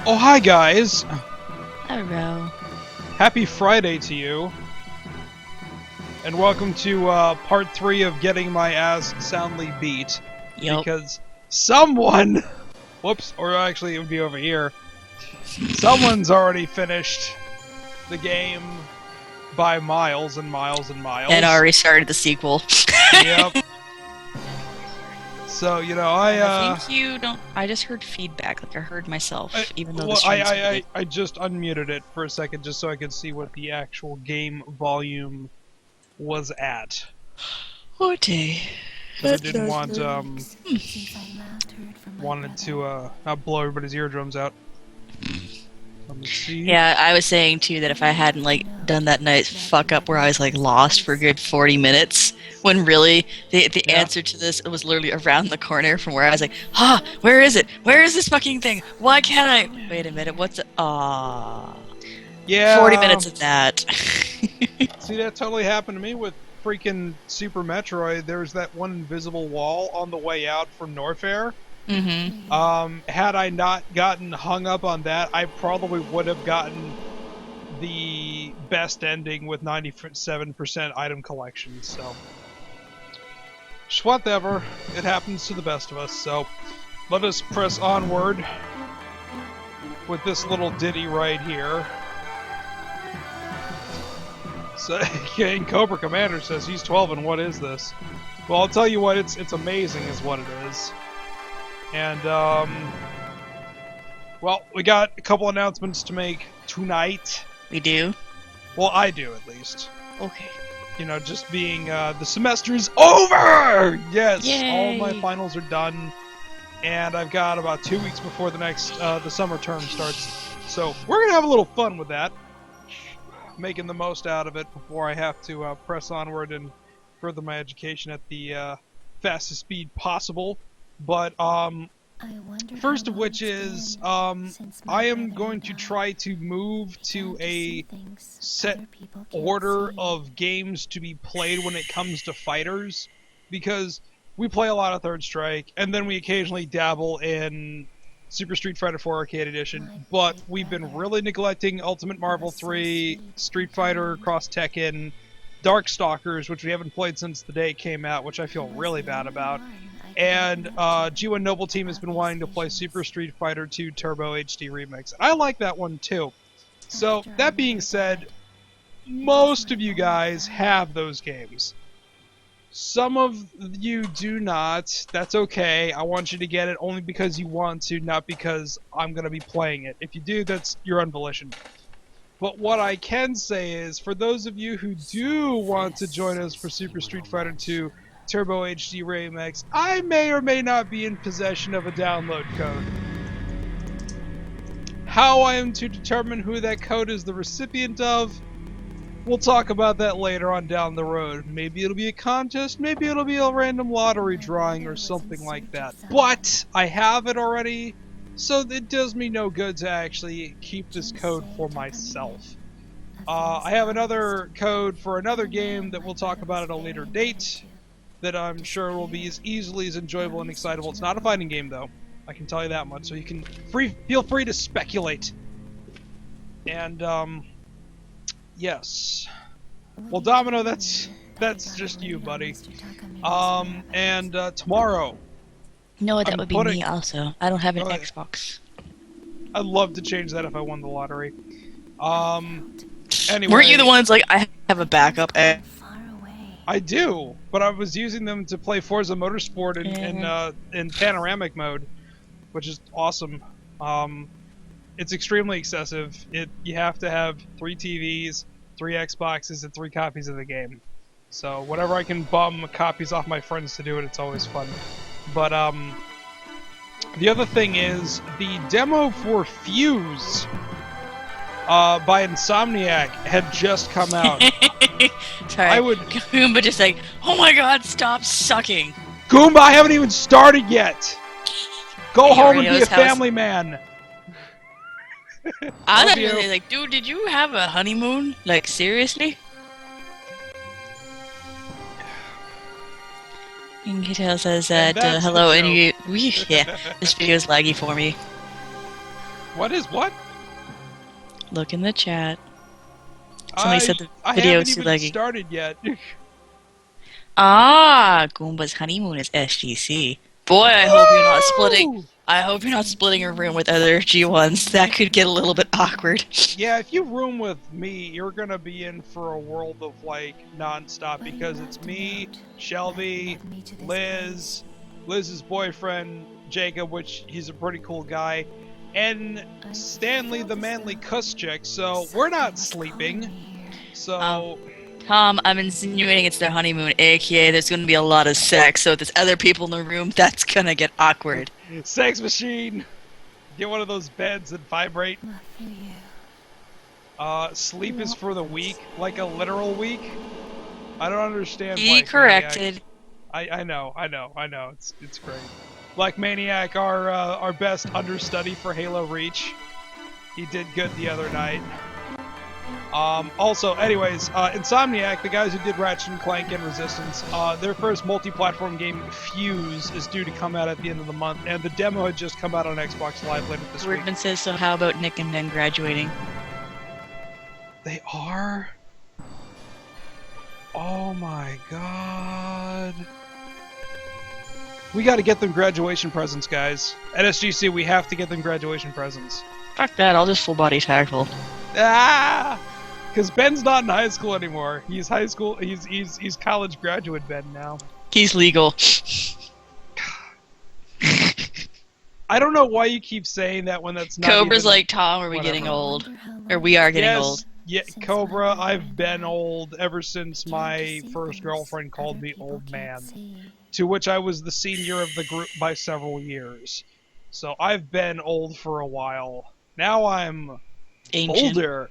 Oh, hi guys! Hello. Happy Friday to you. And welcome to part 3 of getting my ass soundly beat. Yup. Because someone... Whoops, or actually it would be over here. Someone's already finished the game by miles and miles and miles. And already started the sequel. Yep. So, you know, I think you don't... I just heard feedback, like I heard myself, even though the stream's muted. I just unmuted it for a second just so I could see what the actual game volume was at. Oh, day. I didn't want, wanted to, not blow everybody's eardrums out. Let me see. Yeah, I was saying, too, that if I hadn't, like, done that nice fuck-up where I was, like, lost for a good 40 minutes, when really, the answer to this was literally around the corner from where I was like, where is it? Where is this fucking thing? Why can't I? Wait a minute, what's it? Yeah. 40 minutes of that. See, that totally happened to me with freaking Super Metroid. There's that one invisible wall on the way out from Norfair. Mm-hmm. Had I not gotten hung up on that, I probably would have gotten the best ending with 97% item collection, so... Whatever. It happens to the best of us, so... Let us press onward with this little ditty right here. So, and Cobra Commander says he's 12 and what is this? Well, I'll tell you what, it's amazing is what it is. And, well, we got a couple announcements to make tonight. We do? Well, I do, at least. Okay. You know, just being, the semester is over! Yes! Yay. All my finals are done. And I've got about 2 weeks before the next, the summer term starts. So, we're gonna have a little fun with that. Making the most out of it before I have to, press onward and further my education at the, fastest speed possible. But, first of which is, I am going to try to move to a set order of games to be played when it comes to fighters, because we play a lot of Third Strike, and then we occasionally dabble in Super Street Fighter 4 Arcade Edition, but we've been really neglecting Ultimate Marvel 3, Street Fighter Cross Tekken, Darkstalkers, which we haven't played since the day it came out, which I feel really bad about. And G1 Noble Team has been wanting to play Super Street Fighter 2 Turbo HD Remix. I like that one too. So, that being said, most of you guys have those games. Some of you do not. That's okay. I want you to get it only because you want to, not because I'm going to be playing it. If you do, that's your own volition. But what I can say is, for those of you who do want to join us for Super Street Fighter 2 Turbo HD Remix, I may or may not be in possession of a download code. How I am to determine who that code is the recipient of, we'll talk about that later on down the road. Maybe it'll be a contest, maybe it'll be a random lottery drawing or something like that. But I have it already, so it does me no good to actually keep this code for myself. I have another code for another game that we'll talk about at a later date, that I'm sure will be as easily as enjoyable and excitable. It's not a fighting game, though. I can tell you that much, so you can feel free to speculate. And, yes. Well, Domino, that's just you, buddy. And, tomorrow... No, that would be me also. I don't have an Xbox. I'd love to change that if I won the lottery. Anyway... Weren't you the ones like, I have a backup? I do, but I was using them to play Forza Motorsport in panoramic mode, which is awesome. It's extremely excessive. You have to have 3 TVs, 3 Xboxes, and 3 copies of the game. So whatever I can bum copies off my friends to do it, it's always fun. But the other thing is the demo for Fuse by Insomniac had just come out. Sorry, Goomba just like, oh my god, stop sucking. Goomba, I haven't even started yet. Go home and be a family man. I was really like, dude, did you have a honeymoon? Like, seriously? Kitail says And that, that's the hello, and joke. yeah, this video is laggy for me. What is what? Look in the chat. Somebody said the I video haven't is too even laggy. started yet. Goomba's honeymoon is SGC. Boy, I hope you're not splitting. Woo! I hope you're not splitting a room with other G1s. That could get a little bit awkward. Yeah, if you room with me, you're gonna be in for a world of like nonstop because it's me, Shelby, Liz, Liz's boyfriend Jacob, which he's a pretty cool guy, and Stanley the manly cuss chick. So we're not sleeping. So Tom, I'm insinuating it's their honeymoon, aka there's going to be a lot of sex, so if there's other people in the room, that's going to get awkward. sex machine, get one of those beds and vibrate. Sleep is for the weak, like a literal week. I don't understand. He corrected. I know. It's great. Black Maniac, our best understudy for Halo Reach. He did good the other night. Also, anyways, Insomniac, the guys who did Ratchet and Clank and Resistance, their first multi-platform game, Fuse, is due to come out at the end of the month, and the demo had just come out on Xbox Live later this week. Wordman says, so how about Nick and Ben graduating? They are? Oh my god. We gotta get them graduation presents, guys. At SGC, we have to get them graduation presents. Fuck that, I'll just full body tackle. Ah! Because Ben's not in high school anymore. He's high school. He's college graduate Ben now. He's legal. I don't know why you keep saying that when that's not. Cobra's even, like, Tom, are we getting old? Or we are getting old. Yeah, Cobra, I've been old ever since my first girlfriend called me old man. To which I was the senior of the group by several years. So I've been old for a while. Now I'm Ancient.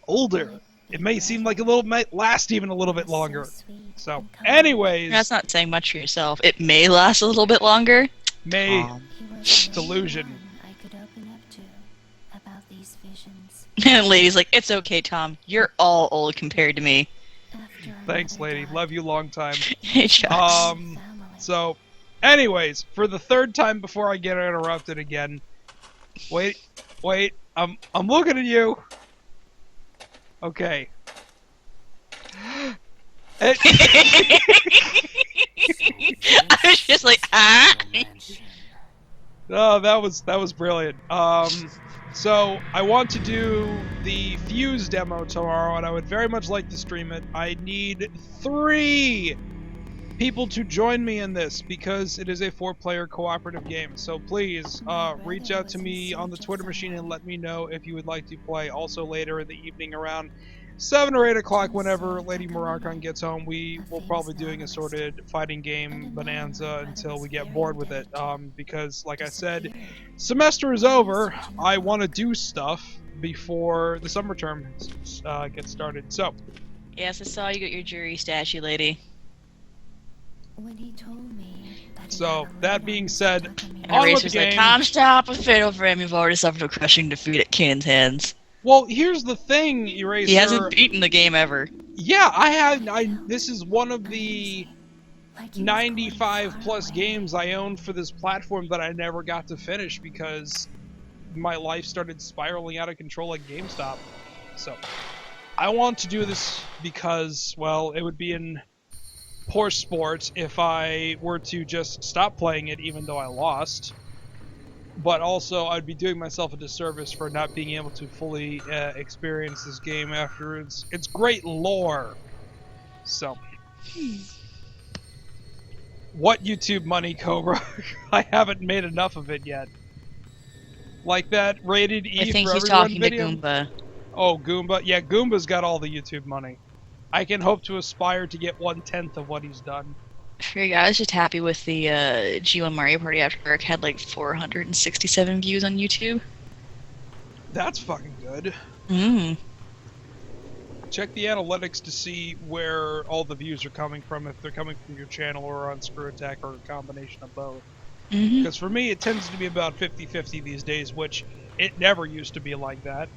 Older. It may seem like might last even a little bit longer. So, anyways. That's not saying much for yourself. It may last a little bit longer. Delusion. And Lady's like, it's okay, Tom. You're all old compared to me. Thanks, lady. Love you long time. Hey, Chucks. So, anyways, for the third time before I get interrupted again. Wait. I'm looking at you. Okay. I was just like, ah. Oh, that was brilliant. So I want to do the Fuse demo tomorrow, and I would very much like to stream it. I need 3 people to join me in this because it is a 4-player cooperative game. So please reach out to me on the Twitter machine and let me know if you would like to play. Also later in the evening around 7 or 8 o'clock, whenever Lady Murakon gets home, we will probably doing a sorted fighting game bonanza until we get bored with it. Because, like I said, semester is over. I want to do stuff before the summer term gets started. So. Yes, I saw you got your jury statue, Lady. When he told me so, that being said, and Eraser's like, Tom, stop with Fatal Frame. You've already suffered a crushing defeat at Kainen's hands. Well, here's the thing, Eraser. He hasn't beaten the game ever. Yeah, this is one of the 95 plus games I own for this platform that I never got to finish because my life started spiraling out of control at GameStop. So, I want to do this because, well, it would be in poor sport if I were to just stop playing it even though I lost. But also, I'd be doing myself a disservice for not being able to fully experience this game after its great lore. So, what YouTube money, Cobra? I haven't made enough of it yet. Like that rated E I think for he's everyone talking video? to Goomba. Oh, Goomba. Yeah, Goomba's got all the YouTube money. I can hope to aspire to get 1/10 of what he's done. I was just happy with the G1 Mario Party after work had like 467 views on YouTube. That's fucking good. Check the analytics to see where all the views are coming from, if they're coming from your channel or on Screw Attack or a combination of both. Because for me, it tends to be about 50-50 these days, which it never used to be like that.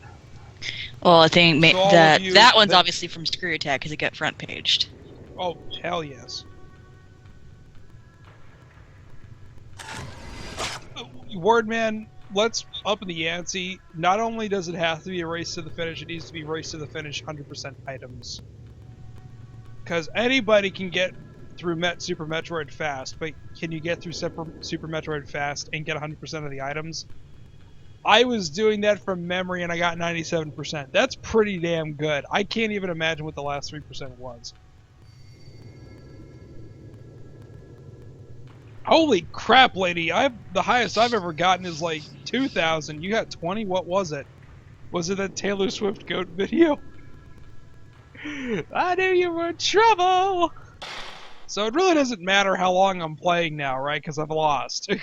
Well, I think So that one's obviously from Screw Attack because it got front paged. Oh, hell yes. Word man, let's up in the ante. Not only does it have to be a race to the finish, it needs to be race to the finish 100% items. Because anybody can get through Super Metroid fast, but can you get through Super Metroid fast and get 100% of the items? I was doing that from memory and I got 97%. That's pretty damn good. I can't even imagine what the last 3% was. Holy crap, lady! The highest I've ever gotten is like 2,000. You got 20? What was it? Was it that Taylor Swift goat video? I knew you were in trouble! So it really doesn't matter how long I'm playing now, right? Because I've lost.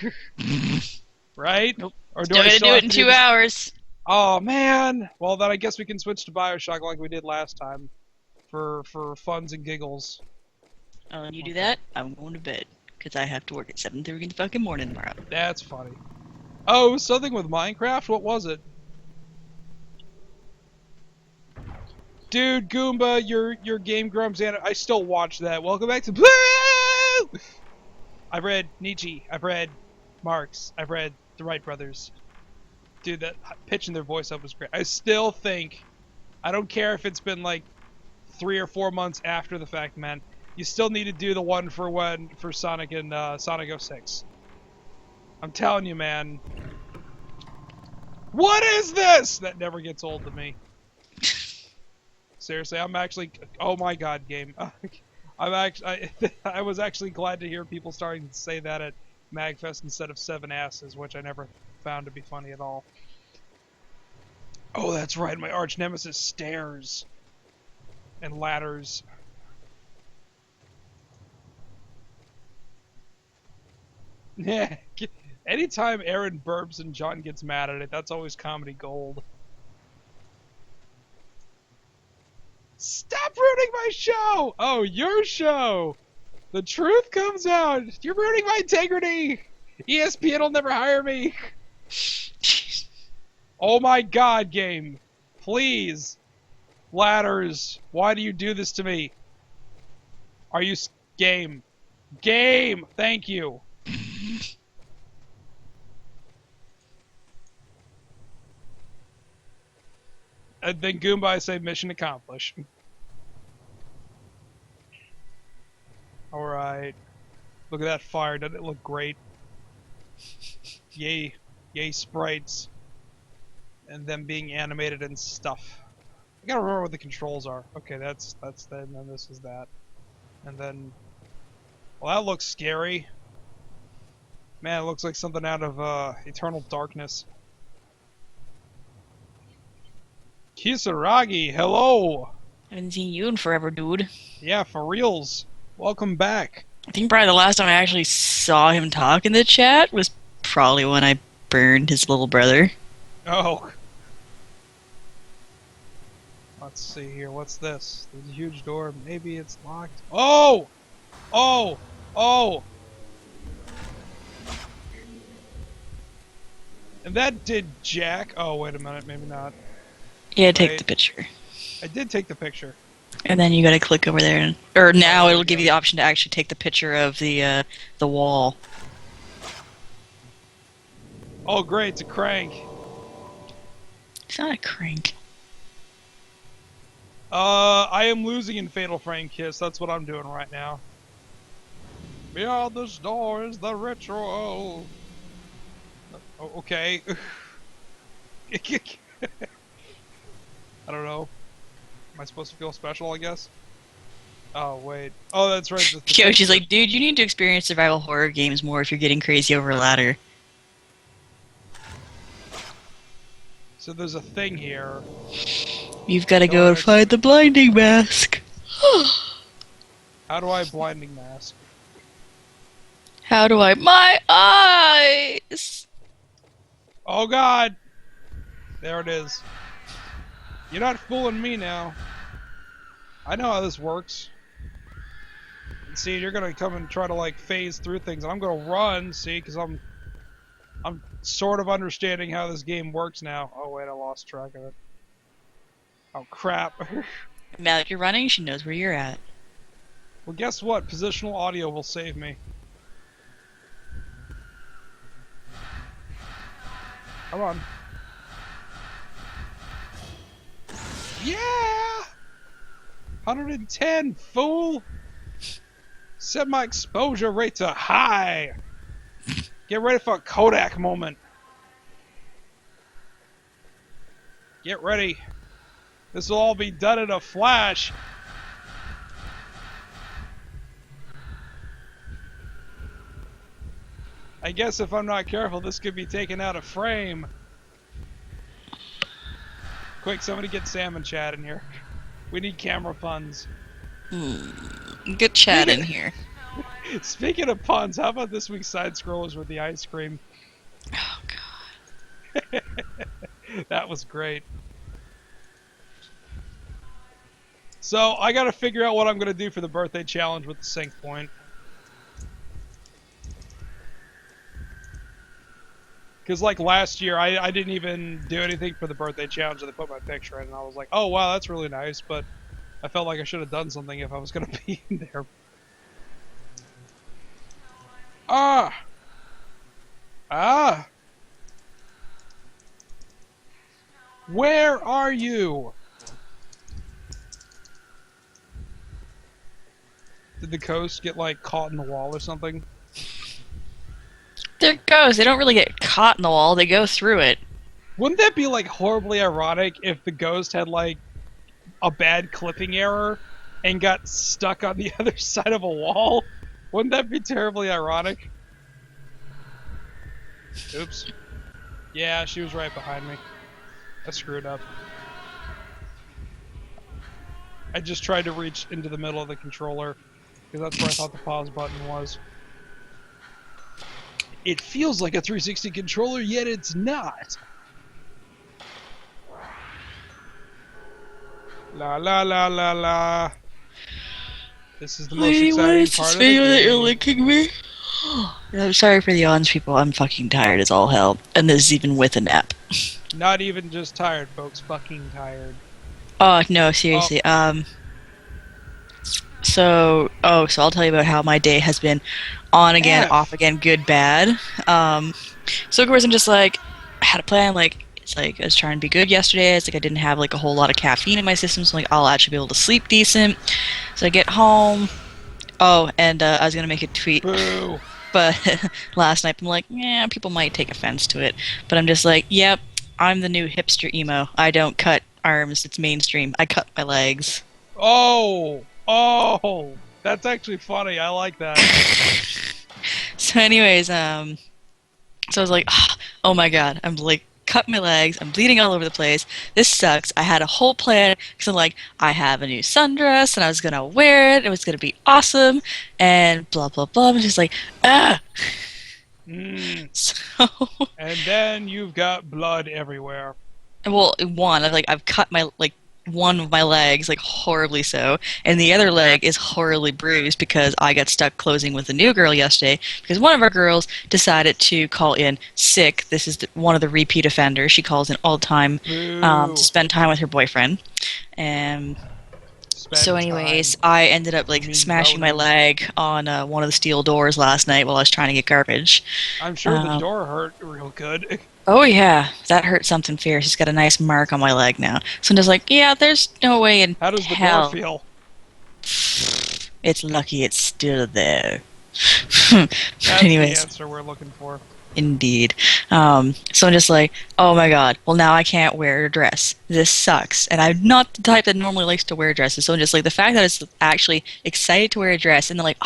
Right? Nope. Or Still gotta do it in 2 hours. Oh, man! Well, then I guess we can switch to Bioshock like we did last time. For funs and giggles. Oh, and you do that, I'm going to bed. Because I have to work at 7:30 in the fucking morning tomorrow. That's funny. Oh, something with Minecraft? What was it? Dude, Goomba, your Game Grumps, and I still watch that. Welcome back to Blue! I've read Nietzsche. I've read Marx. I've read the Wright brothers. Dude, that pitching their voice up was great. I still think, I don't care if it's been like 3 or 4 months after the fact, man. You still need to do the one for Sonic and Sonic 06. I'm telling you, man. What is this? That never gets old to me. Seriously, I'm actually. Oh my god, game. I was actually glad to hear people starting to say that at MagFest instead of 7 Asses, which I never found to be funny at all. Oh, that's right. My arch nemesis, stairs and ladders. Yeah. Anytime Aaron burps and John gets mad at it, that's always comedy gold. Stop ruining my show! Oh, your show! The truth comes out! You're ruining my integrity! ESPN will never hire me! Oh my god, game. Please. Ladders. Why do you do this to me? Are you... Game. Game! Thank you. And then Goomba, I say mission accomplished. Alright. Look at that fire. Doesn't it look great? Yay. Yay sprites. And them being animated and stuff. I gotta remember what the controls are. Okay, that's that, and then this is that. And then... Well, that looks scary. Man, it looks like something out of Eternal Darkness. Kisaragi, hello! I haven't seen you in forever, dude. Yeah, for reals. Welcome back. I think probably the last time I actually saw him talk in the chat was probably when I burned his little brother. Oh. Let's see here. What's this? There's a huge door. Maybe it's locked. Oh! Oh! Oh! And that did jack. Oh, wait a minute. Maybe not. Yeah, take the picture. I did take the picture. And then you gotta click over there. Or now it'll give you the option to actually take the picture of the wall. Oh, great. It's a crank. It's not a crank. I am losing in Fatal Frame Kiss. That's what I'm doing right now. Beyond this door is the ritual. Oh, okay. I don't know. Am I supposed to feel special, I guess? Oh, wait. Oh, that's right. She's like, dude, you need to experience survival horror games more if you're getting crazy over a ladder. So there's a thing here. You've got to go and find the blinding mask. How do I blinding mask? How do I... My eyes! Oh, God! There it is. You're not fooling me now. I know how this works. See, you're gonna come and try to like phase through things, and I'm gonna run. See, because I'm sort of understanding how this game works now. Oh wait, I lost track of it. Oh crap. Now that you're running, she knows where you're at. Well, guess what? Positional audio will save me. Come on. Yeah! 110, fool! Set my exposure rate to high! Get ready for a Kodak moment. Get ready. This will all be done in a flash. I guess if I'm not careful, this could be taken out of frame. Quick, somebody get Sam and Chad in here. We need camera puns. Good chat in here. Speaking of puns, how about this week's side scrollers with the ice cream? Oh god. That was great. So, I gotta figure out what I'm gonna do for the birthday challenge with the sync point. Because, like, last year, I didn't even do anything for the birthday challenge, and they put my picture in, and I was like, oh, wow, that's really nice, but I felt like I should have done something if I was going to be in there. Ah! Ah! Where are you? Did the coast get, like, caught in the wall or something? There it goes. They don't really get caught in the wall. They go through it. Wouldn't that be, like, horribly ironic if the ghost had, like, a bad clipping error and got stuck on the other side of a wall? Wouldn't that be terribly ironic? Oops. Yeah, she was right behind me. I screwed up. I just tried to reach into the middle of the controller, because that's where I thought the pause button was. It feels like a 360 controller, yet it's not. La la la la la. This is the most exciting part of the game. That you're licking me? I'm sorry for the yawns, people. I'm fucking tired as all hell. And this is even with a nap. Not even just tired, folks. Fucking tired. Oh, no, seriously. So I'll tell you about how my day has been on again, off again, good, bad. So of course I'm just like, I had a plan, like, it's like I was trying to be good yesterday. It's like I didn't have like a whole lot of caffeine in my system, so like I'll actually be able to sleep decent. So I get home. Oh, and I was gonna make a tweet. Boo. But last night I'm like, yeah, people might take offense to it. But I'm just like, yep, I'm the new hipster emo. I don't cut arms, it's mainstream. I cut my legs. Oh! Oh! That's actually funny. I like that. So anyways, so I was like, oh my god, I'm like, cut my legs, I'm bleeding all over the place, this sucks. I had a whole plan, because I'm like, I have a new sundress, and I was gonna wear it was gonna be awesome, and blah blah blah. I'm just like, So... And then you've got blood everywhere. Well, I've cut my, like, one of my legs, like, horribly so, and the other leg is horribly bruised because I got stuck closing with a new girl yesterday because one of our girls decided to call in sick. This is one of the repeat offenders. She calls in all the time to spend time with her boyfriend. And so anyways, I ended up, like, smashing my leg on one of the steel doors last night while I was trying to get garbage. I'm sure the door hurt real good. Oh yeah, that hurt something fierce. It's got a nice mark on my leg now. So I'm just like, yeah, there's no way in How does the hell. door feel? It's lucky it's still there. That's Anyways, the answer we're looking for. indeed. So I'm just like, oh my god, well now I can't wear a dress. This sucks. And I'm not the type that normally likes to wear dresses. So I'm just like, the fact that it's actually excited to wear a dress and they're like,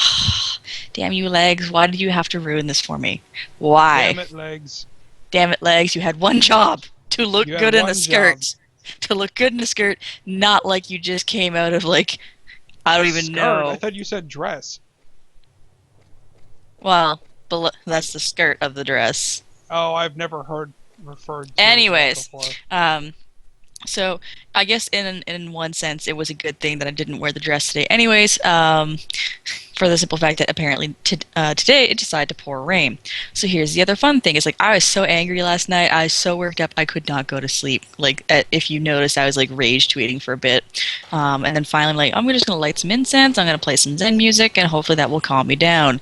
damn you legs, why did you have to ruin this for me? Why? Damn it, legs. Damn it, legs, you had one job, to look good in a skirt. To look good in a skirt, not like you just came out of, like, I don't even know. I thought you said dress. Well, that's the skirt of the dress. Oh, I've never heard referred to Anyways, it before. So I guess in one sense it was a good thing that I didn't wear the dress today. Anyways, for the simple fact that apparently today it decided to pour rain. So here's the other fun thing: is like I was so angry last night. I was so worked up I could not go to sleep. Like if you noticed, I was like rage tweeting for a bit, and then finally I'm like, I'm just gonna light some incense. I'm gonna play some Zen music, and hopefully that will calm me down.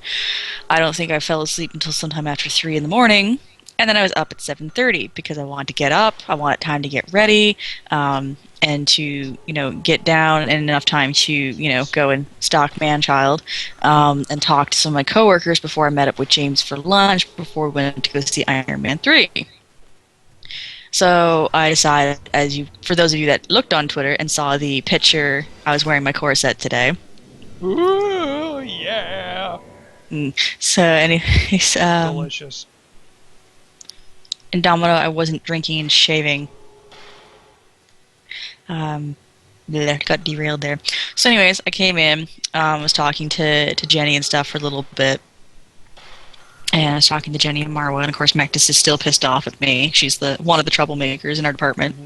I don't think I fell asleep until sometime after 3 in the morning. And then I was up at 7:30 because I wanted to get up. I wanted time to get ready, and to get down and enough time to go and stalk Manchild, and talk to some of my coworkers before I met up with James for lunch before we went to go see Iron Man 3. So I decided, for those of you that looked on Twitter and saw the picture, I was wearing my corset today. Ooh, yeah. So anyways, Delicious. in Domino, I wasn't drinking and shaving. Got derailed there. So anyways, I came in, was talking to Jenny and stuff for a little bit. And I was talking to Jenny and Marwa, and of course Mectis is still pissed off at me. She's one of the troublemakers in our department,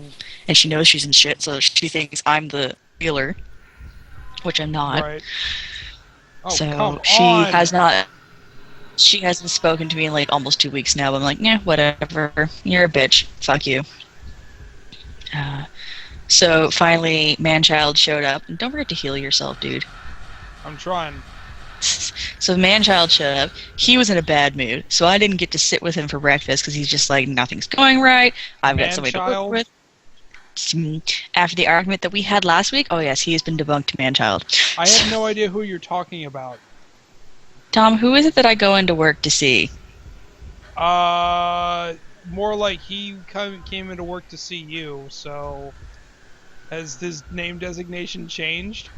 and she knows she's in shit, so she thinks I'm the healer, which I'm not. Right. Oh, so come she on. has not. She hasn't spoken to me in like almost 2 weeks now. But I'm like, yeah, whatever. You're a bitch. Fuck you. So finally, Manchild showed up, and don't forget to heal yourself, dude. I'm trying. So Manchild showed up. He was in a bad mood, so I didn't get to sit with him for breakfast because he's just like, nothing's going right. I've got somebody to work with. After the argument that we had last week, oh yes, he has been debunked, Manchild. I have no idea who you're talking about. Tom, who is it that I go into work to see? More like he came into work to see you, so... Has his name designation changed?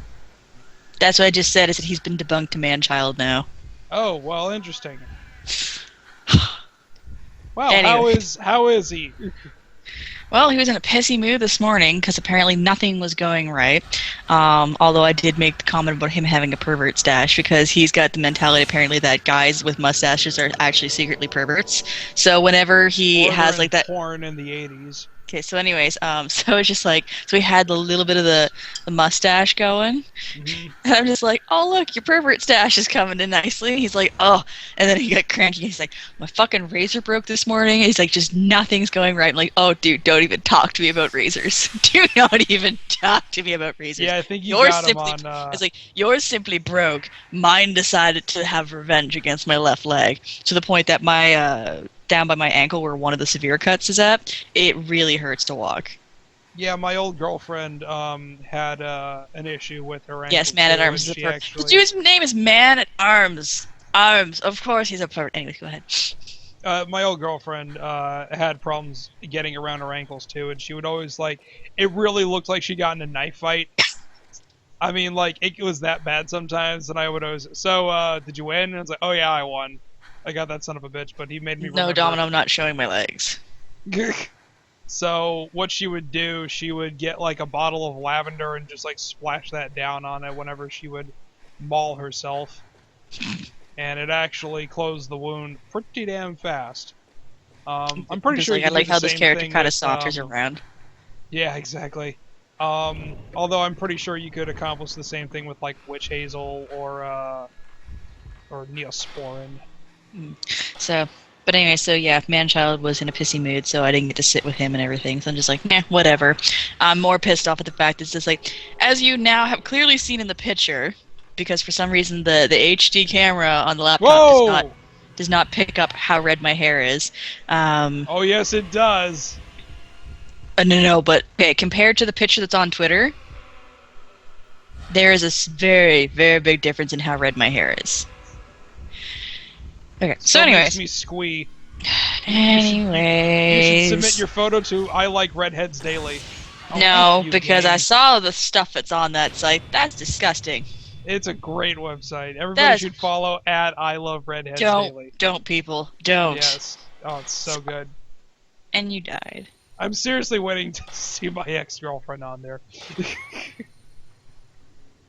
That's what I just said, is that he's been debunked to Manchild now. Oh, well, interesting. Wow, Anyway. how is he? Well, he was in a pissy mood this morning because apparently nothing was going right. Although I did make the comment about him having a pervert stash because he's got the mentality apparently that guys with mustaches are actually secretly perverts. So whenever he has like that porn in the 80s. Okay, so anyways, so it's just like, so we had the little bit of the mustache going, and I'm just like, oh look, your pervert stash is coming in nicely. He's like, oh, and then he got cranky. He's like, my fucking razor broke this morning. And he's like, just nothing's going right. I'm like, oh dude, don't even talk to me about razors. Do not even talk to me about razors. Yeah, I think yours got simply, him on... It's like, yours simply broke. Mine decided to have revenge against my left leg, to the point that my, down by my ankle where one of the severe cuts is at, it really hurts to walk. Yeah, my old girlfriend had an issue with her ankle. Yes, Man at Arms is a pervert. The dude's name is Man at Arms. Arms. Of course he's a pervert. Anyway, go ahead. My old girlfriend had problems getting around her ankles too, and she would always it really looked like she got in a knife fight. I mean, it was that bad sometimes, and I would always, so, did you win? And I was like, oh yeah, I won. I got that son of a bitch, but he made me remember. No, Domino, I'm not showing my legs. So, what she would do, she would get, a bottle of lavender and just, splash that down on it whenever she would maul herself. And it actually closed the wound pretty damn fast. I'm pretty sure you I can like do how the this same character thing kind of with, saunters around. Yeah, exactly. Although I'm pretty sure you could accomplish the same thing with, witch hazel or neosporin. So, but anyway, so yeah, Manchild was in a pissy mood, so I didn't get to sit with him and everything. So I'm just like, nah, whatever. I'm more pissed off at the fact it's just like, as you now have clearly seen in the picture, because for some reason the HD camera on the laptop does not pick up how red my hair is. Oh yes, it does. No, but okay, compared to the picture that's on Twitter, there is a very, very big difference in how red my hair is. Okay, so anyways. Makes me squee. Anyways. You should submit your photo to I Like Redheads Daily. No, because I saw the stuff that's on that site. That's disgusting. It's a great website. Everybody should follow at I Love Redheads Daily. Don't, people. Don't. Yes. Oh, it's so good. And you died. I'm seriously waiting to see my ex-girlfriend on there.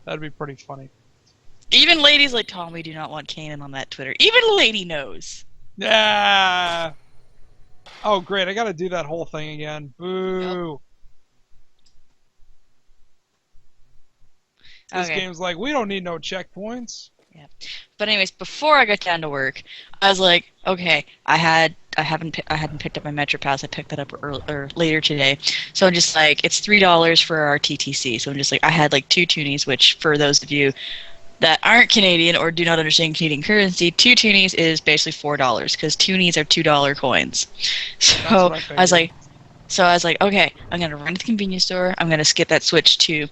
That'd be pretty funny. Even ladies like Tommy do not want Kainin on that Twitter. Even a lady knows. Yeah. Oh, great. I gotta do that whole thing again. Boo. Yep. This game's like, we don't need no checkpoints. Yeah. But anyways, before I got down to work, I was like, okay, I hadn't picked up my Metro Pass. I picked that up later today. So I'm just like, it's $3 for our TTC. So I'm just like, I had 2 toonies, which for those of you that aren't Canadian or do not understand Canadian currency, 2 toonies is basically $4 because toonies are $2 coins. That's So what I figured. I was like, okay, I'm gonna run to the convenience store. I'm gonna skip that switch to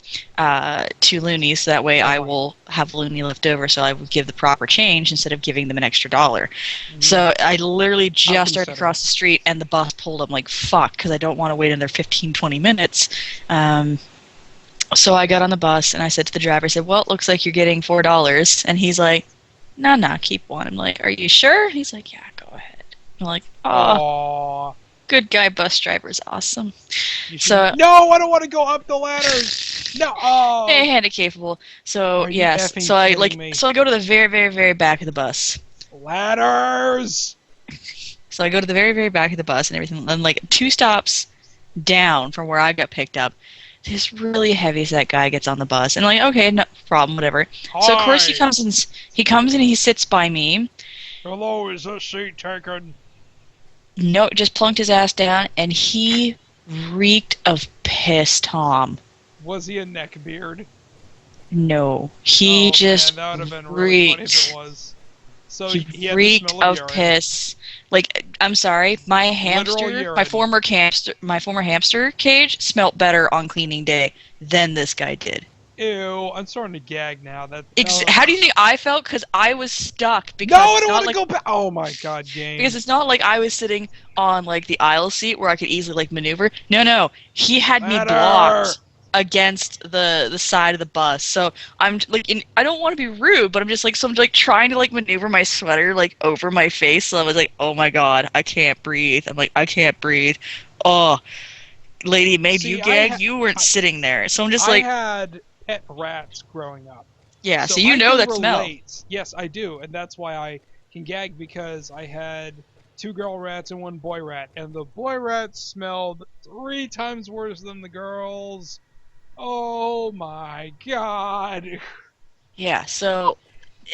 2 loonies, so that way I will have a loonie left over. So I would give the proper change instead of giving them an extra $1. So I literally just started across the street, and the bus pulled. I'm like, fuck, because I don't want to wait another 15, 20 minutes. So I got on the bus, and I said to the driver, I said, well, it looks like you're getting $4. And he's like, no, keep one. I'm like, are you sure? He's like, yeah, go ahead. I'm like, oh, good guy bus driver is awesome. So no, I don't want to go up the ladders. No. Oh. Hey, handy capable. So yes, so I go to the very, very, very back of the bus. Ladders. So I go to the very, very back of the bus and everything, and like 2 stops down from where I got picked up, this really heavy set guy gets on the bus, and I'm like, okay, no problem, whatever. Hi. So of course he comes and he sits by me. Hello, is this seat taken? No, just plunked his ass down, and he reeked of piss, Tom. Was he a neckbeard? No, he just man, that would have been reeked. Really funny if it was. So he had reeked the smell of urine. piss. Like, I'm sorry, my hamster, my former hamster cage smelled better on cleaning day than this guy did. Ew, I'm starting to gag now. How do you think I felt? Because I was stuck. Because no, I don't want to go back. Oh my god, game. Because it's not like I was sitting on like the aisle seat where I could easily like maneuver. No, he had me blocked against the side of the bus. So I'm like, I don't want to be rude, but I'm just like, so I'm like trying to like maneuver my sweater like over my face. So I was like, oh my god, I can't breathe. I'm like, I can't breathe. Oh, lady made you gag. You weren't sitting there. So I'm just like, I had pet rats growing up. Yeah, so you know that smell. Yes, I do, and that's why I can gag, because I had 2 girl rats and 1 boy rat, and the boy rats smelled 3 times worse than the girls. Oh my god. Yeah, so,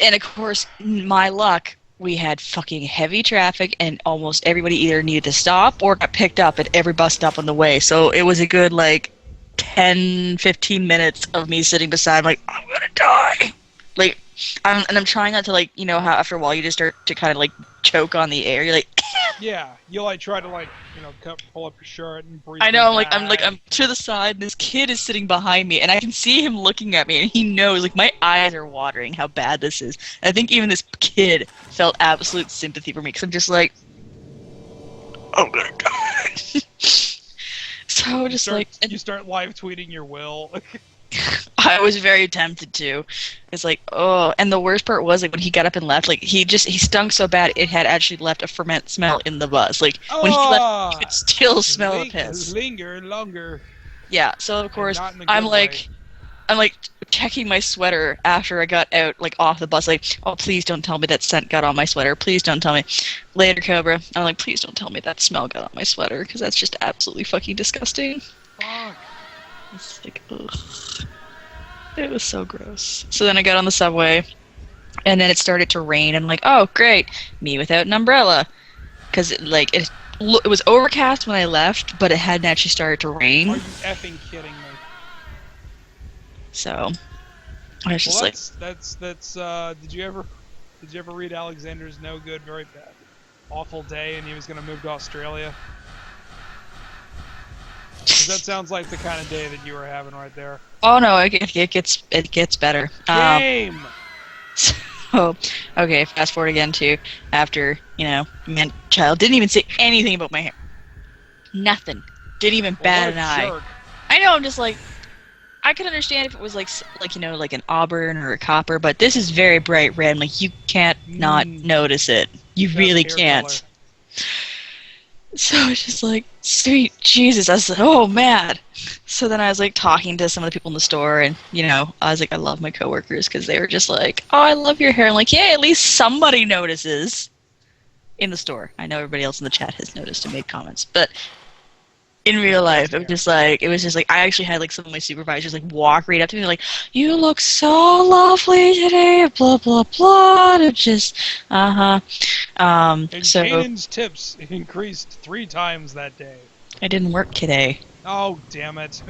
and of course, my luck, we had fucking heavy traffic, and almost everybody either needed to stop or got picked up at every bus stop on the way. So it was a good, like, 10, 15 minutes of me sitting beside, like, I'm gonna die. Like, I'm trying not to, like, you know how after a while you just start to kind of, like, choke on the air. You're like, yeah, you like try to like, you know, pull up your shirt and breathe. I know, I'm to the side, and this kid is sitting behind me, and I can see him looking at me, and he knows, like, my eyes are watering how bad this is. And I think even this kid felt absolute sympathy for me, because I'm just like, I'm gonna die. So just you start live tweeting your will. I was very tempted to. It's like, oh, and the worst part was, like, when he got up and left, like, he stunk so bad it had actually left a ferment smell in the bus. Like, when he left, you could still smell the piss. Linger longer. Yeah, so of course I'm like checking my sweater after I got out, like, off the bus, like, oh, please don't tell me that scent got on my sweater. Please don't tell me. Later, Cobra, I'm like, please don't tell me that smell got on my sweater, because that's just absolutely fucking disgusting. Fuck. It's like, ugh. It was so gross. So then I got on the subway, and then it started to rain. I'm like, oh, great, me without an umbrella. Because, it was overcast when I left, but it hadn't actually started to rain. Are you effing kidding me? So I was just that's did you ever read Alexander's No Good, Very Bad, Awful Day, and he was going to move to Australia? Because that sounds like the kind of day that you were having right there. Oh no, it gets better. Game. So, okay, fast forward again to after, man, child didn't even say anything about my hair. Nothing. Didn't even bat an eye. I know. I'm just like, I could understand if it was like an auburn or a copper, but this is very bright red. Like, you can't not notice it. You really can't. Color. So it's just like, sweet Jesus, I was like, oh man. So then I was like talking to some of the people in the store, and I was like, I love my coworkers, because they were just like, oh, I love your hair. I'm like, yeah, at least somebody notices in the store. I know everybody else in the chat has noticed and made comments, but in real life, it was just like, I actually had like some of my supervisors like walk right up to me, like, you look so lovely today, blah blah blah. And it's just, And so Kainen's tips increased 3 times that day. I didn't work today. Oh, damn it.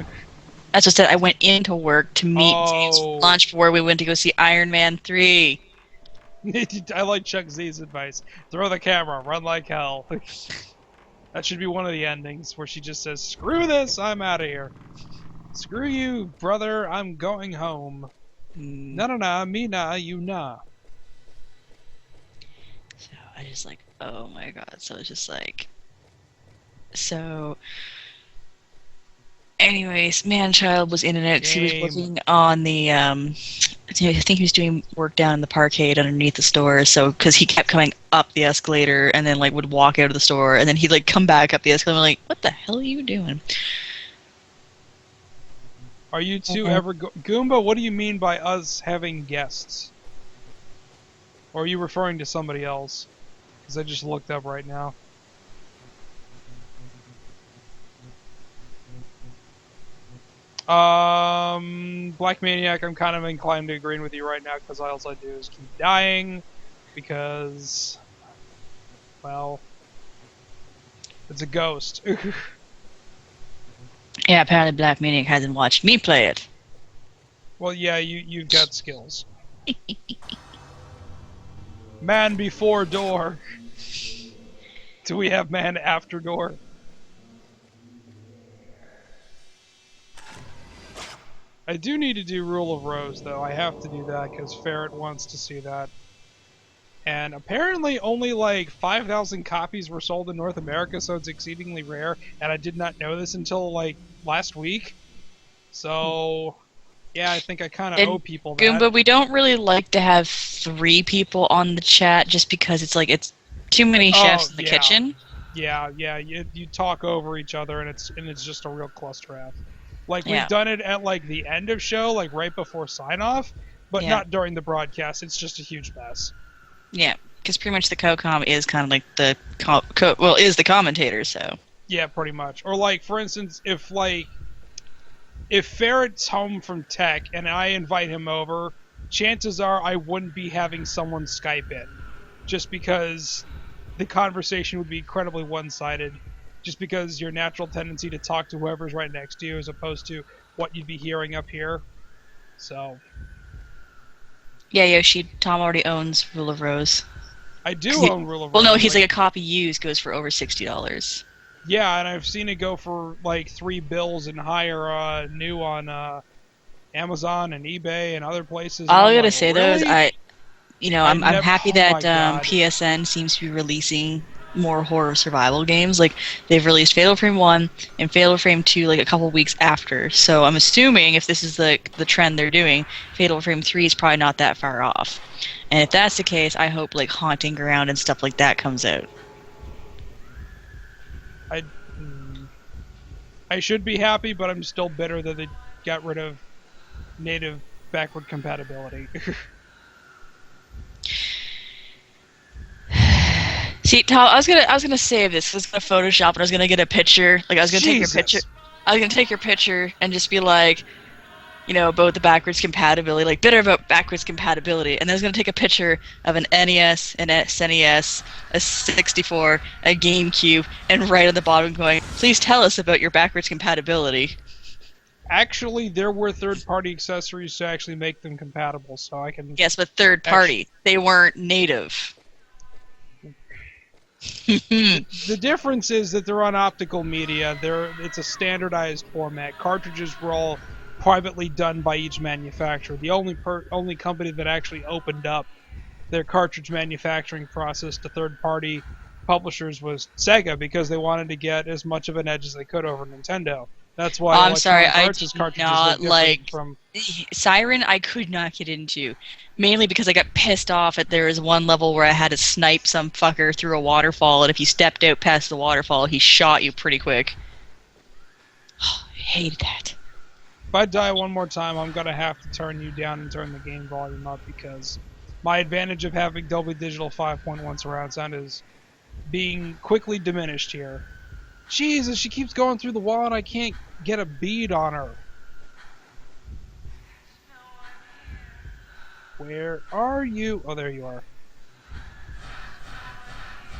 That's what I said. I went into work to meet James for Oh. lunch before we went to go see Iron Man 3. I like Chuck Z's advice. Throw the camera, run like hell. That should be one of the endings where she just says, "Screw this, I'm out of here. Screw you, brother, I'm going home. Na na na, me na, you na." So I just like, oh my god. So it's just like, so. Anyways, man-child was in and out because he was Game. working on the, I think he was doing work down in the parkade underneath the store, so, because he kept coming up the escalator and then, like, would walk out of the store, and then he'd, like, come back up the escalator and I'm like, what the hell are you doing? Are you two ever Goomba, what do you mean by us having guests? Or are you referring to somebody else? Because I just looked up right now. Black Maniac, I'm kind of inclined to agree with you right now because all I do is keep dying because, well, it's a ghost. Yeah, apparently Black Maniac hasn't watched me play it. Well, yeah, you've got skills. Man before door. Do we have man after door? I do need to do Rule of Rose, though. I have to do that because Ferret wants to see that. And apparently only like 5,000 copies were sold in North America, so it's exceedingly rare. And I did not know this until like last week. So, yeah, I think I kind of owe people that. Goomba, we don't really like to have 3 people on the chat just because it's like, it's too many chefs in the kitchen. Yeah, you talk over each other and it's just a real cluster F. Like, we've done it at, like, the end of show, like, right before sign-off, but not during the broadcast. It's just a huge mess. Yeah, because pretty much the co-com is kind of like the is the commentator, so. Yeah, pretty much. Or, like, for instance, if Ferret's home from tech and I invite him over, chances are I wouldn't be having someone Skype in. Just because the conversation would be incredibly one-sided. Just because your natural tendency to talk to whoever's right next to you as opposed to what you'd be hearing up here. So. Yeah, Yoshi, Tom already owns Rule of Rose. I do own Rule of Rose. Well, no, he's like a copy used goes for over $60. Yeah, and I've seen it go for like $3 and higher new on Amazon and eBay and other places. All I gotta say really? though is I'm happy that God. PSN seems to be releasing more horror survival games. Like, they've released Fatal Frame 1 and Fatal Frame 2 like a couple weeks after. So I'm assuming if this is the trend they're doing, Fatal Frame 3 is probably not that far off. And if that's the case, I hope like Haunting Ground and stuff like that comes out. I should be happy, but I'm still bitter that they got rid of native backward compatibility. See, Tom, I was gonna save this. I was gonna Photoshop and I was gonna get a picture. Like, I was gonna take your picture. I was gonna take your picture and just be like, about the backwards compatibility, like bitter about backwards compatibility. And then I was gonna take a picture of an NES, an SNES, a 64, a GameCube, and write on the bottom going, "Please tell us about your backwards compatibility." Actually, there were third-party accessories to actually make them compatible, so I can. Yes, but third-party. They weren't native. The difference is that they're on optical media. It's a standardized format. Cartridges were all privately done by each manufacturer. The only company that actually opened up their cartridge manufacturing process to third-party publishers was Sega, because they wanted to get as much of an edge as they could over Nintendo. That's why I'm sorry, I did not like from Siren. I could not get into, mainly because I got pissed off at there was one level where I had to snipe some fucker through a waterfall, and if you stepped out past the waterfall, he shot you pretty quick. I hated that. If I die one more time, I'm gonna have to turn you down and turn the game volume up, because my advantage of having Dolby Digital 5.1 surround sound is being quickly diminished here. Jesus, she keeps going through the wall and I can't get a bead on her. Where are you? Oh, there you are.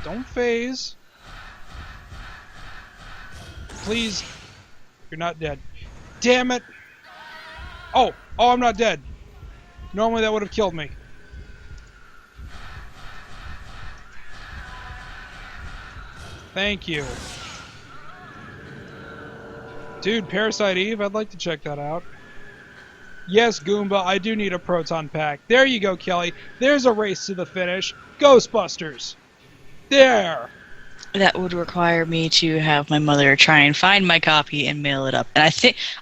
Don't phase. Please. You're not dead. Damn it. Oh, I'm not dead. Normally that would have killed me. Thank you. Dude, Parasite Eve, I'd like to check that out. Yes, Goomba, I do need a proton pack. There you go, Kelly. There's a race to the finish. Ghostbusters. There. That would require me to have my mother try and find my copy and mail it up. And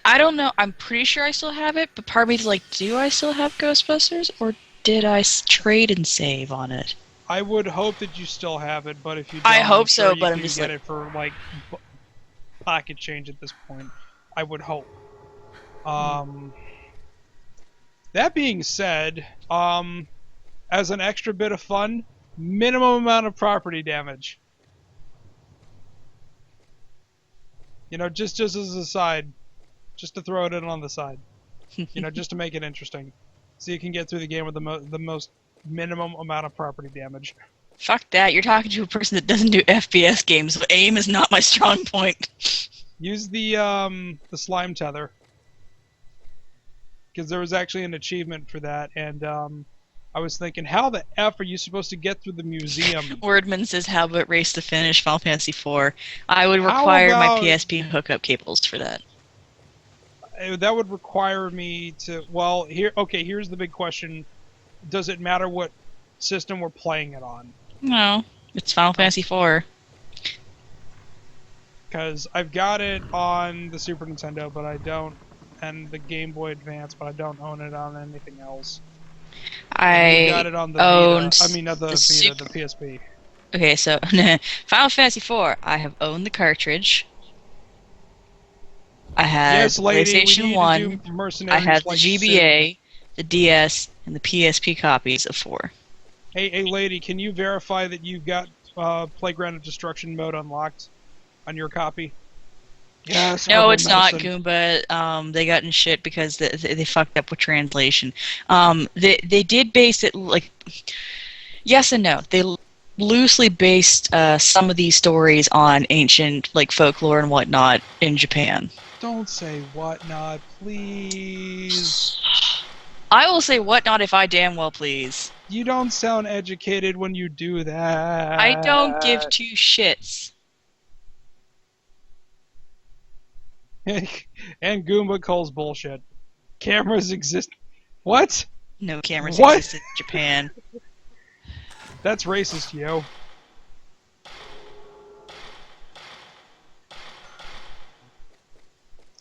I don't know, I'm pretty sure I still have it, but part of me is like, do I still have Ghostbusters, or did I trade and save on it? I would hope that you still have it, but if you don't, I hope I'm sure so, you but can I'm just get like... it for, like, pocket change at this point. I would hope. That being said, as an extra bit of fun, minimum amount of property damage. You know, just as a side, just to throw it in on the side. You know, just to make it interesting, so you can get through the game with the most minimum amount of property damage. Fuck that! You're talking to a person that doesn't do FPS games, so aim is not my strong point. Use the slime tether, because there was actually an achievement for that, and I was thinking, how the F are you supposed to get through the museum? Wordman says, how about Race to Finish Final Fantasy IV? I would How require about- my PSP hookup cables for that. That would require me to... Well, here's the big question. Does it matter what system we're playing it on? No, it's Final Fantasy IV. Because I've got it on the Super Nintendo, but I don't... And the Game Boy Advance, but I don't own it on anything else. I got it on the owned Vita. I mean, not the Vita, Super... the PSP. Okay, so Final Fantasy IV, I have owned the cartridge. I had Yes, lady, we PlayStation need to 1, do Mercenaries I had like the GBA, the DS, and the PSP copies of 4. Hey, lady, can you verify that you've got Playground of Destruction mode unlocked on your copy? Yes. No, herbal it's not medicine. Goomba. They got in shit because they fucked up with translation. They did base it like... Yes and no. They loosely based some of these stories on ancient like folklore and whatnot in Japan. Don't say whatnot, please. I will say whatnot if I damn well please. You don't sound educated when you do that. I don't give two shits. And Goomba calls bullshit. Cameras exist. What? No cameras What? exist in Japan. That's racist, yo.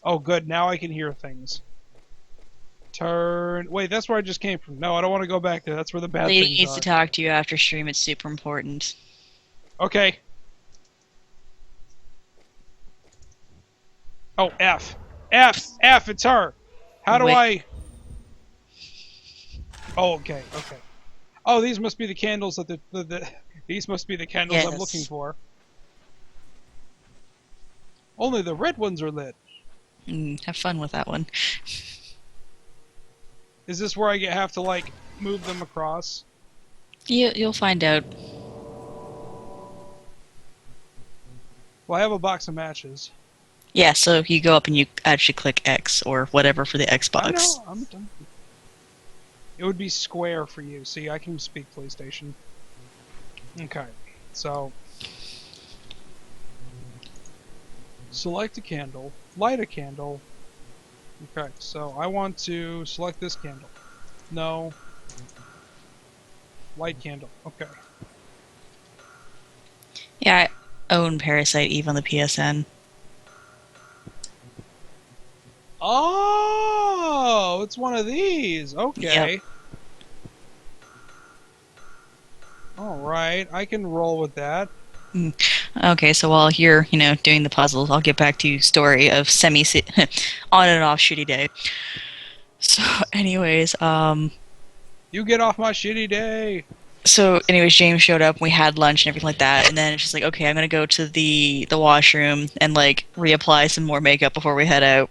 Oh, good. Now I can hear things. Turn. Wait, that's where I just came from. No, I don't want to go back there. That's where the bad Lady things needs are. to talk to you after stream. It's super important. Okay. Oh, F. F! F, it's her! How do Wait. I... Oh, okay, okay. Oh, these must be the candles that these must be the candles I'm Yes. looking for. Only the red ones are lit. Have fun with that one. Is this where I have to, like, move them across? You'll find out. Well, I have a box of matches. Yeah, so you go up and you actually click X or whatever for the I Xbox. know, I'm done. It would be square for you. See, I can speak PlayStation. Okay, so... Select a candle. Light a candle. Okay, so I want to select this candle. No. Light candle. Okay. Yeah, I own Parasite Eve on the PSN. Oh, it's one of these. Okay. Yep. All right, I can roll with that. Okay, so while you're, doing the puzzles, I'll get back to story of on and off shitty day. So, anyways, You get off my shitty day. James showed up, and we had lunch and everything like that, and then it's just like, okay, I'm gonna go to the washroom and like reapply some more makeup before we head out.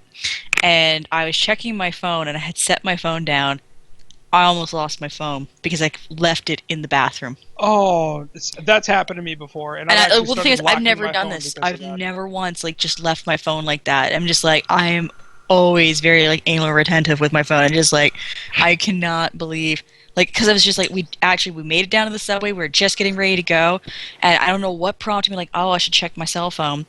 And I was checking my phone, and I had set my phone down. I almost lost my phone because I left it in the bathroom. Oh, that's happened to me before, and And the thing is, I've locking never my done phone this. because of I've that. never once just left my phone like that. I'm just like, I am always very like anal retentive with my phone, and just like I cannot believe like because I was just like we made it down to the subway. We were just getting ready to go, and I don't know what prompted me like, oh, I should check my cell phone.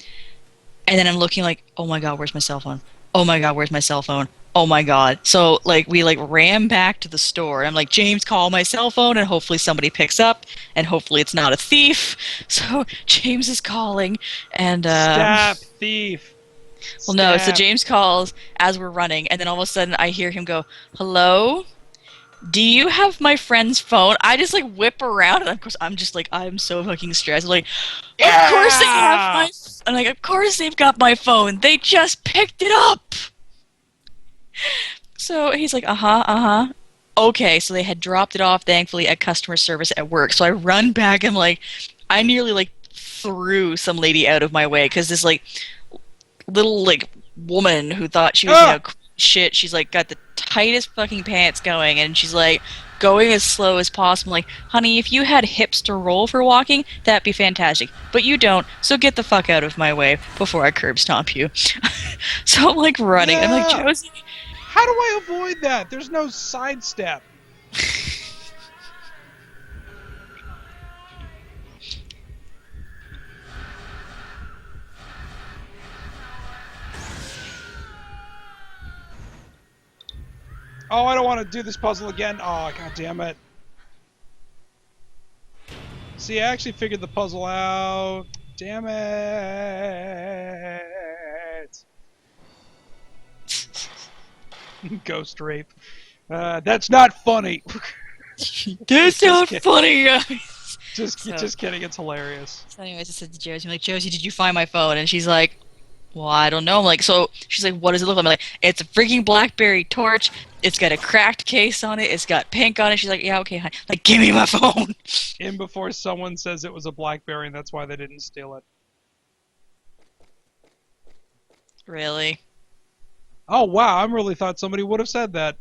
And then I'm looking like, oh my god, where's my cell phone? Oh my god, where's my cell phone? Oh my god. So like we like ran back to the store. I'm like, James, call my cell phone and hopefully somebody picks up and hopefully it's not a thief. So James is calling and Stop, thief. well no, so Stab. James calls as we're running and then all of a sudden I hear him go, "Hello? Do you have my friend's phone?" I just like whip around and of course I'm just like I'm so fucking stressed. I'm like, of course they have my I'm like, of course they've got my phone. They just picked it up. So he's like, uh-huh. Okay, so they had dropped it off, thankfully, at customer service at work. So I run back and like, I nearly like threw some lady out of my way because this like little like woman who thought she was shit. She's like got the tightest fucking pants going, and she's like going as slow as possible. Like, honey, if you had hips to roll for walking, that'd be fantastic. But you don't, so get the fuck out of my way before I curb stomp you. So I'm like running. I'm like, Josie. How do I avoid that? There's no sidestep. Oh, I don't want to do this puzzle again. Oh, god damn it. See, I actually figured the puzzle out. Damn it. Ghost rape. That's not funny. That's not funny, guys. Just kidding. It's hilarious. So anyways, I said to Josie, I'm like, Josie, did you find my phone? And she's like, well, I don't know. I'm like, so she's like, what does it look like? I'm like, it's a freaking BlackBerry torch. It's got a cracked case on it. It's got pink on it. She's like, yeah, okay, honey. Like, give me my phone. In before someone says it was a BlackBerry and that's why they didn't steal it. Really? Oh, wow. I really thought somebody would have said that.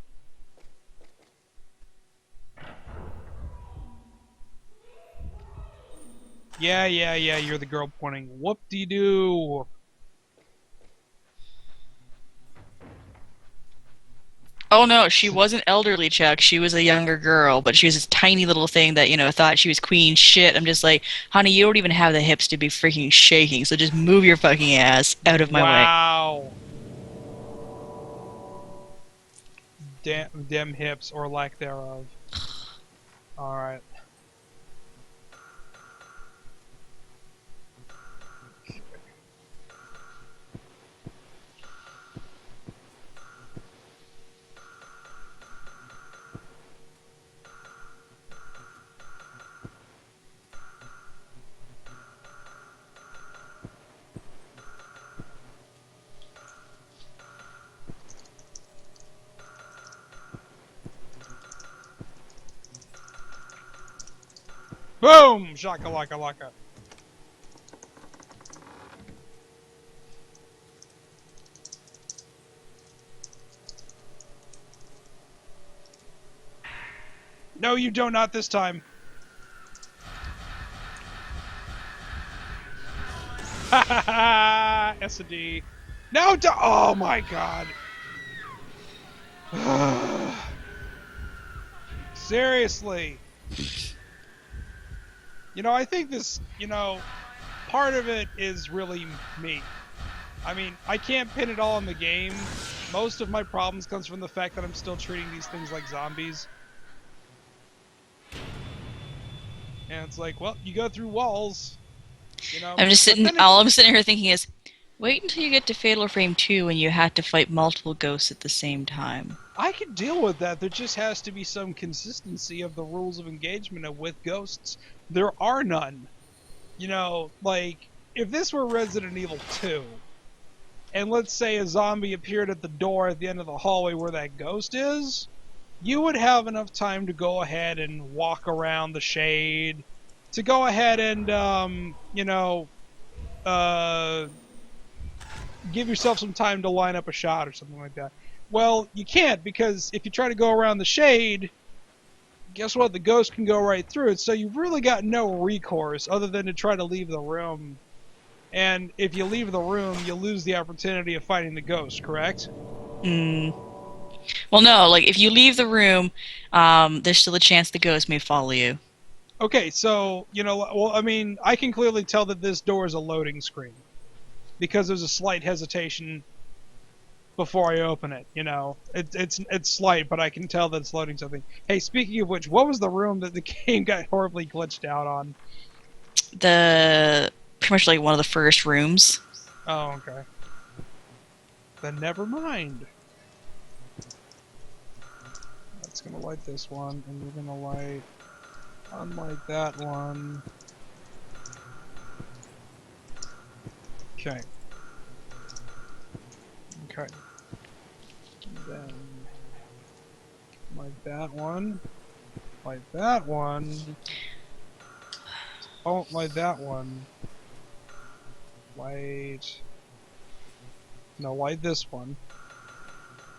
Yeah, you're the girl pointing. Whoop-de-doo. Oh no, she wasn't elderly, Chuck. She was a younger girl, but she was this tiny little thing that, you know, thought she was queen shit. I'm just like, honey, you don't even have the hips to be freaking shaking, so just move your fucking ass out of my way. Wow. Dem hips, or lack thereof. Alright. Boom! Shaka-laka-laka. No, you don't, not this time. Ha ha ha! S&D. No, oh my god. Seriously. You know, I think this, you know, part of it is really me. I mean, I can't pin it all on the game. Most of my problems comes from the fact that I'm still treating these things like zombies. And it's like, well, you go through walls. You know, I'm just sitting, all I'm sitting here thinking is, wait until you get to Fatal Frame 2 and you have to fight multiple ghosts at the same time. I can deal with that. There just has to be some consistency of the rules of engagement, and with ghosts, there are none. You know, like, if this were Resident Evil 2, and let's say a zombie appeared at the door at the end of the hallway where that ghost is, you would have enough time to go ahead and walk around the shade, to go ahead and, you know, give yourself some time to line up a shot or something like that. Well, you can't, because if you try to go around the shade, guess what? The ghost can go right through it, so you've really got no recourse other than to try to leave the room. And if you leave the room, you lose the opportunity of fighting the ghost, correct? Mm. Well, no, like if you leave the room, there's still a chance the ghost may follow you. Okay, so, well, I mean, I can clearly tell that this door is a loading screen because there's a slight hesitation before I open it. It's slight, but I can tell that it's loading something. Hey, speaking of which, what was the room that the game got horribly glitched out on? The pretty much like one of the first rooms. Oh, okay. Then never mind. That's gonna light this one, and you're gonna unlight that one. Okay. Okay. And then light that one. Light that one. Oh, light that one. Light. No, light this one.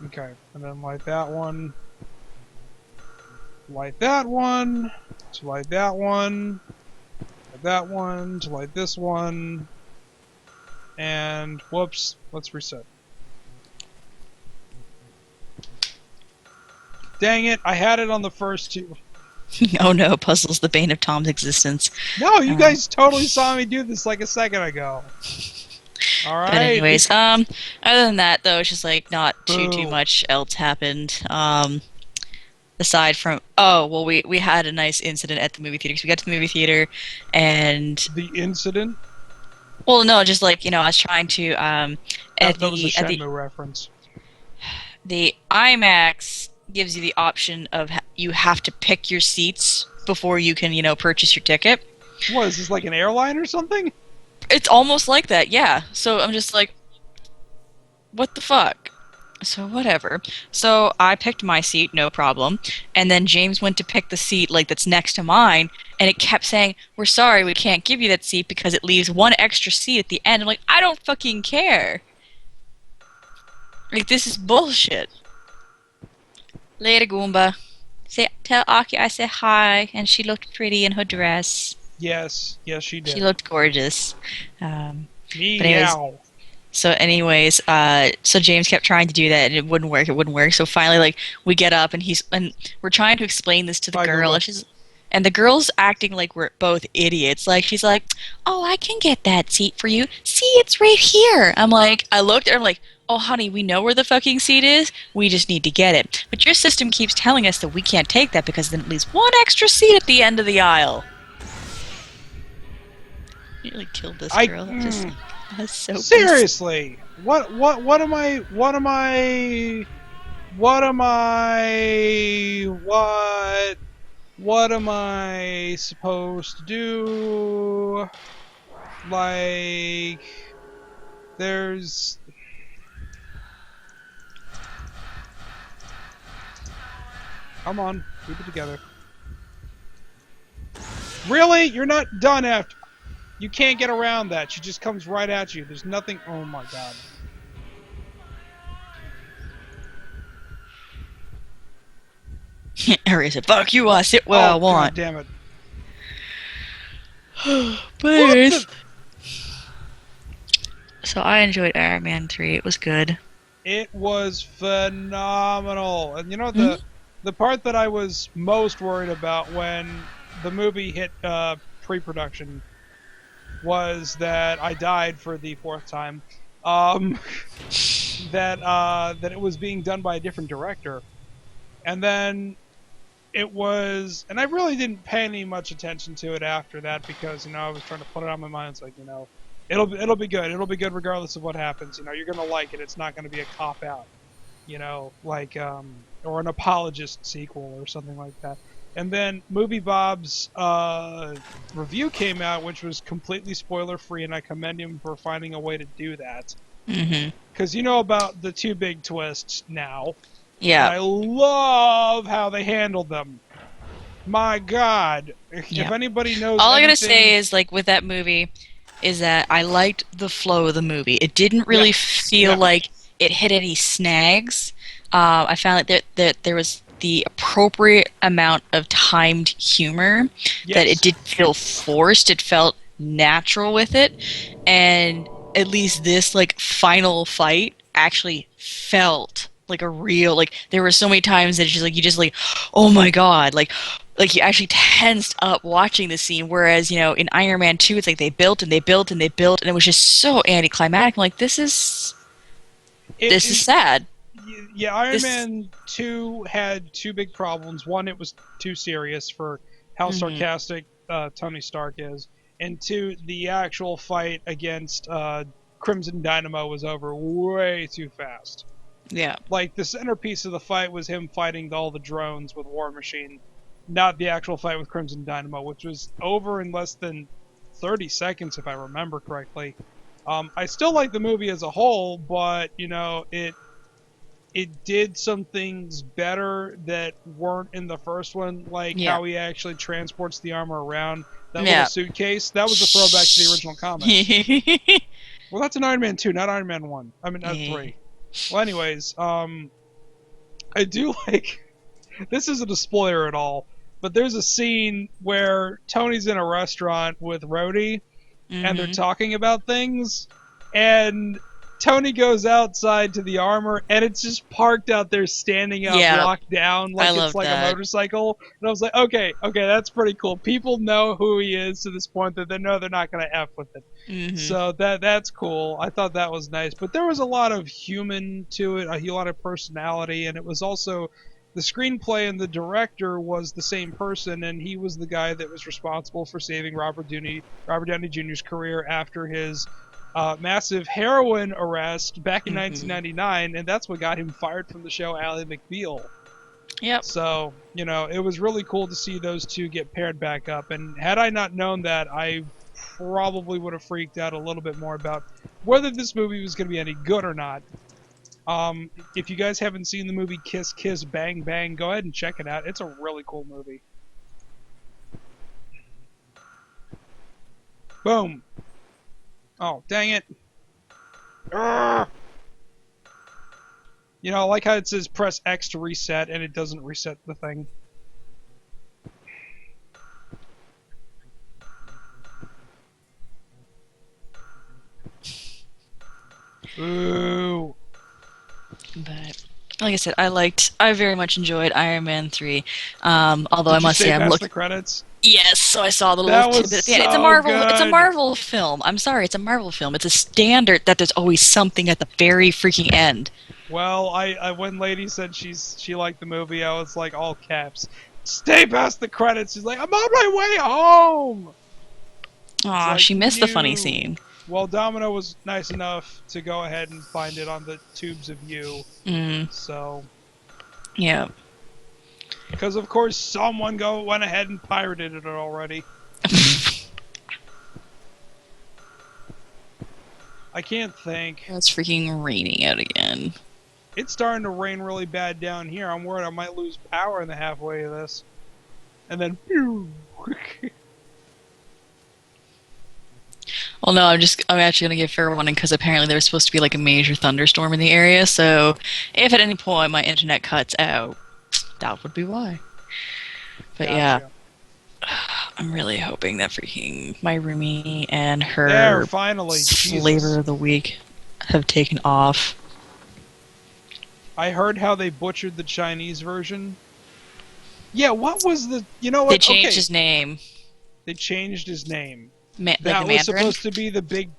Okay, and then light that one. Light that one. To light that one. Light that one. To light this one. And whoops. Let's reset. Dang it! I had it on the first two. Oh no, puzzle's the bane of Tom's existence. No, you guys totally saw me do this like a second ago. All right. But anyways, other than that though, it's just like not too Boo. much else happened. Aside from we had a nice incident at the movie theater. So we got to the movie theater, and The incident? well, no, just like I was trying to That was a Shenmue reference. the IMAX gives you the option of you have to pick your seats before you can purchase your ticket. What, is this like an airline or something? It's almost like that, yeah. So I'm just like, what the fuck? So whatever. So I picked my seat, no problem. And then James went to pick the seat like that's next to mine, and it kept saying, "We're sorry, we can't give you that seat because it leaves one extra seat at the end." I'm like, I don't fucking care. Like, this is bullshit. Later, Goomba. Tell Aki I said hi, and she looked pretty in her dress. Yes, she did. She looked gorgeous. Meow. So James kept trying to do that, and it wouldn't work. So finally, like, we get up, and we're trying to explain this to the girl, and the girl's acting like we're both idiots. Like, she's like, "Oh, I can get that seat for you. See, it's right here." I looked at her, I'm like, "Oh, honey, we know where the fucking seat is. We just need to get it. But your system keeps telling us that we can't take that because then it leaves one extra seat at the end of the aisle." You really killed this girl. That's so seriously. What am I supposed to do? Like, there's come on, keep it together. Really? You're not done after. You can't get around that. She just comes right at you. There's nothing. Oh my god. Harry said, "Fuck you, I sit where I want." God damn it. But anyways, so I enjoyed Iron Man 3. It was good. It was phenomenal. And the part that I was most worried about when the movie hit pre-production was that I died for the fourth time. That it was being done by a different director. And then it was, and I really didn't pay any much attention to it after that because I was trying to put it on my mind. It's like it'll be good. It'll be good regardless of what happens. You're gonna like it. It's not gonna be a cop out. Like or an apologist sequel or something like that. And then Movie Bob's review came out, which was completely spoiler free, and I commend him for finding a way to do that. Because you know about the two big twists now. Yeah. I love how they handled them. My God. Yeah. If anybody knows all anything... I gotta say is, like, with that movie, is that I liked the flow of the movie. It didn't really feel like it hit any snags. I found that there was the appropriate amount of timed humor, that it didn't feel forced. It felt natural with it. And at least this, like, final fight actually felt like a real like there were so many times that you just like, oh my god, like you actually tensed up watching the scene, whereas in Iron Man 2 it's like they built and they built and they built, and it was just so anticlimactic. I'm like, It this is is. sad. Yeah, Iron This Man 2 had two big problems. One, it was too serious for how hmm sarcastic Tony Stark is. And two, the actual fight against Crimson Dynamo was over way too fast. Yeah. Like, the centerpiece of the fight was him fighting all the drones with War Machine, not the actual fight with Crimson Dynamo, which was over in less than 30 seconds, if I remember correctly. I still like the movie as a whole, but, it did some things better that weren't in the first one, like Yeah. how he actually transports the armor around that little Yeah. suitcase. That was a throwback to the original comics. Well, that's an Iron Man 2, not Iron Man 1. I mean, not 3. Well, anyways, I do like... This isn't a spoiler at all, but there's a scene where Tony's in a restaurant with Rhodey, and they're hmm talking about things, and Tony goes outside to the armor, and it's just parked out there, standing up, Yeah, locked down, I like it's love like a that. motorcycle. And I was like, okay, that's pretty cool. People know who he is to this point that they know they're not going to F with it. hmm So that's cool. I thought that was nice. But there was a lot of human to it, a lot of personality, and it was also the screenplay and the director was the same person, and he was the guy that was responsible for saving Robert Downey Jr.'s career after his massive heroin arrest back in hmm 1999, and that's what got him fired from the show Ally McBeal. Yep. So, it was really cool to see those two get paired back up, and had I not known that, I probably would have freaked out a little bit more about whether this movie was going to be any good or not. If you guys haven't seen the movie Kiss Kiss Bang Bang, go ahead and check it out. It's a really cool movie. Boom. Oh, dang it. Urgh. I like how it says press X to reset, and it doesn't reset the thing. Ooh. But like I said, I very much enjoyed Iron Man 3. Although I Did you must stay say, I'm past the looking. credits? Yes, so I saw the little That was tidbit at the end. It's a so Marvel. It's a good. Marvel film. I'm sorry, it's a Marvel film. It's a standard that there's always something at the very freaking end. Well, I when lady said she liked the movie, I was like all caps. Stay past the credits. She's like, I'm on my way home. It's Aw, like, she missed the funny you. scene. Well, Domino was nice enough to go ahead and find it on the tubes of you. Mm, So, yeah. because of course someone went ahead and pirated it already. I can't think. It's freaking raining out again. It's starting to rain really bad down here. I'm worried I might lose power in the halfway of this. And then, pew. Well, no, I'm actually gonna give fair warning because apparently there was supposed to be like a major thunderstorm in the area. So if at any point my internet cuts out, that would be why. But yeah, Gotcha. I'm really hoping that freaking my roomie and There, her finally. flavor Jesus. of the week have taken off. I heard how they butchered the Chinese version. Yeah, what was the... You know what? They changed Okay. his name, They changed his name. like the That was Mandarin. supposed to be the big...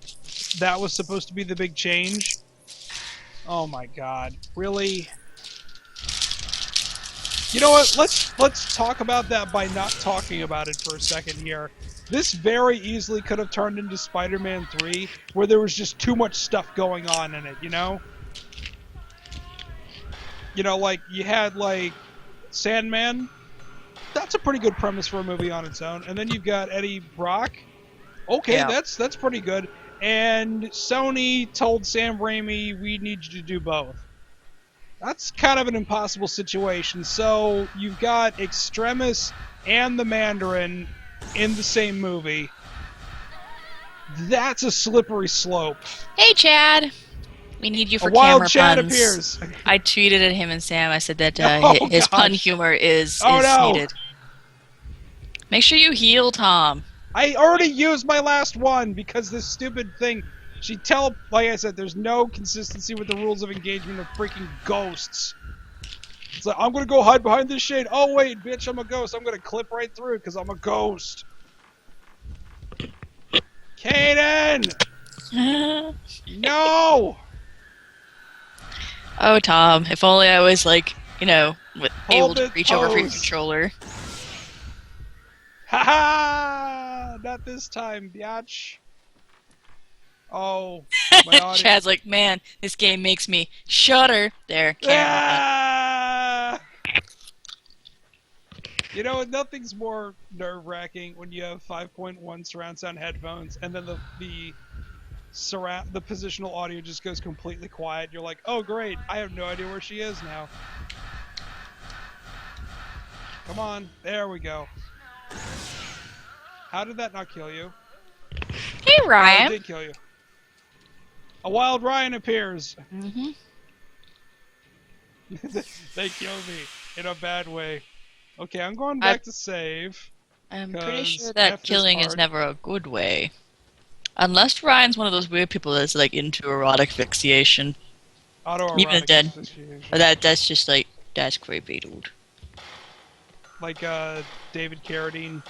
That was supposed to be the big change. Oh my god. Really? You know what? Let's talk about that by not talking about it for a second here. This very easily could have turned into Spider-Man 3, where there was just too much stuff going on in it, you know? Like, you had, like, Sandman. That's a pretty good premise for a movie on its own. And then you've got Eddie Brock. Okay, Yeah. that's pretty good. And Sony told Sam Raimi, we need you to do both. That's kind of an impossible situation. So you've got Extremis and the Mandarin in the same movie. That's a slippery slope. Hey, Chad. We need you for A wild camera Chad puns. appears. I tweeted at him and Sam. I said that Oh, his pun gosh. humor is Oh, no. needed. Make sure you heal, Tom. I already used my last one because this stupid thing Like I said, there's no consistency with the rules of engagement of freaking ghosts. It's like, I'm gonna go hide behind this shade. Oh wait, bitch, I'm a ghost. I'm gonna clip right through because I'm a ghost. Kainin! No! Oh, Tom, if only I was, like, able Hold to it, reach over for your pose. controller. Haha! Not this time, biatch. Oh, my audio. Chad's like, man, this game makes me shudder. There, camera. Ah! You know, nothing's more nerve-wracking when you have 5.1 surround sound headphones and then the positional audio just goes completely quiet. You're like, oh great, I have no idea where she is now. Come on, there we go. How did that not kill you? Hey, Oh, Ryan. it did kill you. A wild Ryan appears. Mm-hmm. They kill me in a bad way. Okay, I'm going back to save. I'm pretty 'cause sure that F is killing is hard. never a good way. Unless Ryan's one of those weird people that's, like, into erotic fixation. Even Autoerotic then. asphyxiation. Or that's just, like, that's creepy, dude. Like David Carradine.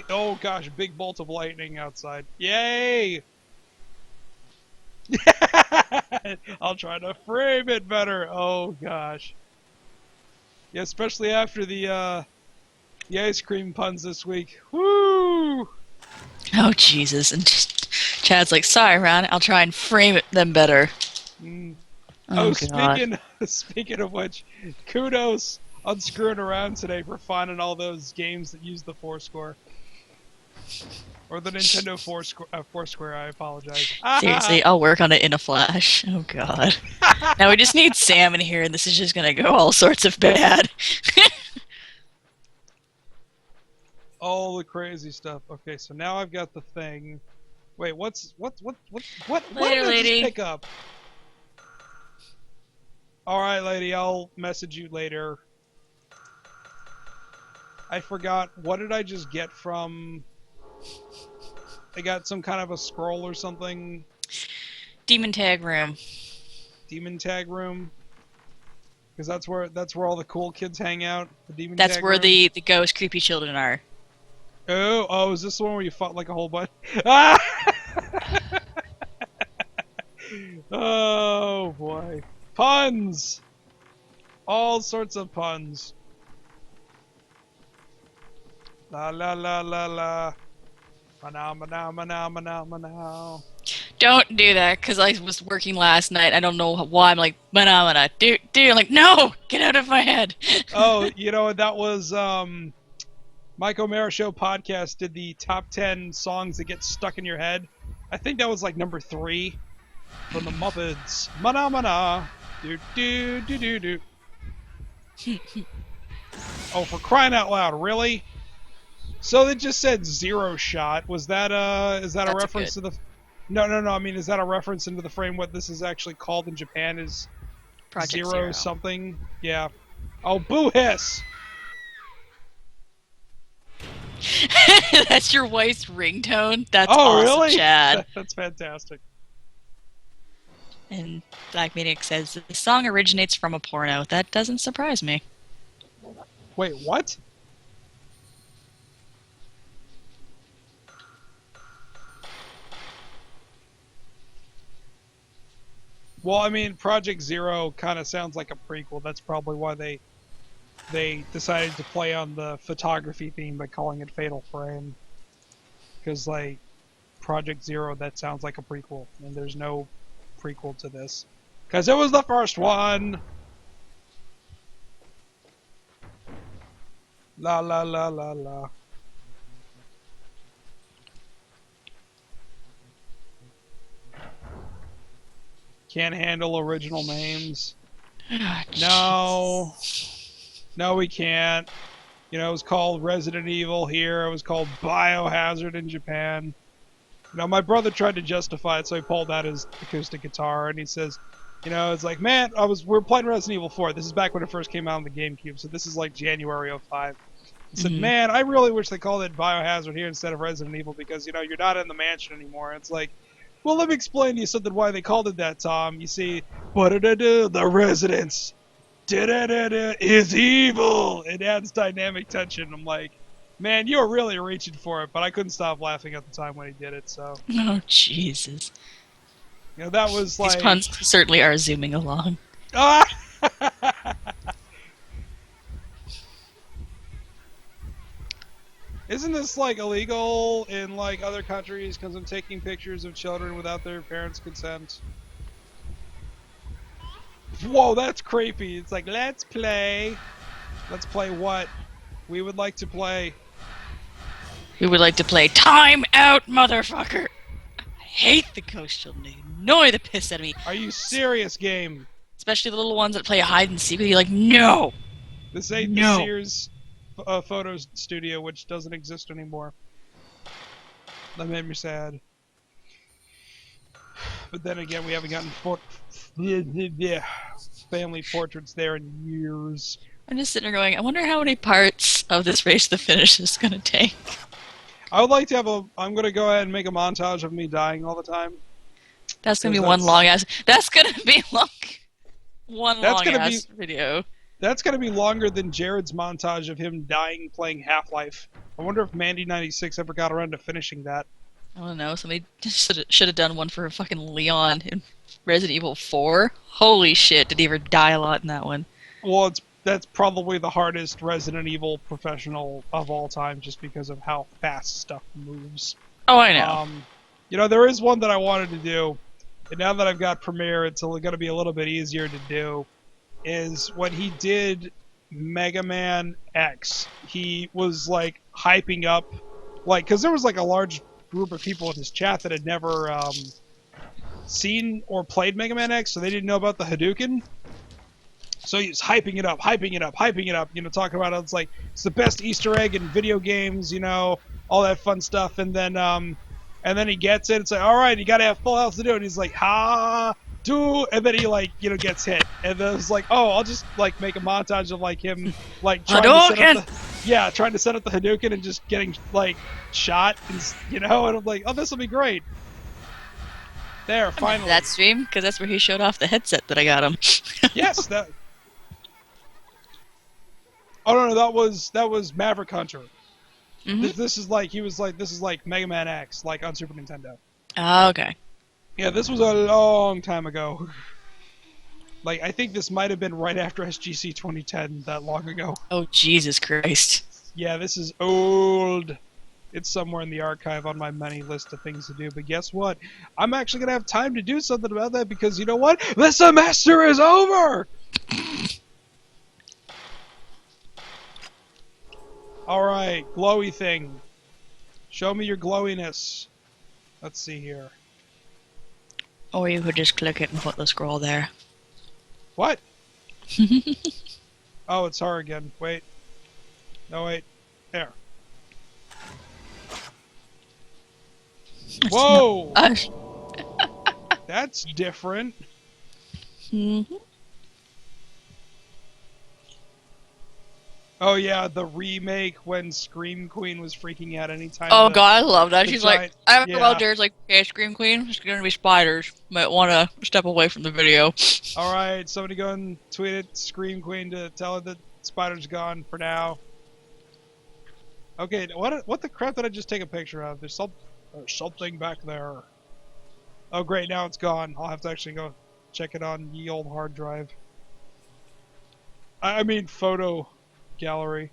Oh gosh, big bolt of lightning outside. Yay! I'll try to frame it better. Oh gosh. Yeah, especially after the ice cream puns this week. Woo! Oh, Jesus. And just, Chad's like, sorry, Ryan, I'll try and frame them better. Mm. Oh, Oh, God. speaking of which, kudos on screwing around today for finding all those games that use the Foursquare. Or the Nintendo Foursquare, I apologize. Seriously, I'll work on it in a flash. Oh, God. Now we just need Sam in here, and this is just gonna go all sorts of bad. All the crazy stuff. Okay, so now I've got the thing. Wait, what Later, did I lady. just pick up? Alright, lady, I'll message you later. I forgot, what did I just get from... I got some kind of a scroll or something. Demon tag room. Demon tag room. Because that's where all the cool kids hang out. The demon That's tag where room. the ghost creepy children are. Oh, is this the one where you fought like a whole bunch? Ah! Oh boy. Puns! All sorts of puns. La la la la la. Manow, manow, manow, manow, manow. Don't do that, because I was working last night. I don't know why. I'm like, banana, dude. I'm like, no! Get out of my head! Oh, you know, that was, Mike O'Mara Show podcast did the top 10 songs that get stuck in your head. I think that was like number 3 from the Muppets. Mana mana. Do do do do do. Oh, for crying out loud, really? So it just said Zero Shot. Was that is that a That's reference good. to the No, I mean, is that a reference into the frame what this is actually called in Japan is Project Zero something? Yeah. Oh, boo hiss. That's your wife's ringtone? That's Oh, awesome, really? Chad. That's fantastic. And Black Medic says the song originates from a porno. That doesn't surprise me. Wait, what? Well, I mean, Project Zero kind of sounds like a prequel. That's probably why they decided to play on the photography theme by calling it Fatal Frame. Because, like, Project Zero, that sounds like a prequel, and there's no prequel to this. Because it was the first one! La la la la la. Can't handle original names. No. No, we can't. You know, it was called Resident Evil here. It was called Biohazard in Japan. You know, my brother tried to justify it, so he pulled out his acoustic guitar and he says, you know, it's like, man, we're playing Resident Evil 4. This is back when it first came out on the GameCube, so this is like January of '05. I said, man, I really wish they called it Biohazard here instead of Resident Evil because, you know, you're not in the mansion anymore. It's like, well, let me explain to you something why they called it that, Tom. You see, the residence is evil. It adds dynamic tension. I'm like, man, you were really reaching for it, but I couldn't stop laughing at the time when he did it, so. Oh, Jesus. You know, that was like... These puns certainly are zooming along. Ah! Isn't this, like, illegal in, like, other countries because I'm taking pictures of children without their parents' consent? Whoa, that's creepy. It's like, let's play. Let's play what? We would like to play. We would like to play Time Out, motherfucker! I hate the ghost children. They annoy the piss out of me. Are you serious, game? Especially the little ones that play hide and seek with you, like, no! This ain't the Sears photo studio, which doesn't exist anymore. That made me sad. But then again, we haven't gotten family portraits there in years. I'm just sitting there going, I wonder how many parts of this race to the finish is going to take. I would like to have I'm going to go ahead and make a montage of me dying all the time. That's going to be one long ass... That's going to be one long ass video. That's going to be longer than Jared's montage of him dying playing Half-Life. I wonder if Mandy96 ever got around to finishing that. I don't know. Somebody should have done one for fucking Leon in Resident Evil 4. Holy shit, did he ever die a lot in that one? Well, that's probably the hardest Resident Evil professional of all time just because of how fast stuff moves. Oh, I know. You know, there is one that I wanted to do, and now that I've got Premiere, it's going to be a little bit easier to do, is when he did Mega Man X, he was, like, hyping up, like, because there was, like, a large group of people in his chat that had never seen or played Mega Man X, so they didn't know about the Hadouken. So he was hyping it up, you know, talking about it. It's like, it's the best Easter egg in video games, you know, all that fun stuff. And then he gets it. It's like, all right, you got to have full health to do it. And he's like, and then he, like, you know, gets hit. And then it's like, oh, I'll just, like, make a montage of, like, him, like, trying to set up the Hadouken and just getting, like, shot, and, you know, and I'm like, oh, this will be great. There, finally. That stream, because that's where he showed off the headset that I got him. Yes, that... Oh, no, that was Maverick Hunter. Mm-hmm. This is like, this is like Mega Man X, like, on Super Nintendo. Oh, okay. Yeah, this was a long time ago. Like, I think this might have been right after SGC 2010, that long ago. Oh, Jesus Christ. Yeah, this is old. It's somewhere in the archive on my many list of things to do, but guess what? I'm actually going to have time to do something about that because, you know what? The semester is over! Alright, glowy thing. Show me your glowiness. Let's see here. Or you could just click it and put the scroll there. What? Oh, it's her again. Wait. No, wait. There. Whoa! That's different. Mm-hmm. Oh yeah, the remake when Scream Queen was freaking out anytime. Oh god, I love that. She's giant, like, I don't know about Jared's like, okay, Scream Queen, there's gonna be spiders. Might wanna step away from the video. Alright, somebody go and tweet it, Scream Queen, to tell her that spider's gone for now. Okay, what the crap did I just take a picture of? There's something back there. Oh great, now it's gone. I'll have to actually go check it on ye old hard drive. I mean photo gallery.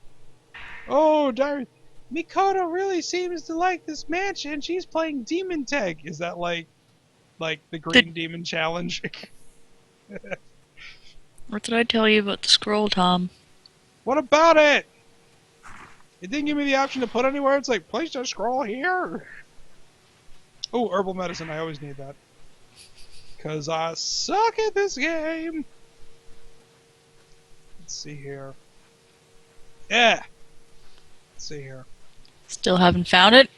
Oh, darn. Mikoto really seems to like this mansion. She's playing Demon Tag. Is that like the Green Demon Challenge? What did I tell you about the scroll, Tom? What about it? It didn't give me the option to put anywhere. It's like, place a scroll here. Oh, herbal medicine. I always need that. Because I suck at this game. Let's see here. Yeah. Let's see here. Still haven't found it?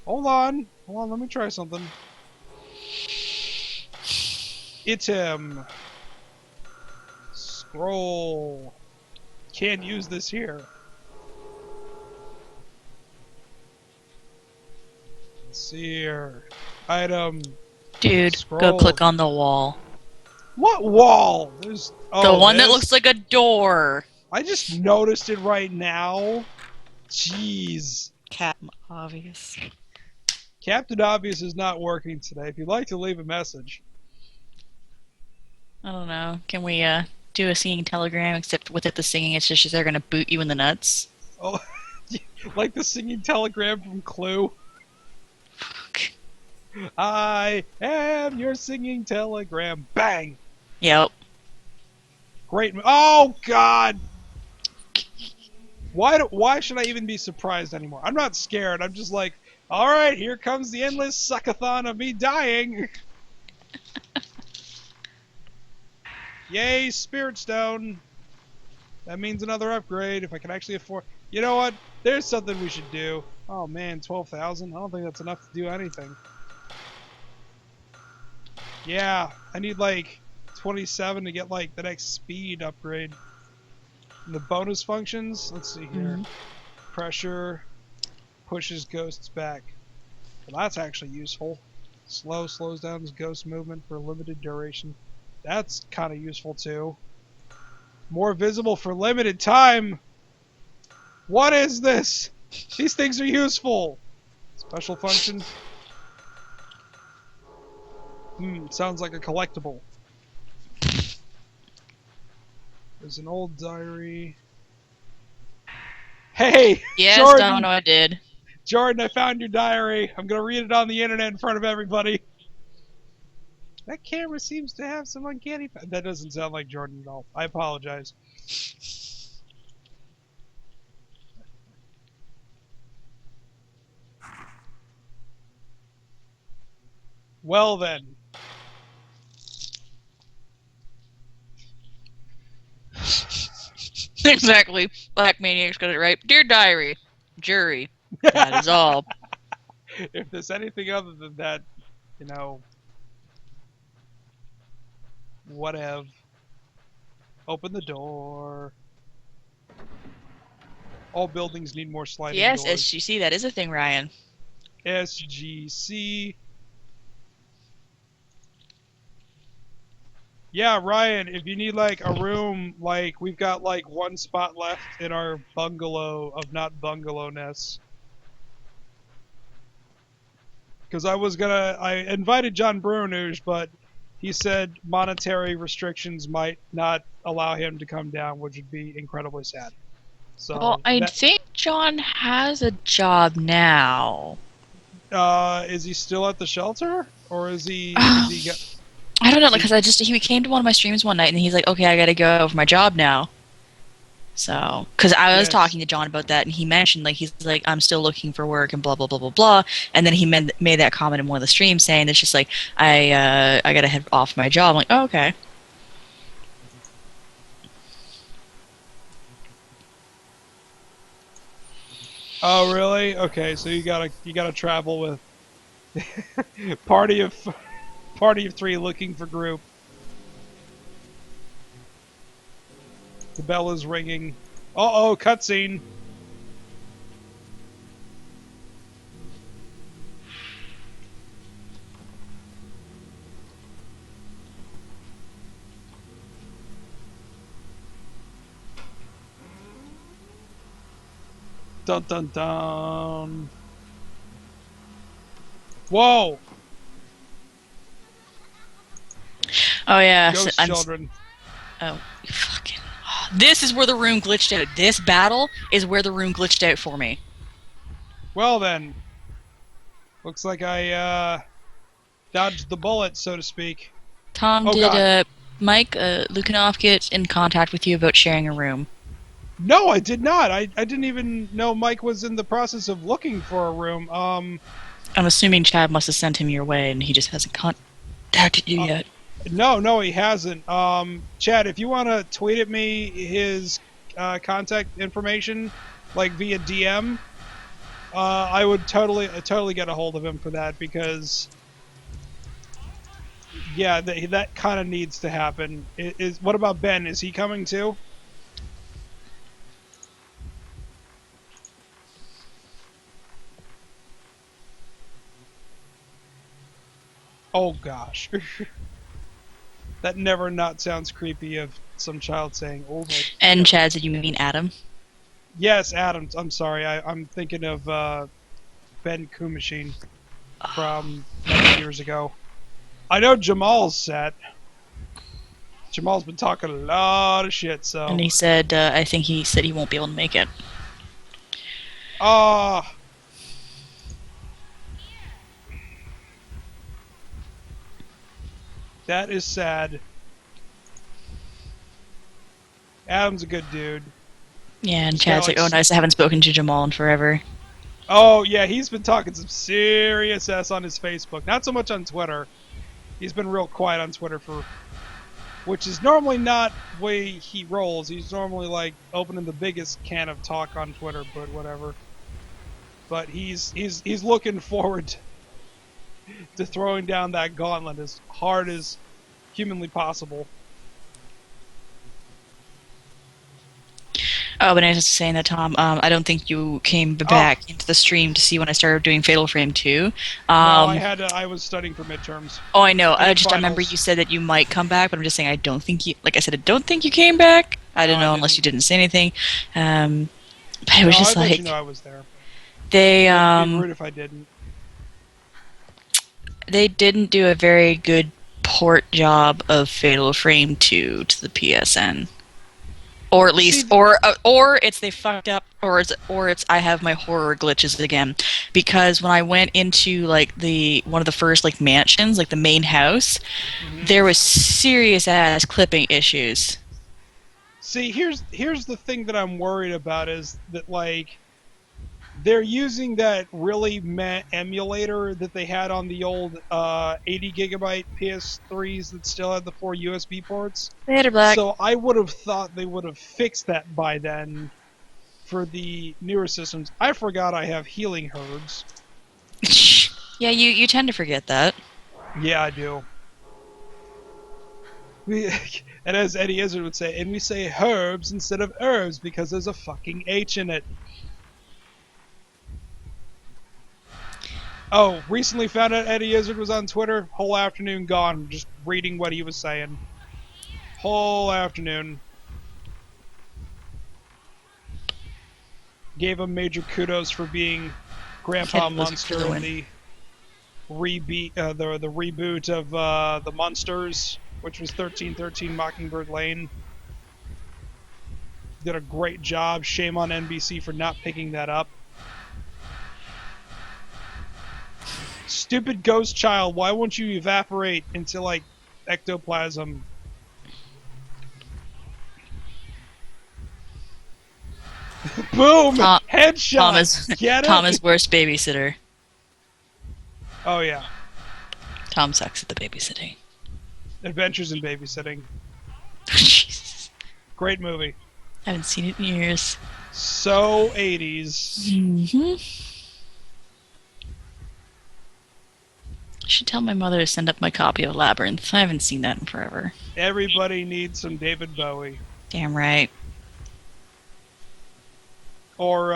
Hold on. Let me try something. Item. Scroll. Can't use this here. Let's see here. Item. Dude, Scroll. go click on the wall. What wall? There's The one that this? looks like a door. I just noticed it right now. Jeez. Captain Obvious. Captain Obvious is not working today. If you'd like to leave a message. I don't know. Can we do a singing telegram? Except with it, the singing, it's just they're gonna boot you in the nuts. Oh, like the singing telegram from Clue. Fuck. I am your singing telegram. Bang. Yep. Great. Oh God. Why should I even be surprised anymore? I'm not scared. I'm just like, all right, here comes the endless suckathon of me dying. Yay, Spirit Stone. That means another upgrade if I can actually afford. You know what? There's something we should do. Oh man, 12,000. I don't think that's enough to do anything. Yeah, I need like 27 to get like the next speed upgrade. And the bonus functions, let's see here. Pressure pushes ghosts back. Well, that's actually useful. Slow slows down his ghost movement for a limited duration. That's kind of useful too. More visible for limited time. What is this? These things are useful. Special function. Sounds like a collectible. There's an old diary. Hey! Yes, Jordan! Domino, I did. Jordan, I found your diary. I'm gonna read it on the internet in front of everybody. That camera seems to have some uncanny... That doesn't sound like Jordan at all. I apologize. Well then. Exactly. Black Maniac's got it right. Dear Diary, jury, that is all. If there's anything other than that, you know... Whatever. Open the door. All buildings need more sliding Yes, doors. SGC, that is a thing, Ryan. SGC. Yeah, Ryan, if you need like a room, like we've got like one spot left in our bungalow of not bungalow-ness. Because I invited John Brunuge, but he said monetary restrictions might not allow him to come down, which would be incredibly sad. So Well, I think John has a job now. is he still at the shelter, or is he? I don't know, because he came to one of my streams one night and he's like, "Okay, I gotta go for my job now." So, because I was talking to John about that, and he mentioned he's like, "I'm still looking for work," and blah blah blah blah blah. And then he made that comment in one of the streams saying it's just like, I gotta head off my job. I'm like, "Oh, okay." Oh really? Okay, so you gotta travel with party of 3 looking for group. The bell is ringing. Uh-oh, cutscene. Dun dun dun. Whoa! Oh yeah. Ghost children. Oh, you fucking. This is where the room glitched out. This battle is where the room glitched out for me. Well then. Looks like I dodged the bullet, so to speak. Tom, did Mike Lukanov get in contact with you about sharing a room? No, I did not. I didn't even know Mike was in the process of looking for a room. I'm assuming Chad must have sent him your way, and he just hasn't contacted you yet. No, he hasn't. Chad, if you want to tweet at me his contact information, like via DM, I would totally get a hold of him for that, because yeah, that kind of needs to happen. What about Ben? Is he coming too? Oh gosh. That never not sounds creepy of some child saying, "Oh my." And Chad said, you mean Adam? Yes, Adams. I'm sorry. I'm thinking of Ben Kumachine from many years ago. I know Jamal's set. Jamal's been talking a lot of shit, so. And he said, I think he said he won't be able to make it. Ah. That is sad. Adam's a good dude. Yeah, and He's Chad's kinda like, oh, nice, I haven't spoken to Jamal in forever. Oh, yeah, he's been talking some serious ass on his Facebook. Not so much on Twitter. He's been real quiet on Twitter which is normally not the way he rolls. He's normally like opening the biggest can of talk on Twitter, but whatever. But he's looking forward to throwing down that gauntlet as hard as humanly possible. Oh, but I was just saying that, Tom, I don't think you came back into the stream to see when I started doing Fatal Frame 2. No, I was studying for midterms. Oh, I know. I Finals. remember you said that you might come back, but I'm just saying I don't think you, like I said, I don't think you came back. I don't know, unless you didn't say anything. But it was just I like, let you know I was there. they, It'd be rude if I didn't. they didn't do a very good port job of Fatal Frame 2 to the PSN. Or at least, or it's they fucked up, or it's I have my horror glitches again, because when I went into like one of the first like mansions, like the main house, there was serious ass clipping issues. See, here's the thing that I'm worried about is that like they're using that really meh emulator that they had on the old 80 gigabyte PS3s that still had the 4 USB ports. Black. So I would have thought they would have fixed that by then for the newer systems. I forgot I have healing herbs. Yeah, you tend to forget that. Yeah, I do. And as Eddie Izzard would say, and we say herbs instead of herbs because there's a fucking H in it. Oh, recently found out Eddie Izzard was on Twitter. Whole afternoon gone, just reading what he was saying. Whole afternoon. Gave him major kudos for being Grandpa Munster in the reboot of the Munsters, which was 1313 Mockingbird Lane. Did a great job. Shame on NBC for not picking that up. Stupid ghost child, why won't you evaporate into, like, ectoplasm? Boom! Headshot! Get it? Tom worst babysitter. Oh, yeah. Tom sucks at the babysitting. Adventures in Babysitting. Jesus. Great movie. I haven't seen it in years. So 80s. Mm-hmm. I should tell my mother to send up my copy of Labyrinth. I haven't seen that in forever. Everybody needs some David Bowie. Damn right. Or,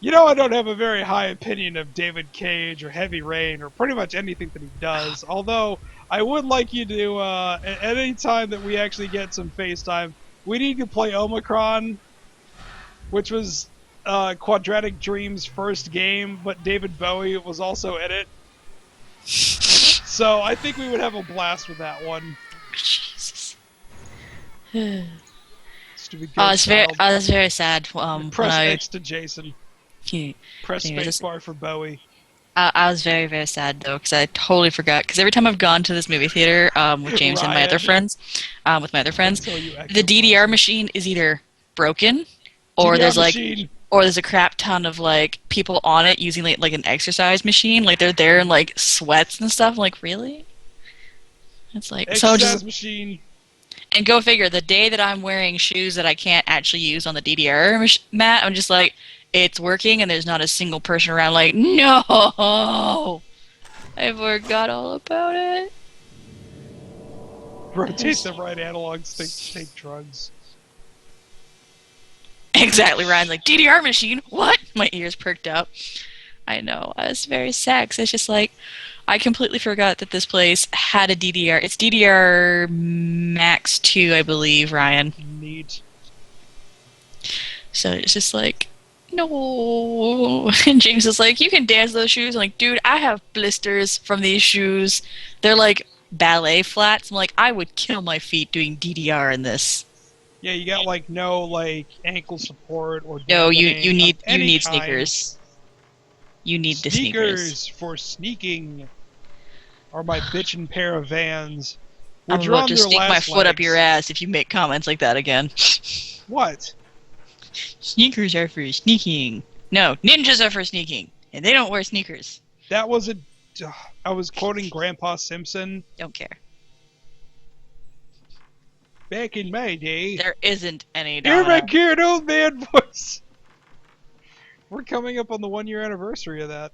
you know, I don't have a very high opinion of David Cage or Heavy Rain or pretty much anything that he does. Although, I would like you to, at any time that we actually get some FaceTime, we need to play Omicron, which was Quadratic Dream's first game, but David Bowie was also in it. So I think we would have a blast with that one. Jesus. Stupid I ghost was very sad. Press X to Jason. Press Anyway, spacebar for Bowie. I was very, very sad though, because I totally forgot. Because every time I've gone to this movie theater with James and my other friends, the DDR machine is either broken, or there's a crap ton of like people on it using like an exercise machine. Like they're there in like sweats and stuff. I'm like, really? It's like exercise machine. And go figure. The day that I'm wearing shoes that I can't actually use on the DDR mat, I'm just like, it's working, and there's not a single person around. Like, no, I forgot all about it. Rotate the right analog stick to take drugs. Exactly, Ryan's like, DDR machine? What? My ears perked up. I know. I was very sad 'cause it's just like I completely forgot that this place had a DDR. It's DDR Max 2, I believe, Ryan. Neat. So it's just like, no. And James is like, you can dance those shoes. I'm like, dude, I have blisters from these shoes. They're like ballet flats. I'm like, I would kill my feet doing DDR in this. Yeah, you got like no like ankle support or No, you dampening of need you any need kind. sneakers. You need the sneakers. Sneakers for sneaking are my bitchin' pair of Vans, I'm which are about on to their stick my last foot up your legs. ass if you make comments like that again. What? Sneakers are for sneaking. No, ninjas are for sneaking, and they don't wear sneakers. That was a. I was quoting Grandpa Simpson Don't care. back in my day. There isn't any Hear my Donna. cute old man voice. We're coming up on the 1 year anniversary of that.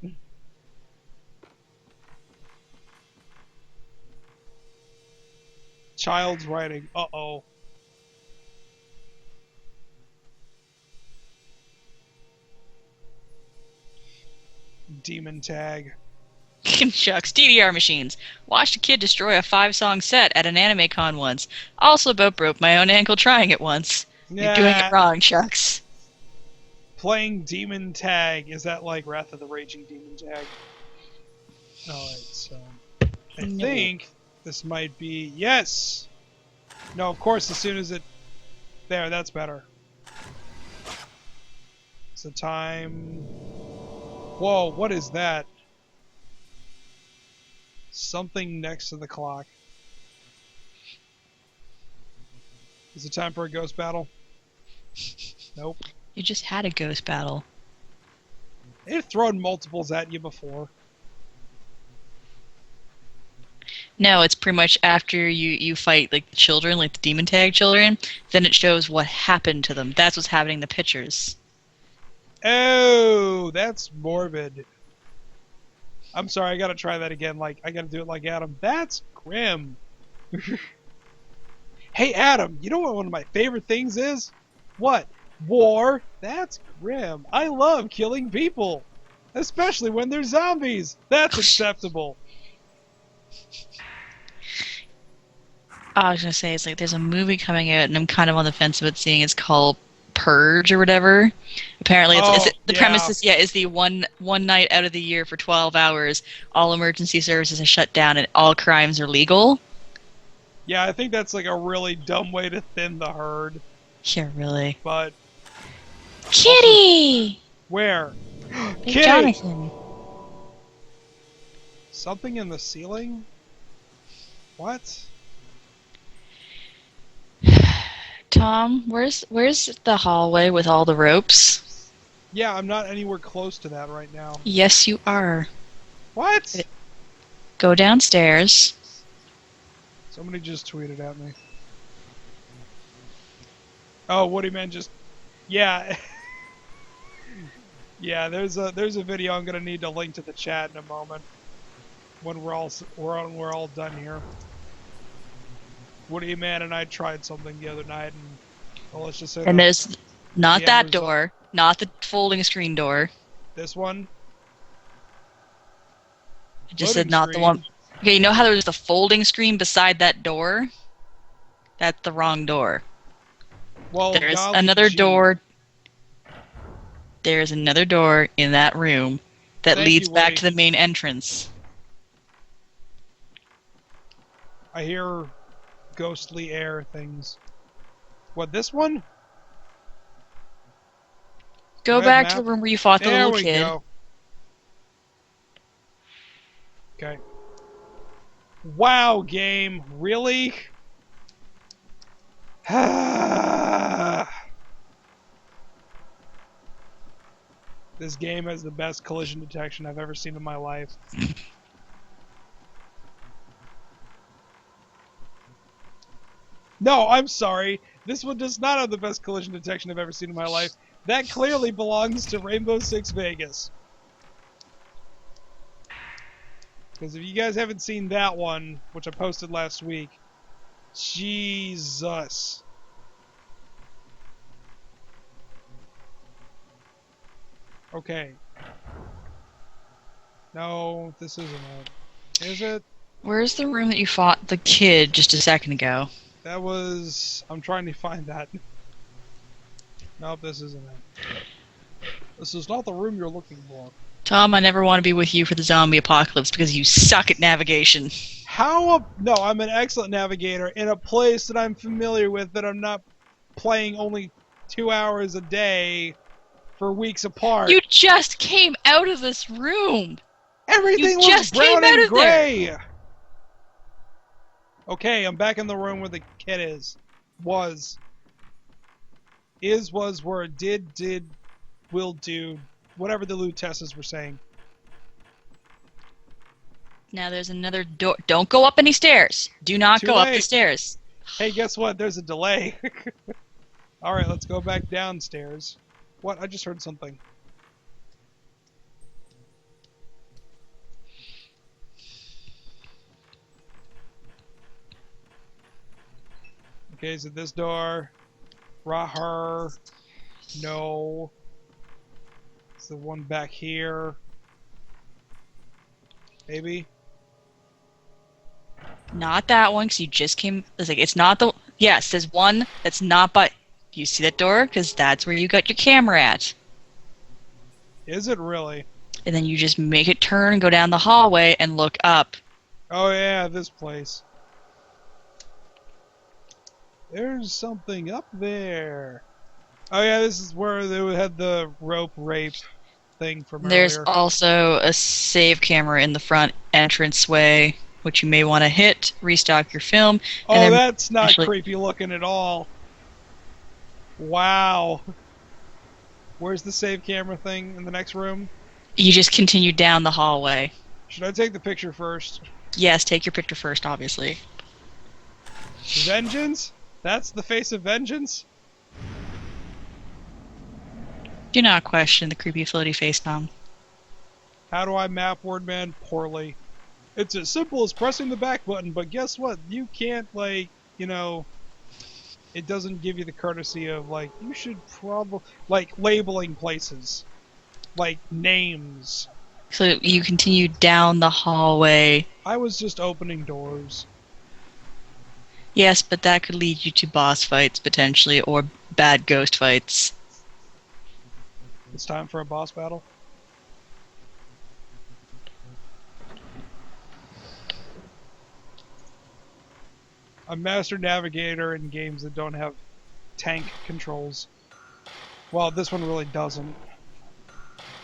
Child's writing. Uh-oh. Demon tag. Shucks, DDR machines. Watched a kid destroy a 5-song set at an anime con once. Also about broke my own ankle trying it once. You're doing it wrong, Shucks. Playing demon tag. Is that like Wrath of the Raging Demon tag? Alright, so I No. think this might be yes. No, of course as soon as it there, that's better. It's the time. Whoa, what is that? Something next to the clock. Is it time for a ghost battle? Nope. You just had a ghost battle. They've thrown multiples at you before. No, it's pretty much after you fight like the children, like the demon tag children, then it shows what happened to them. That's what's happening in the pictures. Oh, that's morbid. I'm sorry, I gotta try that again. Like, I gotta do it like Adam. That's grim. Hey, Adam, you know what one of my favorite things is? What? War? That's grim. I love killing people. Especially when they're zombies. That's acceptable. I was gonna say it's like there's a movie coming out, and I'm kind of on the fence about seeing. It's called Purge or whatever. Apparently, the premise is the one night out of the year for 12 hours, all emergency services are shut down and all crimes are legal. Yeah, I think that's like a really dumb way to thin the herd. Yeah, really. But Kitty. where? Big Kitty! Jonathan. Something in the ceiling? What? Tom, where's the hallway with all the ropes? Yeah, I'm not anywhere close to that right now. Yes, you are. What? Go downstairs. Somebody just tweeted at me. Oh, Woody Man just... Yeah. Yeah, there's a video I'm gonna need to link to the chat in a moment. When we're all done here. Woody Man and I tried something the other night, and well, let's just say. And there's not the that end result- door, not the folding screen door. This one. I just Loading said not the screen. one. Okay, you know how there's the folding screen beside that door? That's the wrong door. Well, There's golly another gee. door. There's another door in that room that Thank leads you, back Woody. to the main entrance. I hear ghostly air things. What, this one? Go Red back to map? the room where you fought the There little we kid. go. Okay. Wow, game. Really? This game has the best collision detection I've ever seen in my life. No, I'm sorry. This one does not have the best collision detection I've ever seen in my life. That clearly belongs to Rainbow Six Vegas. Because if you guys haven't seen that one, which I posted last week, Jesus. Okay. No, this isn't it. Is it? Where's the room that you fought the kid just a second ago? That was... I'm trying to find that. Nope, this isn't it. This is not the room you're looking for. Tom, I never want to be with you for the zombie apocalypse because you suck at navigation. No, I'm an excellent navigator in a place that I'm familiar with that I'm not playing only 2 hours a day for weeks apart. You just came out of this room! Everything You looks just brown came out and of there! gray! Okay, I'm back in the room where the kid is. Was. Is, was, were, did, will do. Whatever the Lutesses were saying. Now there's another door. Don't go up any stairs. Do not Too go up the late. stairs. Hey, guess what? There's a delay. Alright, let's go back downstairs. What? I just heard something. Okay, is it this door? Rahar. No. It's the one back here. Maybe? Not that one, because you just came. It's not the. Yes, there's one that's not by. You see that door? Because that's where you got your camera at. Is it really? And then you just make it turn, go down the hallway, and look up. Oh yeah, this place. There's something up there. Oh yeah, this is where they had the rope rape thing from There's earlier. also a save camera in the front entranceway, which you may want to hit, restock your film. Oh, and then that's not actually- creepy looking at all. Wow. Where's the save camera thing in the next room? You just continue down the hallway. Should I take the picture first? Yes, take your picture first, obviously. Vengeance? That's the face of vengeance? Do not question the creepy floaty face, Tom. How do I map Wordman? Poorly. It's as simple as pressing the back button, but guess what? You can't, like, you know... It doesn't give you the courtesy of, like, you should probably... Like, labeling places. Like, names. So you continue down the hallway. I was just opening doors. Yes, but that could lead you to boss fights, potentially, or bad ghost fights. It's time for a boss battle. I'm Master Navigator in games that don't have tank controls. Well, this one really doesn't.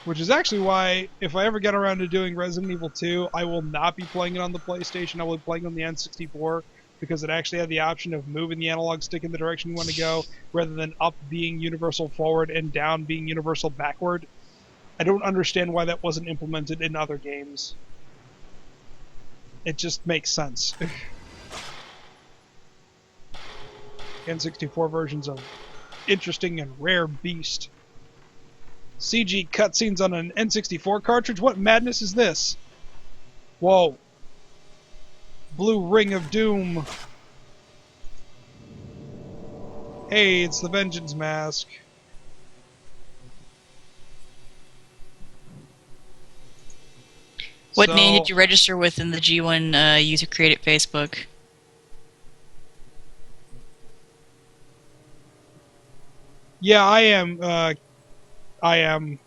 Which is actually why, if I ever get around to doing Resident Evil 2, I will not be playing it on the PlayStation. I will be playing it on the N64, because it actually had the option of moving the analog stick in the direction you want to go, rather than up being universal forward and down being universal backward. I don't understand why that wasn't implemented in other games. It just makes sense. N64 versions of interesting and rare beast. CG cutscenes on an N64 cartridge? What madness is this? Whoa. Blue Ring of Doom. Hey, it's the Vengeance Mask. What name did you register with in the G1 user created Facebook? Yeah, I am. I am.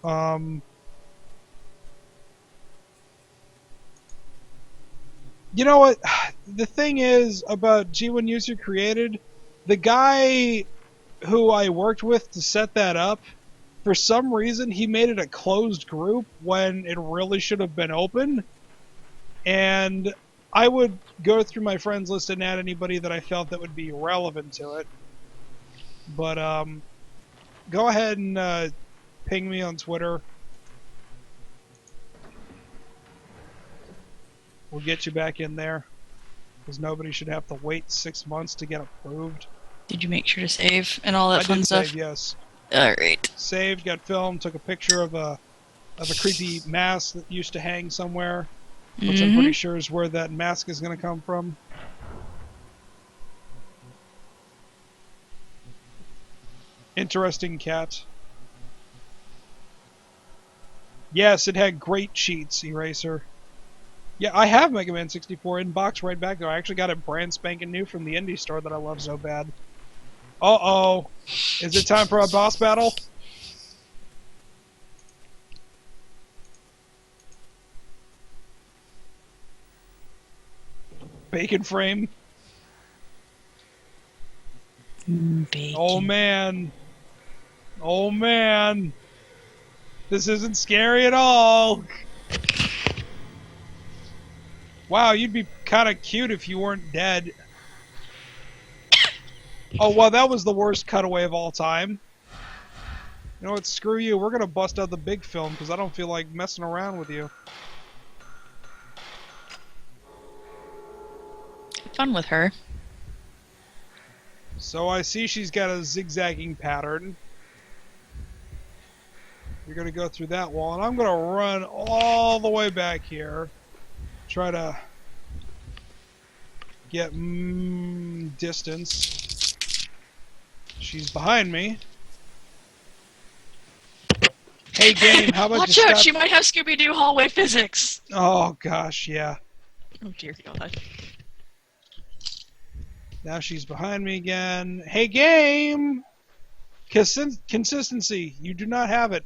You know what? The thing is about G1 User Created, the guy who I worked with to set that up, for some reason he made it a closed group when it really should have been open. And I would go through my friends list and add anybody that I felt that would be relevant to it. But go ahead and ping me on Twitter. We'll get you back in there. Because nobody should have to wait 6 months to get approved. Did you make sure to save and all that I fun did stuff? save, yes. Alright. Saved, got filmed, took a picture of a creepy mask that used to hang somewhere, which I'm pretty sure is where that mask is going to come from. Interesting cat. Yes, it had great cheats, Eraser. Yeah, I have Mega Man 64 in box right back there. I actually got it brand spanking new from the indie store that I love so bad. Uh-oh. Is it time for a boss battle? Bacon frame. Bacon. Oh man. Oh man. This isn't scary at all. Wow, you'd be kind of cute if you weren't dead. Oh, well, that was the worst cutaway of all time. You know what? Screw you. We're going to bust out the big film because I don't feel like messing around with you. Fun with her. So I see she's got a zigzagging pattern. You're going to go through that wall, and I'm going to run all the way back here. Try to get distance. She's behind me. Hey game, how about Watch you out, stop? she might have Scooby-Doo hallway physics. Oh gosh, yeah. Oh dear God. Now she's behind me again. Hey game! Consistency. You do not have it.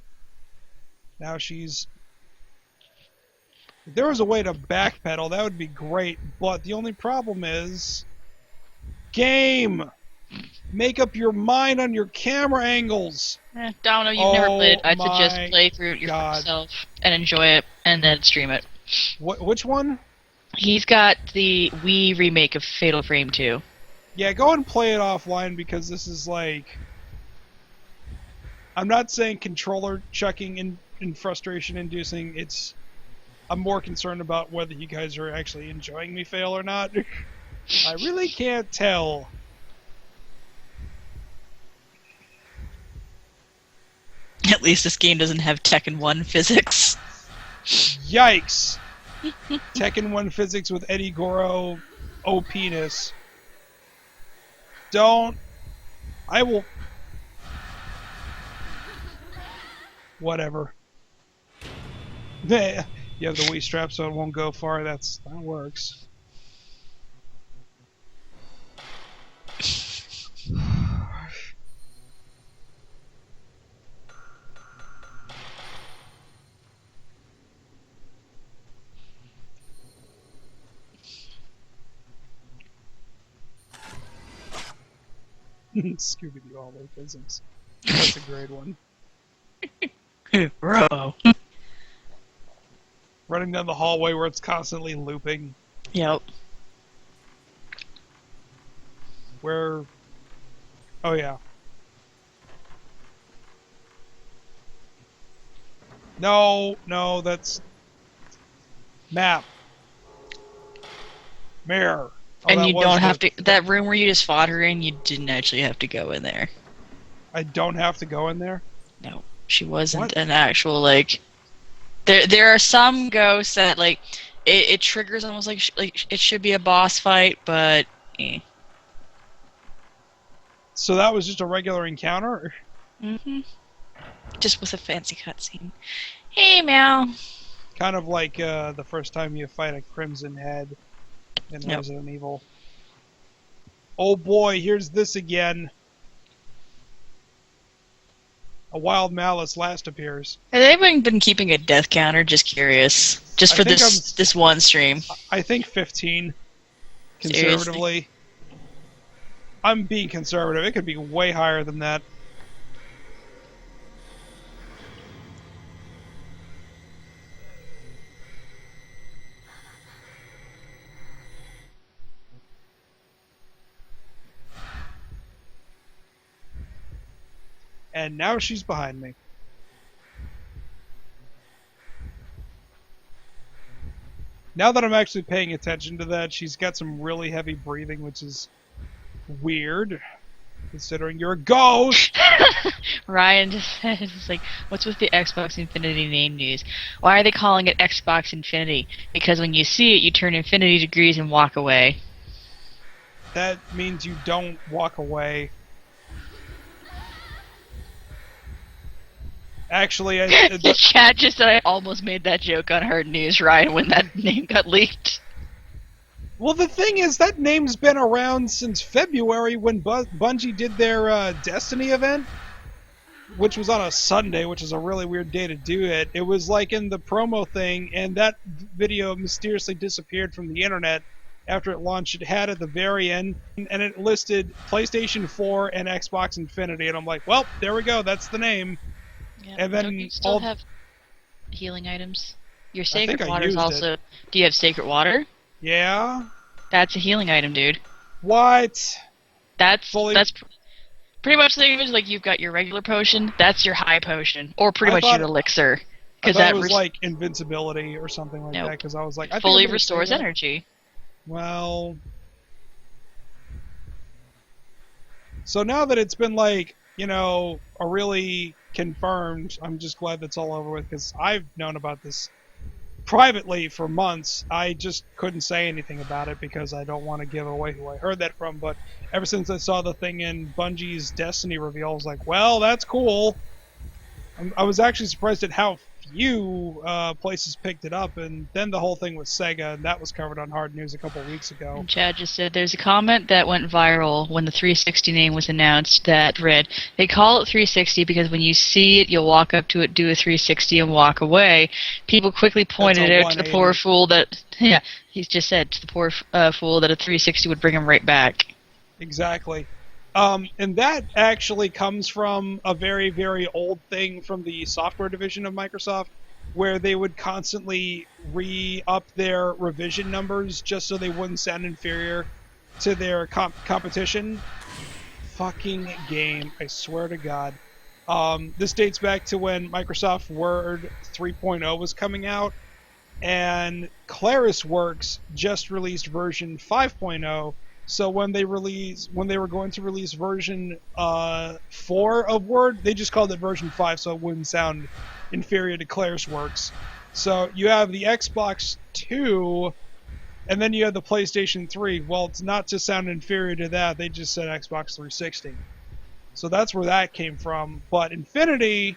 Now she's... If there was a way to backpedal, that would be great. But the only problem is... Game! Make up your mind on your camera angles. Domino, you've never played it. I'd Oh suggest my play through it yourself and enjoy it, and then stream it. Which one? He's got the Wii remake of Fatal Frame 2. Yeah, go and play it offline because this is like... I'm not saying controller chucking and frustration inducing. It's... I'm more concerned about whether you guys are actually enjoying me fail or not. I really can't tell. At least this game doesn't have Tekken 1 physics. Yikes! Tekken 1 physics with Eddie Goro OP-ness. Don't... I will... Whatever. You have the Wii strap so it won't go far. That works. Scooby-Doo hallway physics. That's a great one. Bro. Running down the hallway where it's constantly looping. Yep. Where... Oh, yeah. No, that's... Map. Mirror. Oh, And that you was don't have the- to... That room where you just fought her in, you didn't actually have to go in there. I don't have to go in there? No. She wasn't What? an actual, like... There are some ghosts that, like... It triggers almost like it should be a boss fight, but... So that was just a regular encounter? Mm-hmm. Just with a fancy cutscene. Hey, Meow. Kind of like the first time you fight a Crimson Head in Yep. Resident Evil. Oh boy, here's this again. A Wild Malice last appears. Has anyone been keeping a death counter? Just curious. Just I for think this one stream. I think 15, Seriously? conservatively. I'm being conservative. It could be way higher than that. And now she's behind me. Now that I'm actually paying attention to that, she's got some really heavy breathing, which is weird, considering you're a ghost! Ryan just said, it's like, what's with the Xbox Infinity name news? Why are they calling it Xbox Infinity? Because when you see it, you turn infinity degrees and walk away. That means you don't walk away. Actually, The chat just said I almost made that joke on Hard News, Ryan, when that name got leaked. well, the thing is, that name's been around since February when Bungie did their Destiny event, which was on a Sunday, which is a really weird day to do it. It was like in the promo thing, and that video mysteriously disappeared from the internet after it launched. It had at the very end, and it listed PlayStation 4 and Xbox Infinity, and I'm like, well, there we go, that's the name. Yeah, And then don't you still have healing items? Your I think sacred I water is used also. Do you have sacred water? Yeah? That's a healing item, dude. What? That's pretty much the same as like you've got your regular potion. That's your high potion, or pretty much your elixir. I thought it was like invincibility or something like that. Because I was like, I fully restores energy. Well, so now that it's been like, you know, a really confirmed, I'm just glad that's all over with, because I've known about this privately for months. I just couldn't say anything about it because I don't want to give away who I heard that from, but ever since I saw the thing in Bungie's Destiny reveal, I was like, well, that's cool. I was actually surprised at how few places picked it up, and then the whole thing with Sega, and that was covered on Hard News a couple of weeks ago. And Chad just said there's a comment that went viral when the 360 name was announced that read, they call it 360 because when you see it, you'll walk up to it, do a 360, and walk away. People quickly pointed out to the poor fool that, yeah, he's just said to the poor fool that a 360 would bring him right back. Exactly. And that actually comes from a very, very old thing from the software division of Microsoft, where they would constantly re-up their revision numbers just so they wouldn't sound inferior to their competition. Fucking game, I swear to God. This dates back to when Microsoft Word 3.0 was coming out, and ClarisWorks just released version 5.0. So when they were going to release version 4 of Word, they just called it version 5 so it wouldn't sound inferior to ClarisWorks. So you have the Xbox 2, and then you have the PlayStation 3. Well, it's not to sound inferior to that, they just said Xbox 360. So that's where that came from. But Infinity,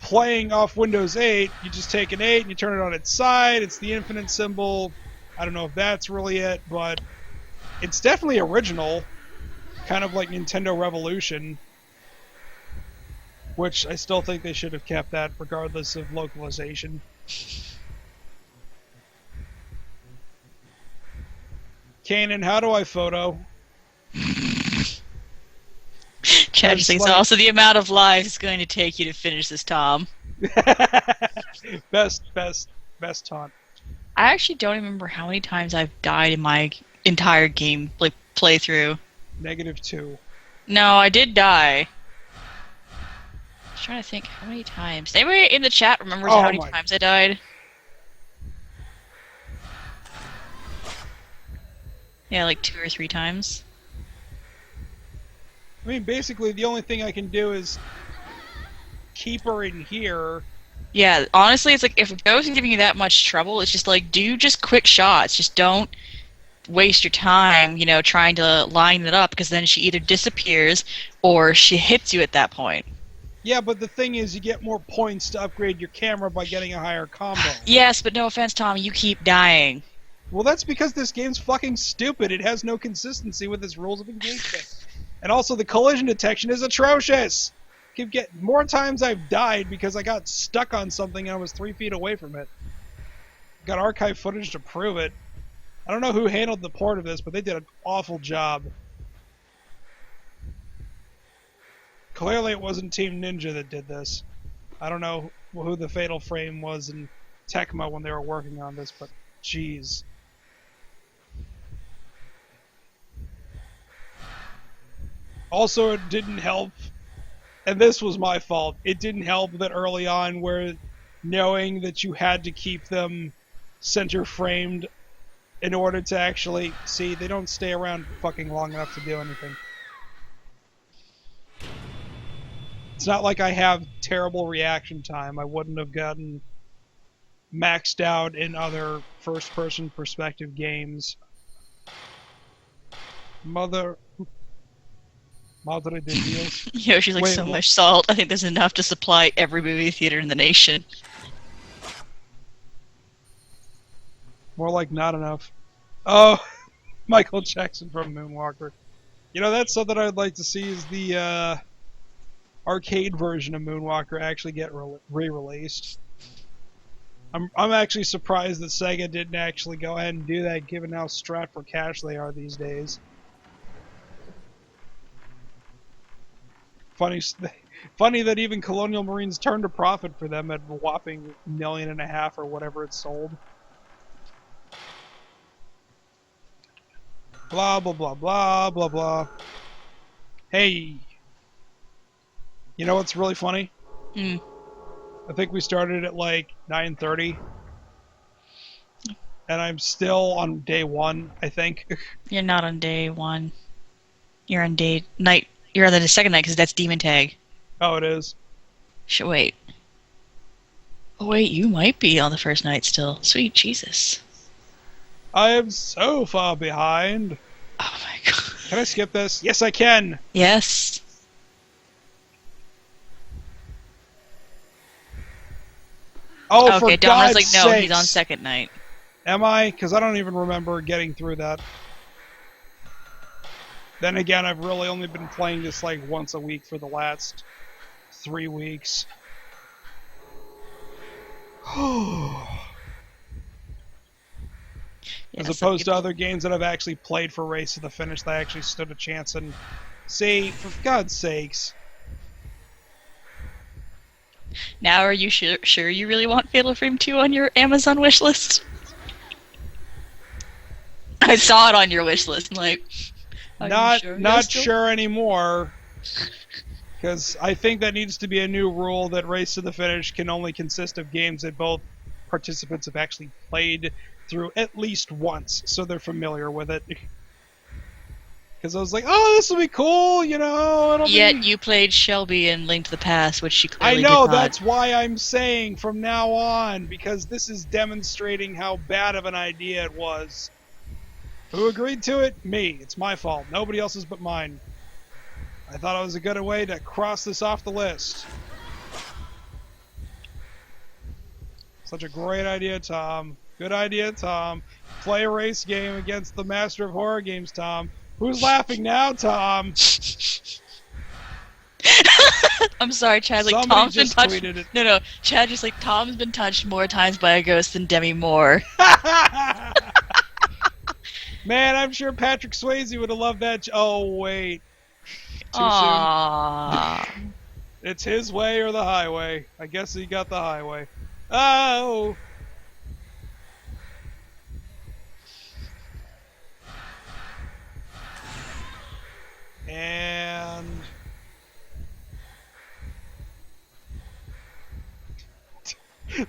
playing off Windows 8, you just take an 8 and you turn it on its side, it's the infinite symbol. I don't know if that's really it, but it's definitely original, kind of like Nintendo Revolution, which I still think they should have kept that regardless of localization. Kainin, how do I photo? Chad just thinks also the amount of lives it's going to take you to finish this, Tom. Best taunt. I actually don't remember how many times I've died in my entire game playthrough. -2. No, I did die. I was trying to think how many times. Anybody in the chat remembers how many times I died? Yeah, like 2 or 3 times. I mean, basically, the only thing I can do is keep her in here. Yeah, honestly, it's like, if a ghost is giving you that much trouble, it's just like, do just quick shots. Just don't waste your time, you know, trying to line it up, because then she either disappears or she hits you at that point. Yeah, but the thing is, you get more points to upgrade your camera by getting a higher combo. Yes, but no offense, Tom, you keep dying. Well, that's because this game's fucking stupid. It has no consistency with its rules of engagement. And also, the collision detection is atrocious! More times I've died because I got stuck on something and I was 3 feet away from it. Got archive footage to prove it. I don't know who handled the port of this, but they did an awful job. Clearly it wasn't Team Ninja that did this. I don't know who the Fatal Frame was in Tecmo when they were working on this, but jeez. Also, it didn't help, and this was my fault, it didn't help that early on where knowing that you had to keep them center framed in order to actually see, they don't stay around fucking long enough to do anything. It's not like I have terrible reaction time. I wouldn't have gotten maxed out in other first-person perspective games. Mother... Madre de Dios. Yoshi's like, Wait, so what? much salt. I think there's enough to supply every movie theater in the nation. More like not enough. Oh, Michael Jackson from Moonwalker. You know, that's something I'd like to see is the arcade version of Moonwalker actually get re-released. I'm actually surprised that Sega didn't actually go ahead and do that, given how strapped for cash they are these days. Funny that even Colonial Marines turned a profit for them at a whopping $1.5 million or whatever it sold. Blah blah blah blah blah blah. Hey, you know what's really funny? Hmm. I think we started at like 9:30, and I'm still on day 1. I think. You're not on day 1. You're on day night. You're on the second night because that's Demon Tag. Oh, it is. Wait. Oh wait, you might be on the first night still. Sweet Jesus. I am so far behind. Oh my god. Can I skip this? Yes, I can. Yes. Oh, Okay, for Domino's God's like, no, sakes. he's on second night. Am I? Because I don't even remember getting through that. Then again, I've really only been playing this like once a week for the last 3 weeks. As opposed to other games that I've actually played for Race to the Finish that I actually stood a chance and say, for God's sakes. Now, are you sure you really want Fatal Frame 2 on your Amazon wish list? I saw it on your wish list. I'm like, not sure anymore. Because I think that needs to be a new rule that Race to the Finish can only consist of games that both participants have actually played through at least once, so they're familiar with it. Because I was like, oh, this will be cool, you know. Yet you played Shelby in Link to the Past, which she clearly I know, did not. that's why I'm saying from now on, because this is demonstrating how bad of an idea it was. Who agreed to it? Me. It's my fault. Nobody else's but mine. I thought it was a good way to cross this off the list. Such a great idea, Tom. Good idea, Tom. Play a race game against the master of horror games, Tom. Who's laughing now, Tom? I'm sorry, Chad. Like, Somebody Tom's been just touched. tweeted it. No, Chad just like Tom's been touched more times by a ghost than Demi Moore. Man, I'm sure Patrick Swayze would have loved that. Oh wait, too Aww. soon. It's his way or the highway. I guess he got the highway. Oh. And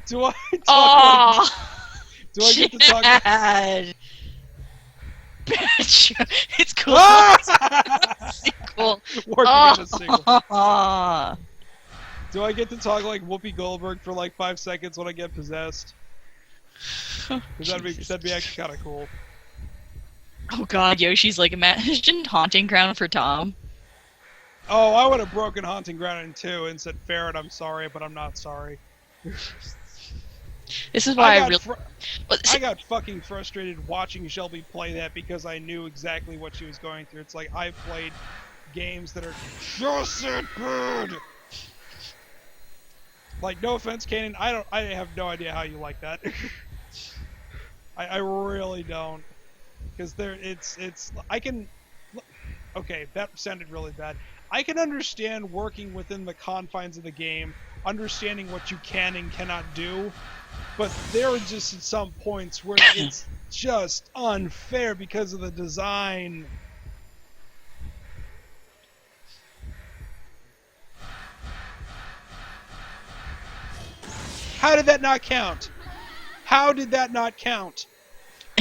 do I talk do I get to talk Chad. It's cool. Sequel. Working in a sequel. Oh. Do I get to talk like Whoopi Goldberg for like 5 seconds when I get possessed? Because that'd be actually kind of cool. Oh god, Yoshi's like, imagine Haunting Ground for Tom. Oh, I would have broken Haunting Ground in 2 and said, Ferret, I'm sorry, but I'm not sorry. This is why I got fucking frustrated watching Shelby play that because I knew exactly what she was going through. It's like, I've played games that are just that good. Like, no offense, Kainin, I have no idea how you like that. I really don't. Because okay, that sounded really bad. I can understand working within the confines of the game, understanding what you can and cannot do, but there are just some points where it's just unfair because of the design. How did that not count? How did that not count?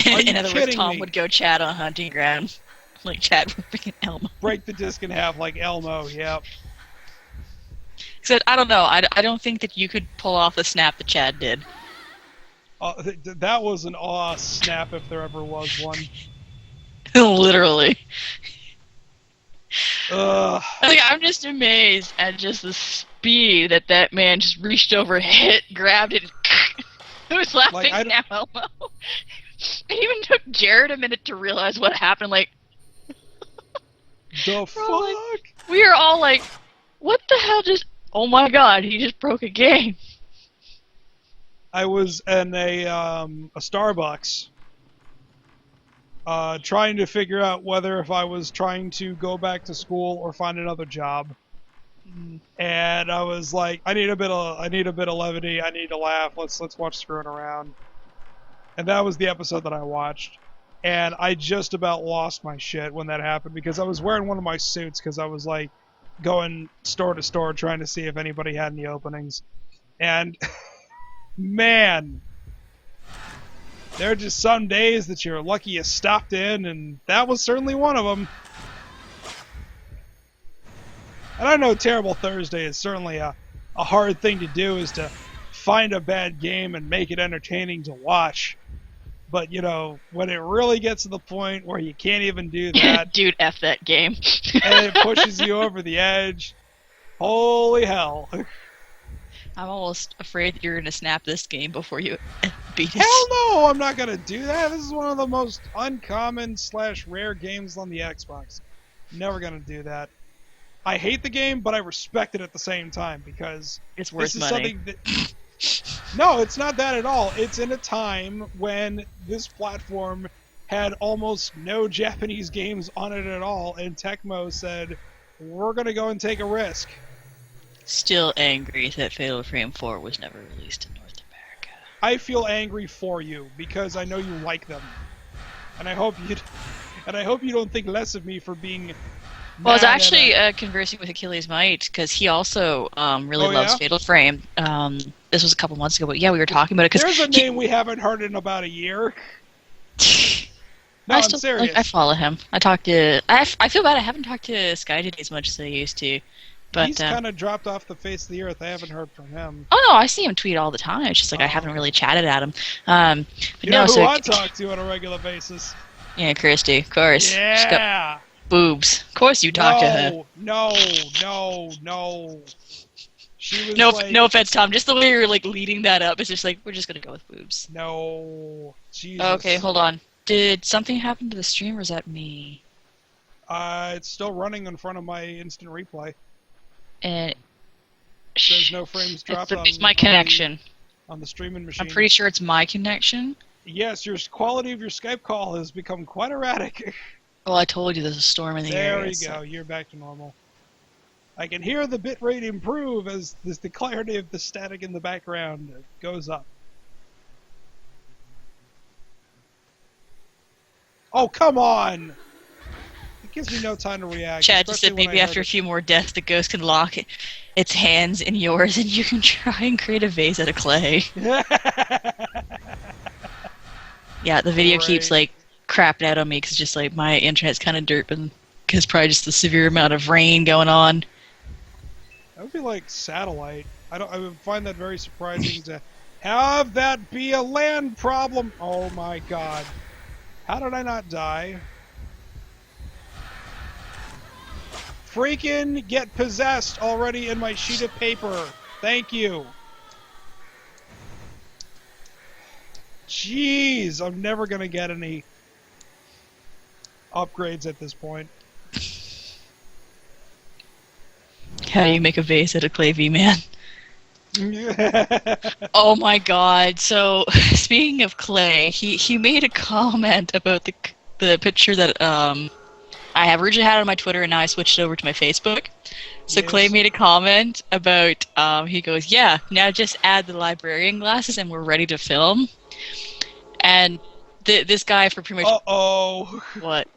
In other words, Tom me? would go Chad on Hunting Ground. Like Chad would freaking Elmo. Break the disc in half like Elmo, yep. Except, I don't know, I don't think that you could pull off the snap that Chad did. That was an awe snap if there ever was one. Literally. Ugh. Like, I'm just amazed at just the speed that man just reached over, hit, grabbed it, and who's laughing Like, now, Elmo? It even took Jared a minute to realize what happened. Like, the we're all like, fuck? we are all like, what the hell just... Oh my god, he just broke a game. I was in a Starbucks trying to figure out whether if I was trying to go back to school or find another job. And I was like, I need a bit of levity. I need to laugh. Let's watch Screwing Around. And that was the episode that I watched. And I just about lost my shit when that happened because I was wearing one of my suits because I was like going store to store trying to see if anybody had any openings. And man, there are just some days that you're lucky you stopped in, and that was certainly one of them. And I know Terrible Thursday is certainly a hard thing to do, is to find a bad game and make it entertaining to watch. But, you know, when it really gets to the point where you can't even do that... Dude, F that game. and it pushes you over the edge, holy hell. I'm almost afraid that you're going to snap this game before you beat it. Hell no, I'm not going to do that. This is one of the most uncommon / rare games on the Xbox. Never going to do that. I hate the game, but I respect it at the same time because It's worth this is money. something that... No, it's not that at all. It's in a time when this platform had almost no Japanese games on it at all, and Tecmo said, we're going to go and take a risk. Still angry that Fatal Frame 4 was never released in North America. I feel angry for you because I know you like them. And I hope you don't think less of me for being... Well, I was mad at actually conversing with Achilles Might because he also really loves yeah? Fatal Frame. This was a couple months ago, but yeah, we were talking about it because There's a name we haven't heard in about a year. No, I'm serious. I follow him. I talk to. I feel bad. I haven't talked to Sky today as much as I used to. But He's kind of dropped off the face of the earth. I haven't heard from him. oh no, I see him tweet all the time. It's just like I haven't really chatted at him. But You no, know who so I talk to on a regular basis? yeah, Christy, of course. She's got Yeah. boobs. Of course, you talk to her. No. She was No, like, no offense, Tom. Just the way you're like leading that up, it's just like we're just gonna go with boobs. No. Jesus. Okay, hold on. Did something happen to the stream, or is that me? It's still running in front of my instant replay. And There's no frames dropped it's my connection. on the streaming machine. I'm pretty sure it's my connection. Yes, your quality of your Skype call has become quite erratic. Well, I told you there's a storm in the area. There you go. You're back to normal. I can hear the bitrate improve as the clarity of the static in the background goes up. Oh, come on! It gives me no time to react. Chad just said especially when maybe I after a heard few more deaths, the ghost can lock its hands in yours, and you can try and create a vase out of clay. it. Yeah, the video Right. keeps like crapping out on me because just like my internet's kind of derping because probably just the severe amount of rain going on. That would be like satellite. I would find that very surprising to have that be a land problem. Oh my god. How did I not die? Freaking get possessed already in my sheet of paper. Thank you. Jeez, I'm never gonna get any upgrades at this point. How do you make a vase out of clay, V-Man? Oh my god. So, speaking of clay, he made a comment about the picture that I have originally had on my Twitter and now I switched it over to my Facebook. So Yes. Clay made a comment about he goes, "Yeah, now just add the librarian glasses and we're ready to film." And this guy for pretty much Uh-oh. what?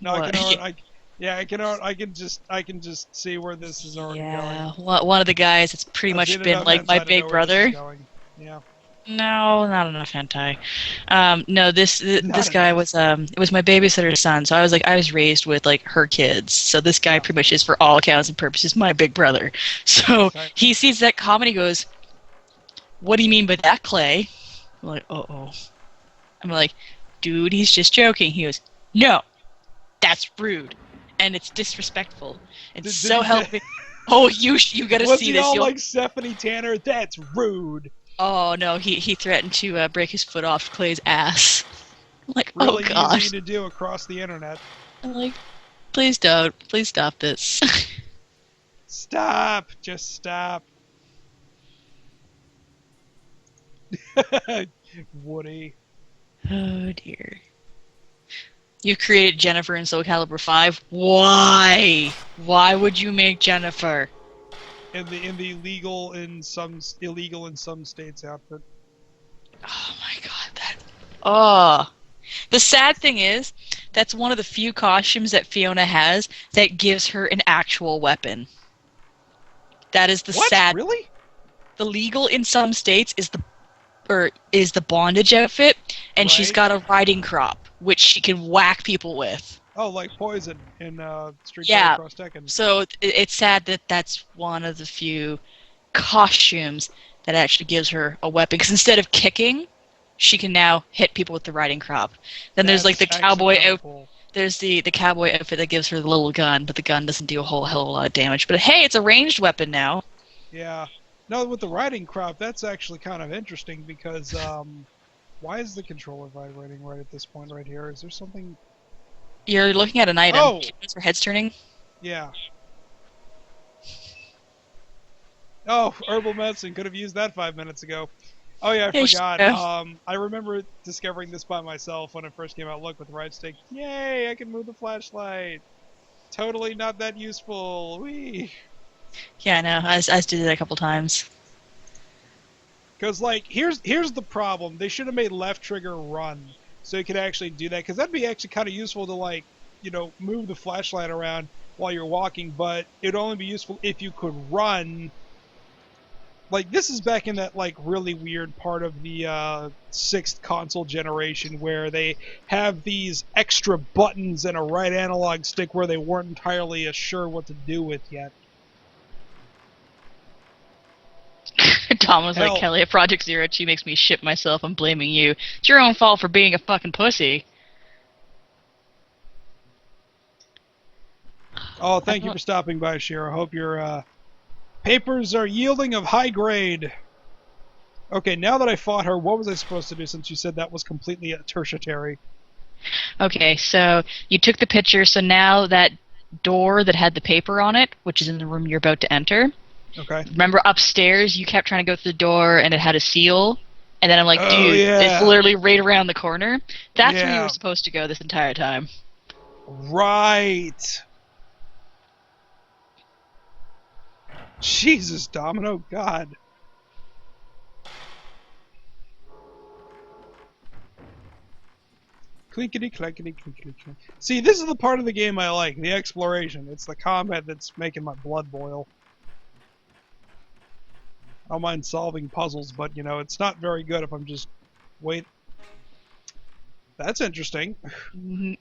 No, What? I can just see where this is already Yeah, going. one of the guys that's pretty I've much seen been enough like my hentai to big know where this brother. is going. Yeah. No, not enough hentai. No, this Not guy enough. was it was my babysitter's son, so I was raised with like her kids. So this guy pretty much is for all accounts and purposes my big brother. So Okay. he sees that comment, he goes, "What do you mean by that, Clay?" I'm like, "Uh-oh." I'm like, "Dude, he's just joking." He goes, "No, that's rude." and it's disrespectful. And Did so he help say- me. Oh, you gotta Was see he this. all You'll... like Stephanie Tanner? That's rude. Oh no, he threatened to break his foot off Clay's ass. I'm like, oh Really easy gosh. to do across the internet. I'm like, please don't. Please stop this. Stop. Just stop. Woody. Oh dear. You created Jennifer in Soul Calibur 5. Why? Why would you make Jennifer? In the illegal in some states outfit. Oh my god, that. Oh. The sad thing is, that's one of the few costumes that Fiona has that gives her an actual weapon. That is the What? sad. Really? The legal in some states is the bondage outfit, and she's Right. got a riding crop, which she can whack people with. Oh, like Poison in Street Yeah. Fighter Cross Tekken. So it's sad that that's one of the few costumes that actually gives her a weapon. Because instead of kicking, she can now hit people with the riding crop. Then there's like the That's cowboy actually kinda outfit. cool. There's the cowboy outfit that gives her the little gun, but the gun doesn't do a whole hell of a lot of damage. But hey, it's a ranged weapon now. Yeah. No, with the riding crop, that's actually kind of interesting because why is the controller vibrating right at this point right here? Is there something? You're looking at an item. Oh! Is her head's turning? Yeah. Oh, herbal medicine. Could have used that 5 minutes ago. Oh yeah, I Hey, forgot. Chef. I remember discovering this by myself when it first came out. Look, with the right stick. Yay! I can move the flashlight. Totally not that useful. Whee! Yeah, I know. I just did it a couple times. Because like, here's the problem. They should have made left trigger run, so you could actually do that. Because that'd be actually kind of useful to like, move the flashlight around while you're walking. But it'd only be useful if you could run. Like, this is back in that like really weird part of the sixth console generation where they have these extra buttons and a right analog stick where they weren't entirely sure what to do with yet. Tom was Hell. like, Kelly, at Project Zero, she makes me shit myself. I'm blaming you. It's your own fault for being a fucking pussy. Oh, thank you for stopping by, Shira. I hope your papers are yielding of high grade. Okay, now that I fought her, what was I supposed to do since you said that was completely a tertiary? Okay, so you took the picture, so now that door that had the paper on it, which is in the room you're about to enter, Okay. remember upstairs you kept trying to go through the door and it had a seal? And then I'm like, Oh, dude, yeah. it's literally right around the corner. That's where you Yeah. were supposed to go this entire time. Right. Jesus, Domino, God. Clinkety, clankety, clinkety, clink. See, this is the part of the game I like, the exploration. It's the combat that's making my blood boil. I don't mind solving puzzles, but, it's not very good if I'm just... Wait. That's interesting.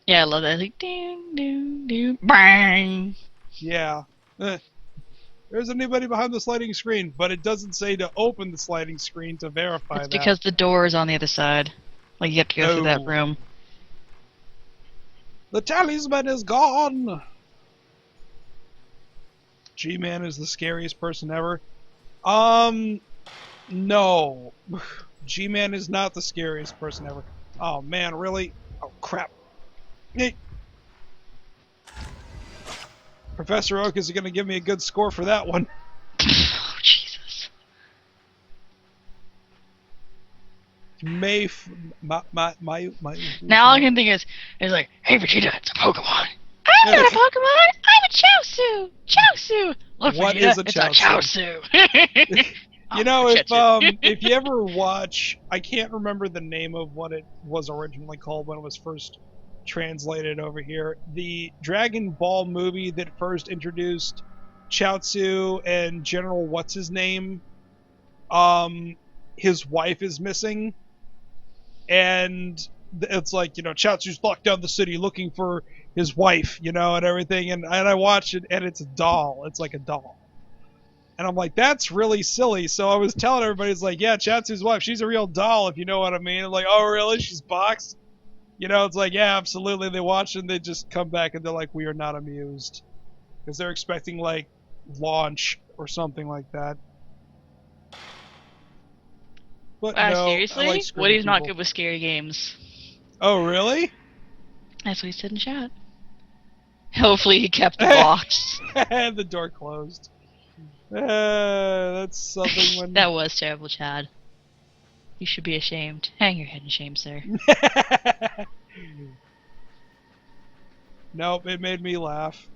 Yeah, I love that. Like, ding, ding, ding, bang. Yeah. There's anybody behind the sliding screen, but it doesn't say to open the sliding screen to verify That's that. because the door is on the other side. Like, you have to go through that Oh. room. The talisman is gone! G-Man is the scariest person ever. No. G-Man is not the scariest person ever. Oh, man, really? Oh, crap. Hey. Professor Oak is going to give me a good score for that one. Oh, Jesus. Now all I can think is like, hey Vegeta, it's a Pokemon. I'm not a Pokemon, I'm a Chaozu! Chaozu! Look, What Vegeta, is a it's Chaozu? Chaozu! You know, I'll catch if you ever watch, I can't remember the name of what it was originally called when it was first translated over here. The Dragon Ball movie that first introduced Chaozu and General what's his name, his wife is missing, and it's like, Chaozu's locked down the city looking for his wife, and everything, and I watch it, and it's a doll. It's like a doll. And I'm like, that's really silly. So I was telling everybody, it's like, yeah, Chaozu's wife, she's a real doll, if you know what I mean. I'm like, oh, really? She's boxed? You know, it's like, yeah, absolutely. They watch and they just come back and they're like, we are not amused. Because they're expecting, like, launch or something like that. But Wow, no, I like seriously? screwing Woody's not people. good with scary games. Oh, really? That's what he said in chat. Hopefully he kept the box. The door closed. That's something when... That was terrible, Chad. You should be ashamed. Hang your head in shame, sir. Nope, it made me laugh.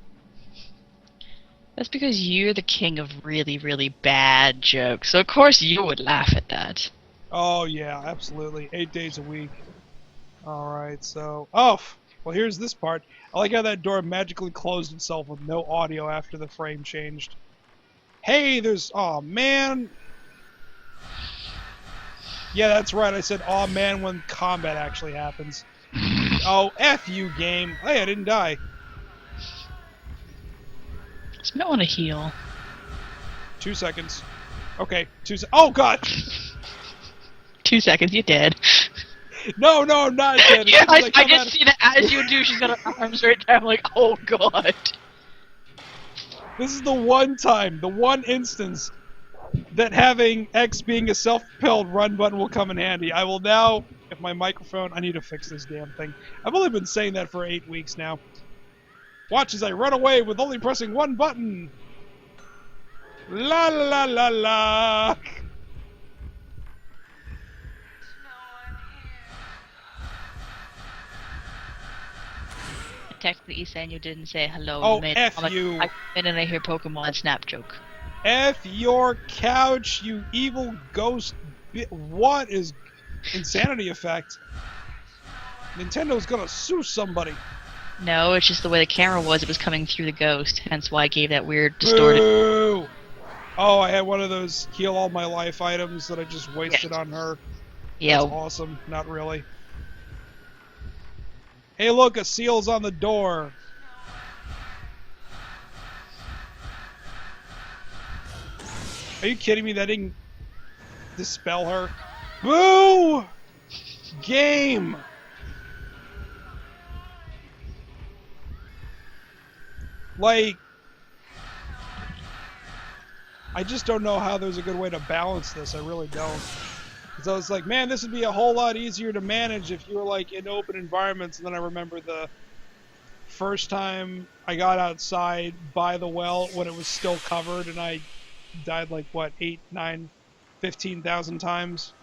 That's because you're the king of really, really bad jokes, so of course you would laugh at that. Oh, yeah, absolutely. 8 days a week. Alright, so... Oh! Well, here's this part. I like how that door magically closed itself with no audio after the frame changed. Hey, there's... Oh, man! Yeah, that's right. I said, "Aw, man," when combat actually happens. Oh, F you, game. Hey, I didn't die. Just might want to heal. 2 seconds. Okay, Oh, God! 2 seconds, you dead. No, I'm not dead. Yeah, I come just out- see that as you do, she's got her arms right there. I'm like, oh god. This is the one instance that having X being a self-propelled run button will come in handy. I will now, if my microphone, I need to fix this damn thing. I've only been saying that for 8 weeks now. Watch as I run away with only pressing one button. La la la la. Technically, saying you didn't say hello. Oh, You made F comment, you. I come in and I hear Pokemon Snap joke. F your couch, you evil ghost. What is insanity effect? Nintendo's gonna sue somebody. No, it's just the way the camera was. It was coming through the ghost, hence why I gave that weird distorted. Boo! Oh, I had one of those heal all my life items that I just wasted on her. Yeah. That's awesome. Not really. Hey, look, a seal's on the door. Are you kidding me? That didn't dispel her. Boo! Game! Like, I just don't know how there's a good way to balance this. I really don't. Because I was like, man, this would be a whole lot easier to manage if you were like in open environments. And then I remember the first time I got outside by the well when it was still covered and I died like, what, 8, 9, 15,000 times?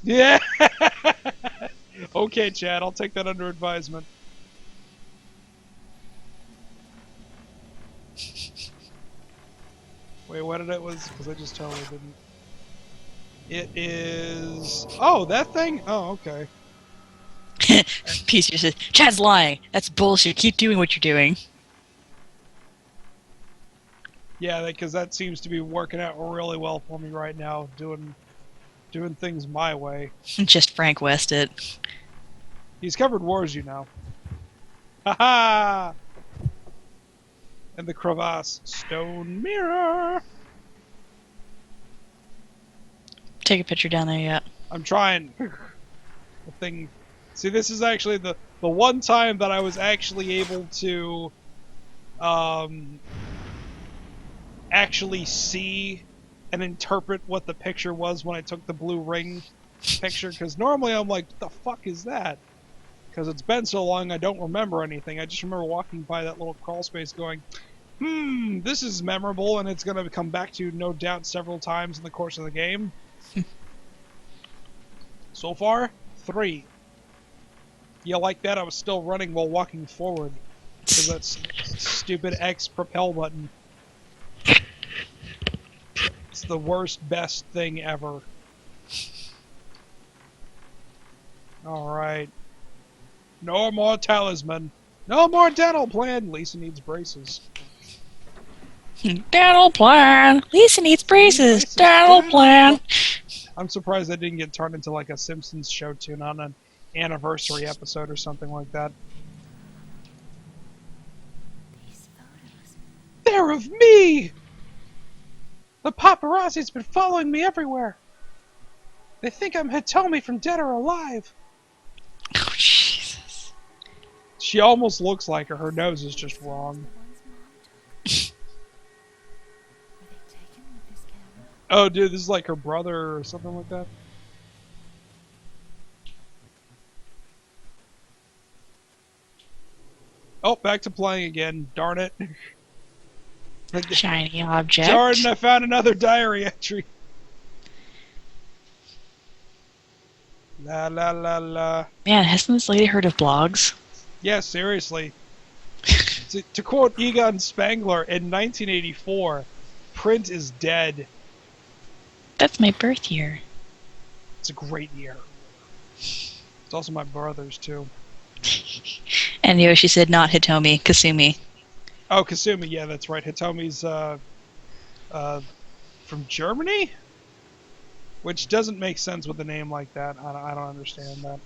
Yeah! Okay, Chad, I'll take that under advisement. Wait, what did it was? Because I just totally didn't. It is... Oh, that thing? Oh, okay. Piece says, Chad's lying. That's bullshit. Keep doing what you're doing. Yeah, because that seems to be working out really well for me right now, doing things my way. Just Frank West it. He's covered wars, you know. Haha! And the crevasse. Stone mirror! Take a picture down there yet. I'm trying. The thing... See, this is actually the one time that I was actually able to actually see and interpret what the picture was when I took the blue ring picture, because normally I'm like, what the fuck is that? Because it's been so long I don't remember anything. I just remember walking by that little crawl space going, this is memorable, and it's going to come back to no doubt several times in the course of the game. So far, 3. You like that? I was still running while walking forward. Because that's stupid X propel button. It's the worst, best thing ever. Alright. No more talisman. No more dental plan. Lisa needs braces. Dental plan. Lisa needs braces. Dental plan. I'm surprised that didn't get turned into like a Simpsons show tune on an anniversary episode or something like that. These photos Beware of me! The paparazzi's been following me everywhere. They think I'm Hitomi from Dead or Alive. Oh, Jesus. She almost looks like her. Her nose is just wrong. Oh, dude, this is like her brother or something like that. Oh, back to playing again. Darn it. Shiny object. Darn, I found another diary entry. La la la la. Man, hasn't this lady heard of blogs? Yeah, seriously. to quote Egon Spangler, in 1984, print is dead. That's my birth year. It's a great year. It's also my brother's, too. And Yoshi said not Hitomi, Kasumi. Oh, Kasumi, yeah, that's right. Hitomi's from Germany? Which doesn't make sense with a name like that. I don't understand that.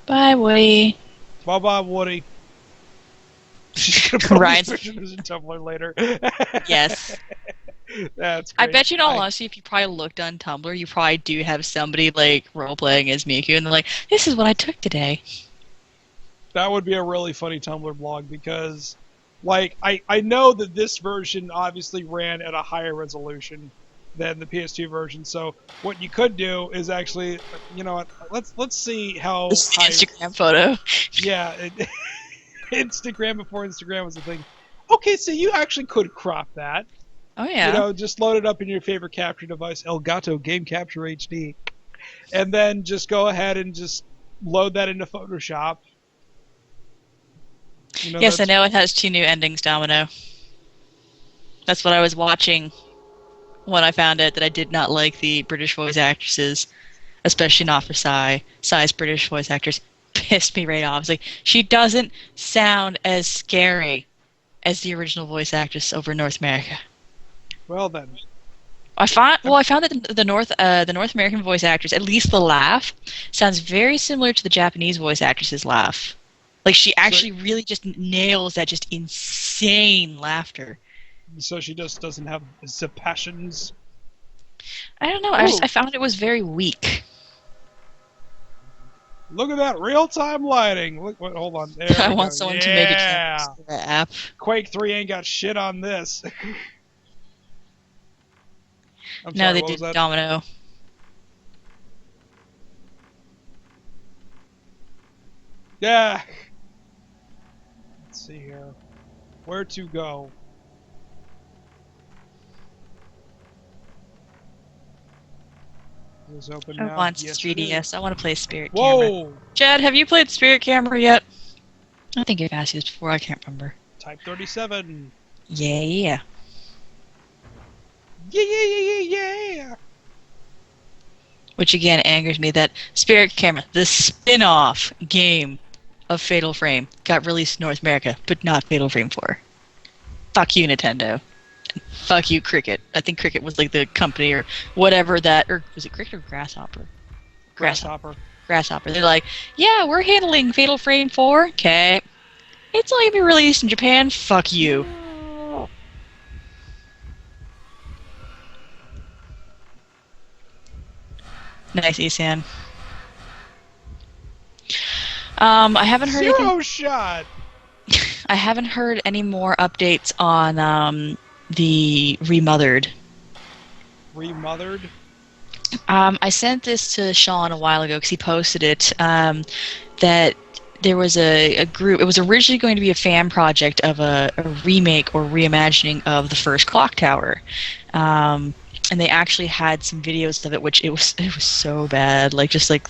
Bye, Woody. Bye-bye, Woody. She's gonna put Ryan's- this picture in Tumblr later. Yes. That's great. I bet you in all honesty, if you probably looked on Tumblr, you probably do have somebody like role-playing as Miku, and they're like, this is what I took today. That would be a really funny Tumblr blog because, like, I know that this version obviously ran at a higher resolution than the PS2 version. So what you could do is actually, you know what? Let's see how This high. Instagram photo. Yeah, Instagram before Instagram was a thing. Okay, so you actually could crop that. Oh yeah. You know, just load it up in your favorite capture device, Elgato Game Capture HD, and then just go ahead and just load that into Photoshop. You know, Yes, I know it has 2 new endings, Domino. That's what I was watching when I found it, that I did not like the British voice actresses, especially not for Sai. Sai's British voice actress pissed me right off. It's like, she doesn't sound as scary as the original voice actress over in North America. Well then. I found that the North American voice actress, at least the laugh, sounds very similar to the Japanese voice actress's laugh. Like, she actually really just nails that just insane laughter. So she just doesn't have the passions. I don't know. I found it was very weak. Look at that real-time lighting. Look, hold on. There I we want go. someone to make a camera for that app. Quake 3 ain't got shit on this. I'm No, sorry, they what was did that? Domino. Yeah. Let's see here. Where to go? Is this open I now? want Yes, 3DS. I want to play Spirit Camera. Whoa! Chad, have you played Spirit Camera yet? I think you've asked this before. I can't remember. Type 37. Yeah. Yeah, yeah, yeah, yeah, yeah. Which again angers me that Spirit Camera, the spin-off game of Fatal Frame, got released in North America, but not Fatal Frame 4. Fuck you, Nintendo. And fuck you, Cricket. I think Cricket was like the company or whatever that, or was it Cricket or Grasshopper? Grasshopper. Grasshopper. They're like, yeah, we're handling Fatal Frame 4. Okay. It's only gonna be released in Japan. Fuck you. Nice, Isan. I haven't heard anything. Zero shot! I haven't heard any more updates on the Remothered. Remothered? I sent this to Sean a while ago because he posted it. That there was a group. It was originally going to be a fan project of a remake or reimagining of the first Clock Tower, and they actually had some videos of it, which it was so bad, like just like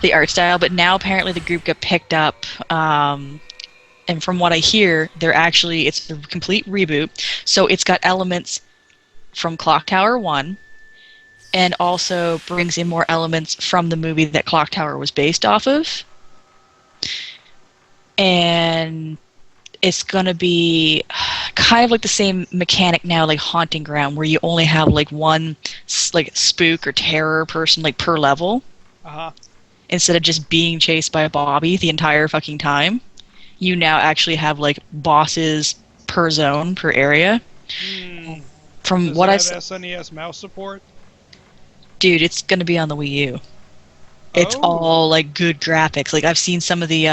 the art style. But now apparently the group got picked up. And from what I hear, it's a complete reboot. So it's got elements from Clock Tower 1, and also brings in more elements from the movie that Clock Tower was based off of. And it's going to be kind of like the same mechanic now, like Haunting Ground, where you only have like one like spook or terror person like per level. Uh-huh. Instead of just being chased by a Bobby the entire fucking time. You now actually have like bosses per zone, per area. From Does what it I've have SNES mouse support? dude, it's gonna be on the Wii U. It's Oh. all like good graphics. Like I've seen some of the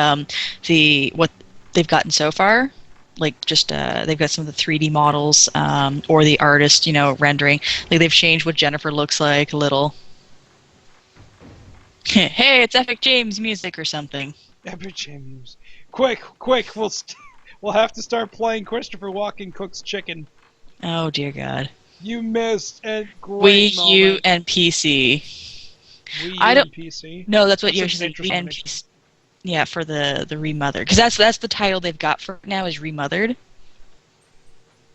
what they've gotten so far. Like just they've got some of the 3D models or the artist, rendering. Like they've changed what Jennifer looks like a little. Hey, it's Epic James music or something. Epic James. Quick! We'll have to start playing Christopher Walken Cooks Chicken. Oh dear God. You missed a great Wii moment. U and PC. Wii U I don't. and PC. No, that's what That's Yoshi an said. interesting And mix. yeah, for the remothered, because that's the title they've got for now is remothered.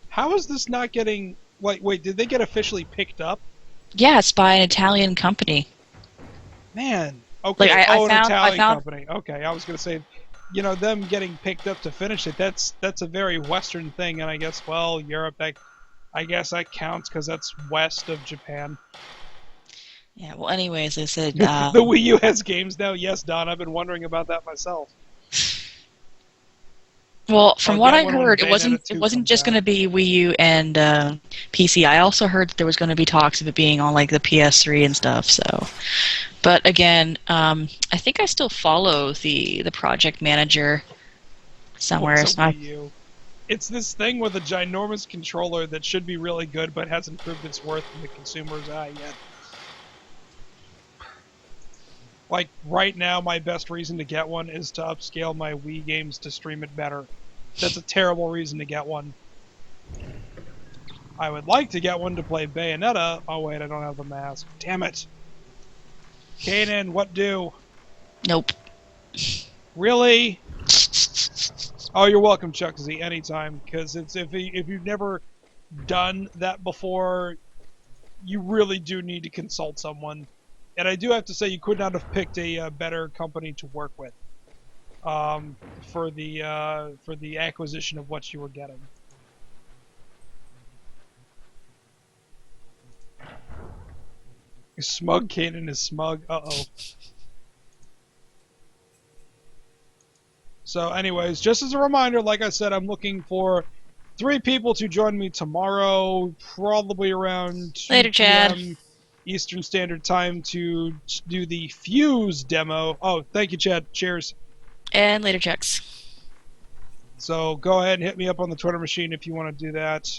How is this not getting... wait, did they get officially picked up? Yeah, it's by an Italian company. Man. Okay, Like I an found Italian company. Okay, I was going to say, them getting picked up to finish it, that's a very Western thing, and I guess, Europe, I guess that counts because that's west of Japan. Yeah. Well, anyways, I said. The Wii U has games now? Yes, Don, I've been wondering about that myself. Well, from what I when heard, it Bayonetta 2 wasn't comes just out. going to be Wii U and PC. I also heard that there was going to be talks of it being on like the PS3 and stuff. So, but again, I think I still follow the project manager somewhere. What's a Wii U? It's this thing with a ginormous controller that should be really good, but hasn't proved its worth in the consumer's eye yet. Like, right now, my best reason to get one is to upscale my Wii games to stream it better. That's a terrible reason to get one. I would like to get one to play Bayonetta. Oh, wait, I don't have the mask. Damn it. Kainin, what do? Nope. Really? Oh, you're welcome, Chuck Z, anytime. Because if you've never done that before, you really do need to consult someone. And I do have to say, you could not have picked a better company to work with for the acquisition of what you were getting. Smug Kainin is smug. Uh-oh. So anyways, just as a reminder, like I said, I'm looking for 3 people to join me tomorrow, probably around 2 Later, Chad. p.m. Eastern Standard Time to do the Fuse demo. Oh, thank you, Chad. Cheers. And later checks. So go ahead and hit me up on the Twitter machine if you want to do that.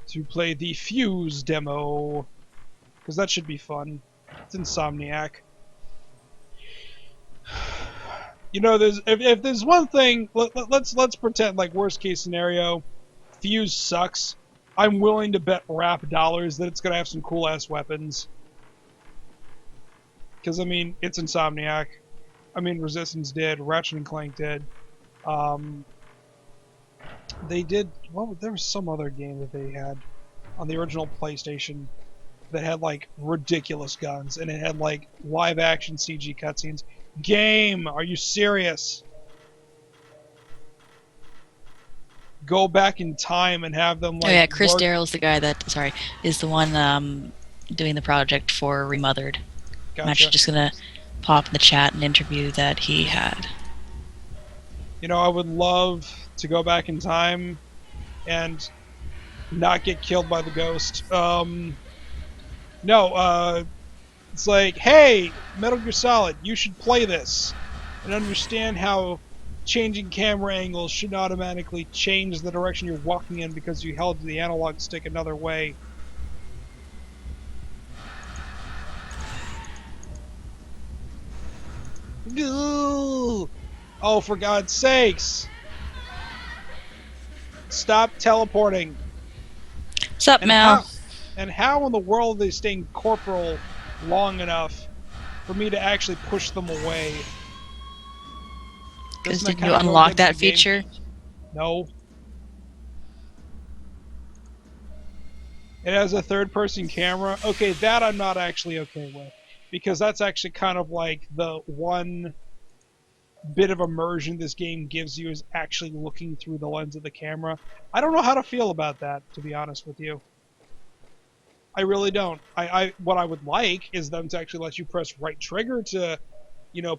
To play the Fuse demo. Because that should be fun. It's Insomniac. If there's one thing, let's pretend like worst case scenario, Fuse sucks. I'm willing to bet rap dollars that it's gonna have some cool ass weapons. Because I mean, it's Insomniac. I mean, Resistance did, Ratchet and Clank did. They did. Well, there was some other game that they had on the original PlayStation that had like ridiculous guns, and it had like live action CG cutscenes. Game, are you serious? Go back in time and have them like. Oh yeah, Chris Darrell's the guy that is the one doing the project for Remothered. Gotcha. I'm actually just gonna pop in the chat an interview that he had. I would love to go back in time and not get killed by the ghost. It's like, hey, Metal Gear Solid, you should play this and understand how changing camera angles should automatically change the direction you're walking in because you held the analog stick another way. Ooh. Oh, for God's sakes! Stop teleporting. What's up, Mel? How in the world are they staying corporal long enough for me to actually push them away? Because did you unlock that feature? No. It has a third-person camera. Okay, that I'm not actually okay with. Because that's actually kind of like the one bit of immersion this game gives you is actually looking through the lens of the camera. I don't know how to feel about that, to be honest with you. I really don't. What I would like is them to actually let you press right trigger to,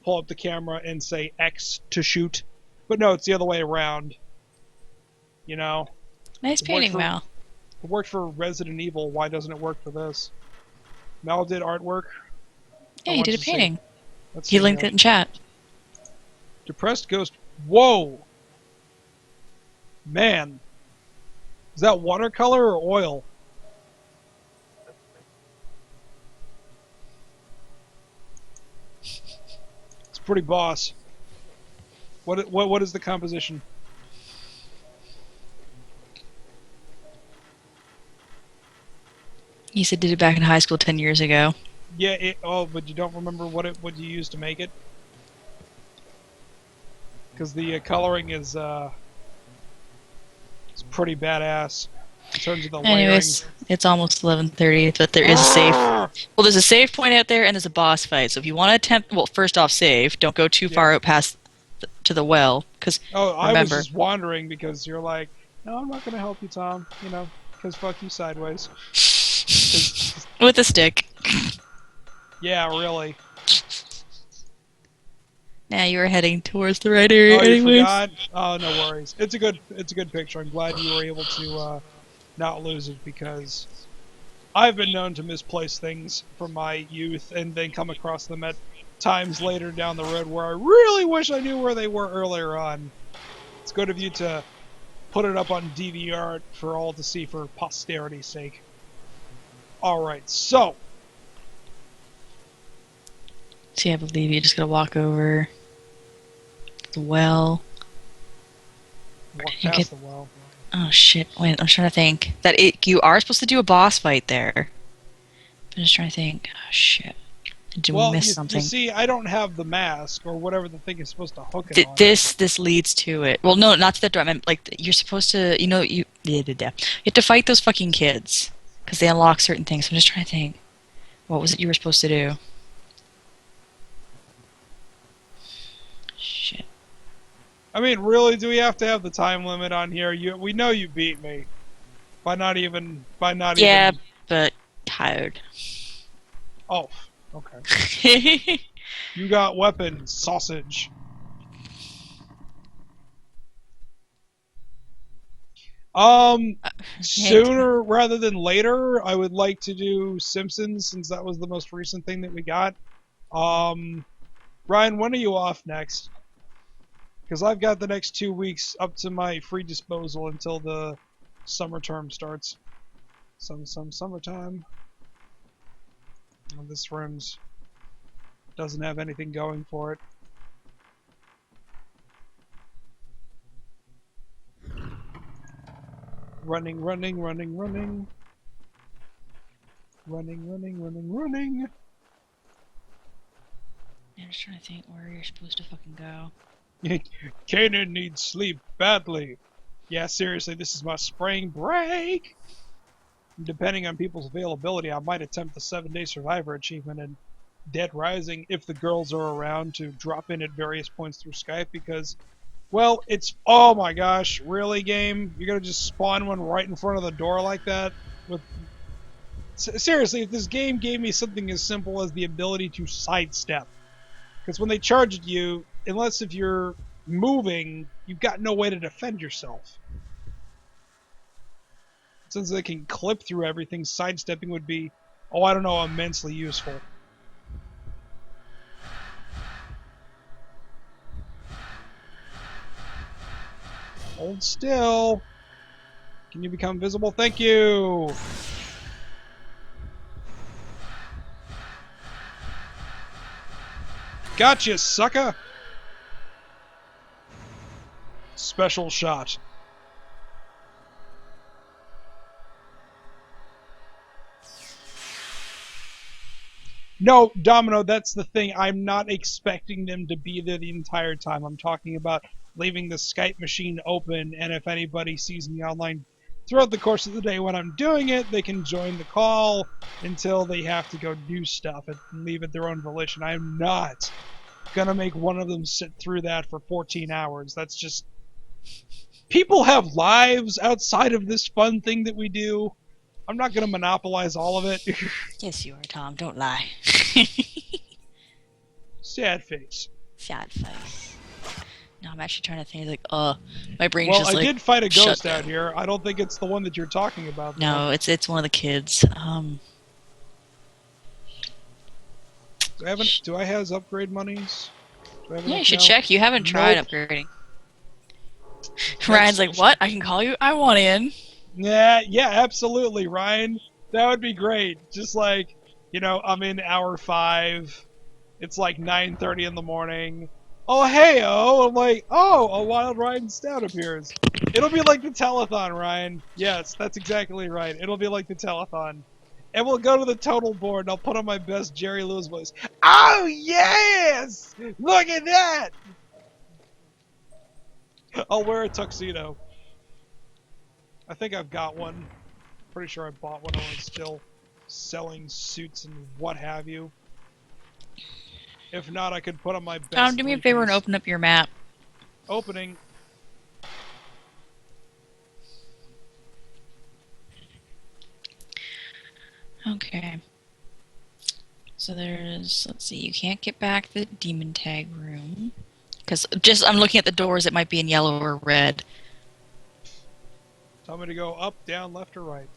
pull up the camera and say X to shoot. But no, it's the other way around. You know, Nice it worked painting, for Mal. it worked for Resident Evil. Why doesn't it work for this? Mal did artwork. I Yeah, he want did a to see. painting. Let's He see linked here. it in chat. Depressed Ghost. Whoa, man, is that watercolor or oil? It's pretty boss. What is the composition? He said did it back in high school 10 years ago. Yeah. Oh, but you don't remember what you used to make it? Because the coloring is it's pretty badass in terms of the layering. Anyways, it's almost 11:30, but there is a save. Well, there's a save point out there, and there's a boss fight. So if you want to attempt, well, first off, save. Don't go too far Yeah. out past to the well, because Oh, I was remember, just wondering because you're like, no, I'm not gonna help you, Tom. You know, because fuck you sideways. with a stick. Yeah, really. Now you were heading towards the right area, Oh, you anyways. forgot? Oh, no worries. It's a good picture. I'm glad you were able to not lose it because I've been known to misplace things from my youth and then come across them at times later down the road where I really wish I knew where they were earlier on. It's good of you to put it up on DVR for all to see for posterity's sake. Alright, so. See, I believe you just gotta walk over the well. Walk You past get- the well. Oh shit! Wait, I'm trying to think. You are supposed to do a boss fight there. I'm just trying to think. Oh shit! Did we miss You something? see, I don't have the mask or whatever the thing is supposed to hook it on. This leads to it. Well, no, not to that door. I meant like you're supposed to. You have to fight those fucking kids because they unlock certain things. So I'm just trying to think. What was it you were supposed to do? Shit. I mean, really, do we have to have the time limit on here? We know you beat me by not even. Yeah, but tired. Oh, okay. You got weapons, sausage. Sooner rather than later, I would like to do Simpsons since that was the most recent thing that we got. Ryan, when are you off next? Because I've got the next 2 weeks up to my free disposal until the summer term starts. Some summertime. Well, this room's doesn't have anything going for it. Running. Running. I'm just trying to think where you're supposed to fucking go. Kainin needs sleep badly. Yeah, seriously, this is my spring break. Depending on people's availability, I might attempt the 7-day survivor achievement in Dead Rising if the girls are around to drop in at various points through Skype because, well, it's, oh my gosh, really, game? You're gonna just spawn one right in front of the door like that? Seriously, if this game gave me something as simple as the ability to sidestep, because when they charge at you, unless if you're moving, you've got no way to defend yourself. Since they can clip through everything, sidestepping would be, oh, I don't know, immensely useful. Hold still. Can you become visible? Thank you! Gotcha, sucker! Special shot. No, Domino, that's the thing. I'm not expecting them to be there the entire time. I'm talking about leaving the Skype machine open, and if anybody sees me online throughout the course of the day when I'm doing it, they can join the call until they have to go do stuff and leave at their own volition. I am not gonna make one of them sit through that for 14 hours. That's just... People have lives outside of this fun thing that we do. I'm not gonna monopolize all of it. Yes, you are, Tom. Don't lie. Sad face. Sad face. No, I'm actually trying to think. Like, my brain's Well, just I like did fight a shut ghost out down. here. I don't think it's the one that you're talking about, though. No, it's one of the kids. Do I have upgrade monies? Do I have Yeah, you enough should now? check. You haven't tried Nope. upgrading. Ryan's That's like, what? I can call you? I want in. yeah, absolutely, Ryan. That would be great. Just like, I'm in hour 5. It's like 9:30 in the morning. Oh, hey, oh, I'm like, oh, a wild Ryan Stout appears. It'll be like the telethon, Ryan. Yes, that's exactly right. It'll be like the telethon. And we'll go to the total board and I'll put on my best Jerry Lewis voice. Oh, yes! Look at that! I'll wear a tuxedo. I think I've got one. Pretty sure I bought one when I was still selling suits and what have you. If not, I could put on my best. Tom, do me a favor and open up your map. Opening. Okay. So there's, let's see, you can't get back the demon tag room. Because I'm looking at the doors, it might be in yellow or red. Tell me to go up, down, left, or right.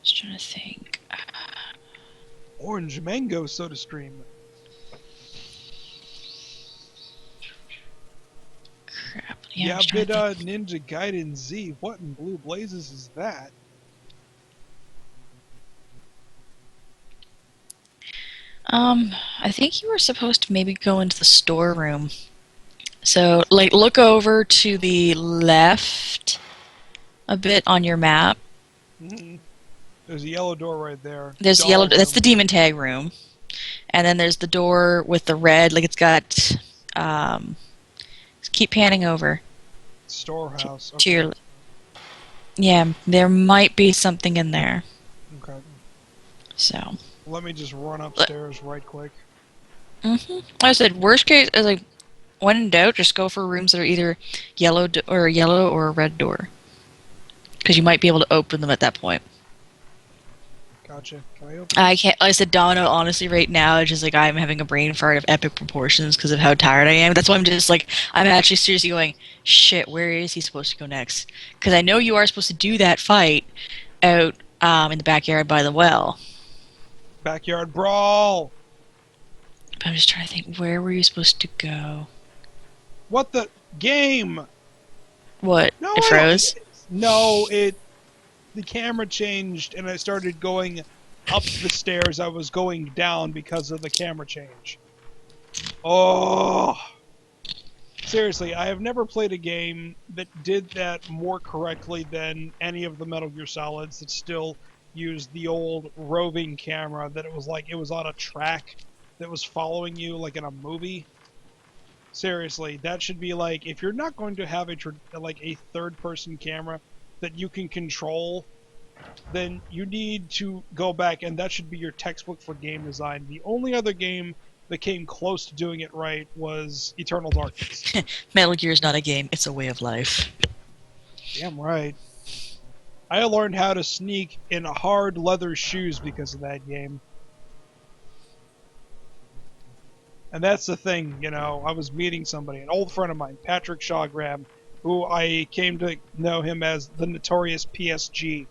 Just trying to think. Orange mango soda stream. Crap. Yeah, I'm trying to think. Ninja Gaiden Z. What in blue blazes is that? I think you were supposed to maybe go into the storeroom. So, like, look over to the left a bit on your map. Mm-hmm. There's a yellow door right there. There's Doll yellow. room. That's the demon tag room, and then there's the door with the red. Like it's got. Keep panning over. Storehouse. To your. Yeah, there might be something in there. Okay. So. Let me just run upstairs right quick. Like I said, worst case is like, when in doubt, just go for rooms that are either yellow or a red door, because you might be able to open them at that point. Gotcha. Can I open? I can't. Like I said, Domino. Honestly, right now, it's just like I'm having a brain fart of epic proportions because of how tired I am. That's why I'm just like I'm actually seriously going. Shit, where is he supposed to go next? Because I know you are supposed to do that fight out in the backyard by the well. Backyard brawl. But I'm just trying to think. Where were you supposed to go? What the game? What? No, It froze? No, the camera changed and I started going up the stairs. I was going down because of the camera change. Oh. Seriously, I have never played a game that did that more correctly than any of the Metal Gear Solids that still used the old roving camera that it was like it was on a track that was following you like in a movie. Seriously, that should be like, if you're not going to have a third-person camera that you can control, then you need to go back, and that should be your textbook for game design. The only other game that came close to doing it right was Eternal Darkness. Metal Gear is not a game; it's a way of life. Damn right. I learned how to sneak in hard leather shoes because of that game. And that's the thing, I was meeting somebody, an old friend of mine, Patrick Shawgram, who I came to know him as the notorious PSG.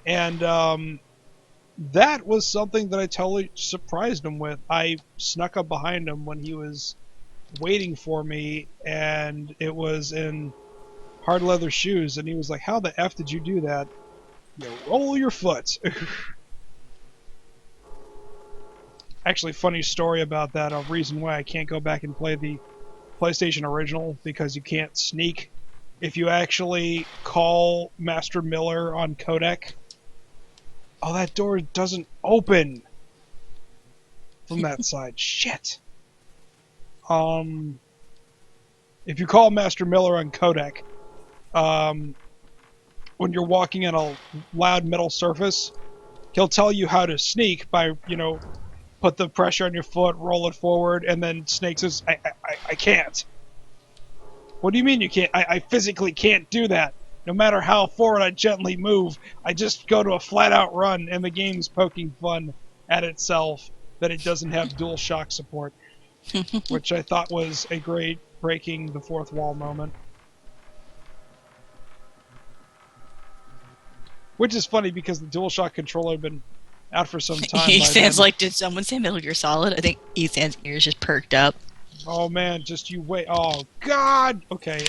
And that was something that I totally surprised him with. I snuck up behind him when he was waiting for me, and it was in hard leather shoes, and he was like, how the F did you do that? You roll your foot. Actually, funny story about that, a reason why I can't go back and play the PlayStation original, because you can't sneak. If you actually call Master Miller on codec, oh, that door doesn't open from that side. Shit. If you call Master Miller on codec, when you're walking on a loud metal surface, he'll tell you how to sneak by, put the pressure on your foot, roll it forward, and then Snake says, I can't. What do you mean you can't? I physically can't do that. No matter how forward I gently move, I just go to a flat-out run, and the game's poking fun at itself that it doesn't have dual shock support. which I thought was a great breaking the fourth wall moment. Which is funny because the DualShock controller had been out for some time by Ethan's then. like, did someone say Metal Gear Solid? I think Ethan's ears just perked up. Oh man, just you wait. Oh god! Okay,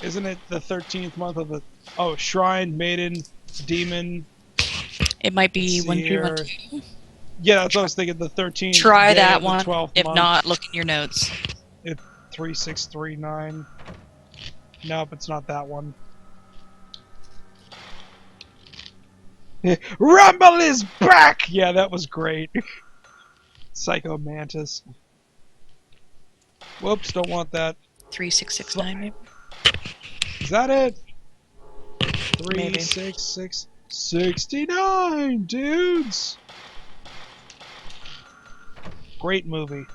isn't it the 13th month of the... Oh, Shrine, Maiden, Demon... It might be Let's see here. 1312. Yeah, that's what I was thinking, the 13th Try day that of the one. 12th If month. not, look in your notes. 3639. Nope, it's not that one. Rumble is back! Yeah, that was great. Psycho Mantis. Whoops, don't want that. 3669, maybe? Is that it? Maybe. 366 69, dudes! Great movie.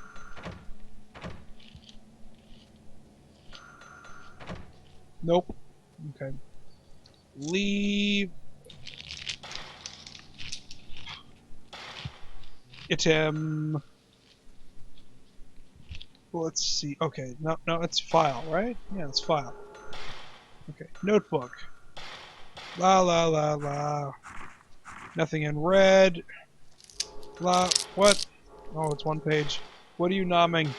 Nope. Okay. Leave. Item. Let's see. Okay. No, it's file, right? Yeah, it's file. Okay. Notebook. La la la la. Nothing in red. La. What? Oh, it's one page. What are you nomming?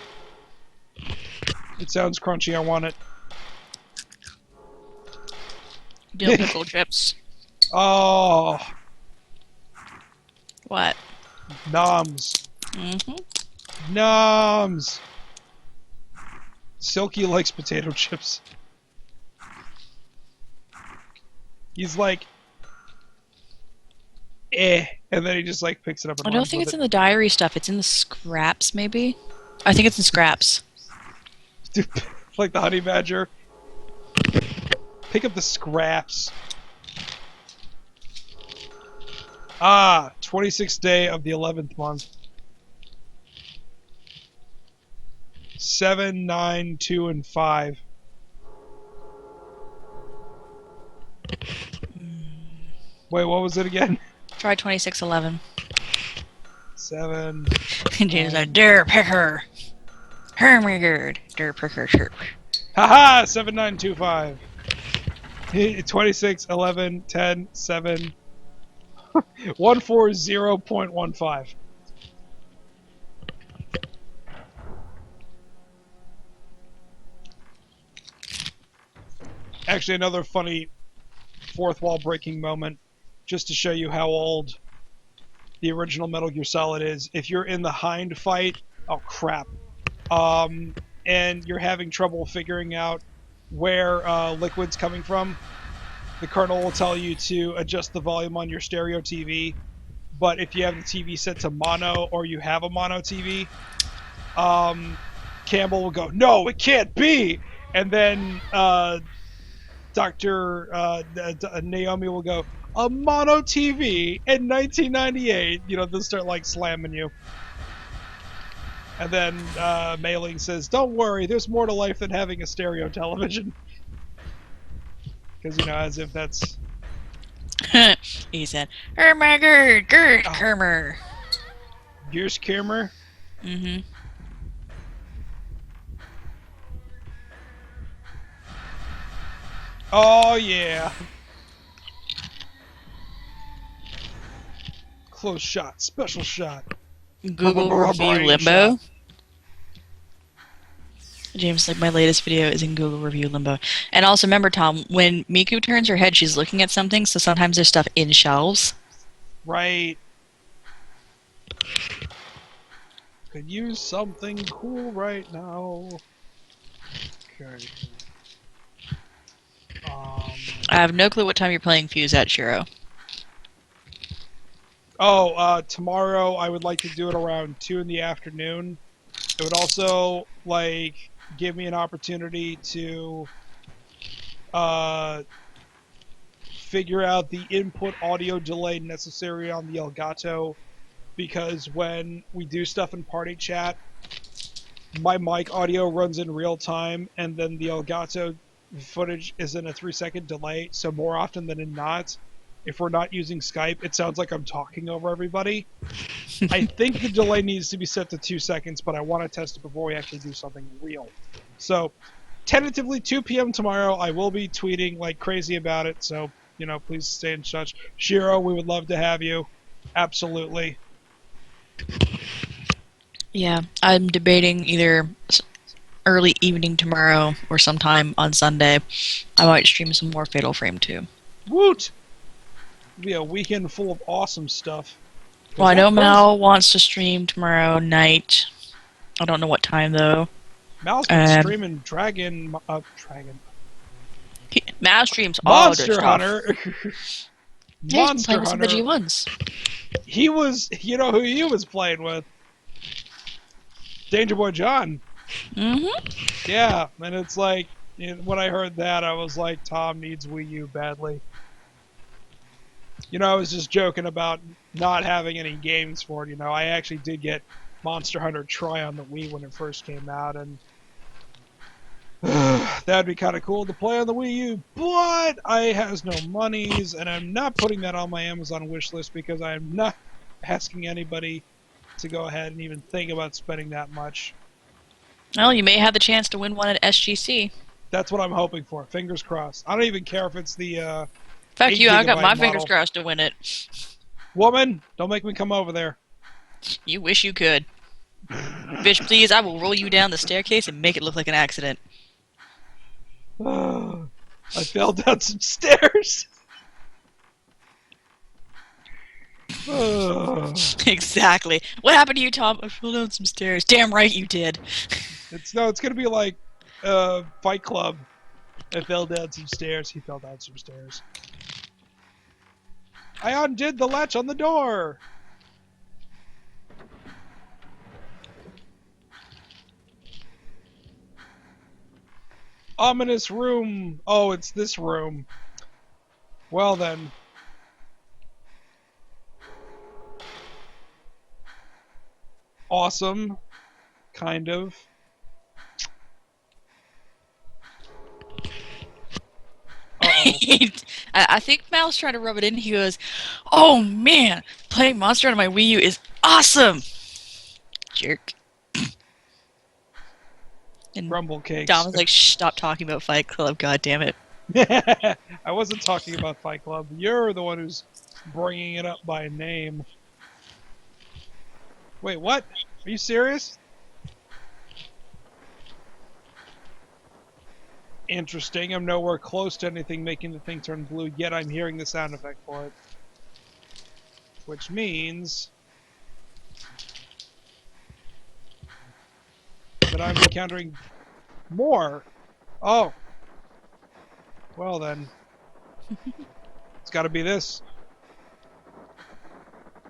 It sounds crunchy. I want it. Dill pickle chips. Oh, What? noms. Mm-hmm. Noms. Silky likes potato chips. He's like, and then he just like picks it up and I don't runs think with it's in the diary stuff. It's in the scraps, maybe? I think it's in scraps. it. Like the honey badger. Pick up the scraps. Ah, 26th day of the 11th month. 7, 9, 2, and 5. Wait, what was it again? Try 2611. 7. And James like, Der Picker. Hermigerd. Der Picker chirp. Haha! 7925. 26, 11, 10, 7. 140.15. Actually, another funny fourth wall breaking moment, just to show you how old the original Metal Gear Solid is. If you're in the Hind fight, oh crap, and you're having trouble figuring out where liquid's coming from, the Colonel will tell you to adjust the volume on your stereo TV. But if you have the TV set to mono, or you have a mono TV, Campbell will go, "No, it can't be!" And then Dr. Naomi will go, "A mono TV in 1998." You know, they'll start like slamming you. And then Mailing says, "Don't worry, there's more to life than having a stereo television." Because, you know, as if that's... He said, Hermigerd. Gert. Kermer. Gears Kimmer? Mm-hmm. Oh, yeah. Close shot. Special shot. Google review limbo. James, like, my latest video is in Google review limbo. And also remember, Tom, when Miku turns her head, she's looking at something, so sometimes there's stuff in shelves. Right. Could use something cool right now. Okay. I have no clue what time you're playing Fuse at, Shiro. Tomorrow I would like to do it around 2 in the afternoon. It would also, like, give me an opportunity to figure out the input audio delay necessary on the Elgato, because when we do stuff in party chat, my mic audio runs in real time, and then the Elgato footage is in a 3-second delay, so more often than not, if we're not using Skype, it sounds like I'm talking over everybody. I think the delay needs to be set to 2 seconds, but I want to test it before we actually do something real. So, tentatively 2 p.m. tomorrow. I will be tweeting like crazy about it, so, please stay in touch. Shiro, we would love to have you. Absolutely. Yeah, I'm debating either early evening tomorrow or sometime on Sunday. I might stream some more Fatal Frame 2. Woot! It'll be a weekend full of awesome stuff. Well, I know Mal wants to stream tomorrow night. I don't know what time, though. Mal's been streaming Dragon. Mal streams all Monster Hunter. Monster Hunter. The G1s. He was, who he was playing with? Danger Boy John. Mm-hmm. Yeah, and it's like, when I heard that, I was like, Tom needs Wii U badly. I was just joking about not having any games for it. I actually did get Monster Hunter Tri on the Wii when it first came out, and that'd be kind of cool to play on the Wii U, but I has no monies, and I'm not putting that on my Amazon wish list because I'm not asking anybody to go ahead and even think about spending that much. Well, you may have the chance to win one at SGC. That's what I'm hoping for. Fingers crossed. I don't even care if it's the Fuck you, I got my model. fingers crossed to win it. Woman, don't make me come over there. You wish you could. Bitch, please, I will roll you down the staircase and make it look like an accident. I fell down some stairs. Exactly. What happened to you, Tom? I fell down some stairs. Damn right you did. It's gonna be like Fight Club. I fell down some stairs. He fell down some stairs. I undid the latch on the door. Ominous room. Oh, it's this room. Well then. Awesome. Kind of. I think Mal's trying to rub it in. He goes, "Oh man, playing Monster on my Wii U is awesome." Jerk. And Rumble cakes. Dom was like, "Shh, stop talking about Fight Club, god damn it." I wasn't talking about Fight Club. You're the one who's bringing it up by name. Wait, what? Are you serious? Interesting. I'm nowhere close to anything making the thing turn blue, yet I'm hearing the sound effect for it. Which means that I'm encountering more. Oh. Well then. It's gotta be this.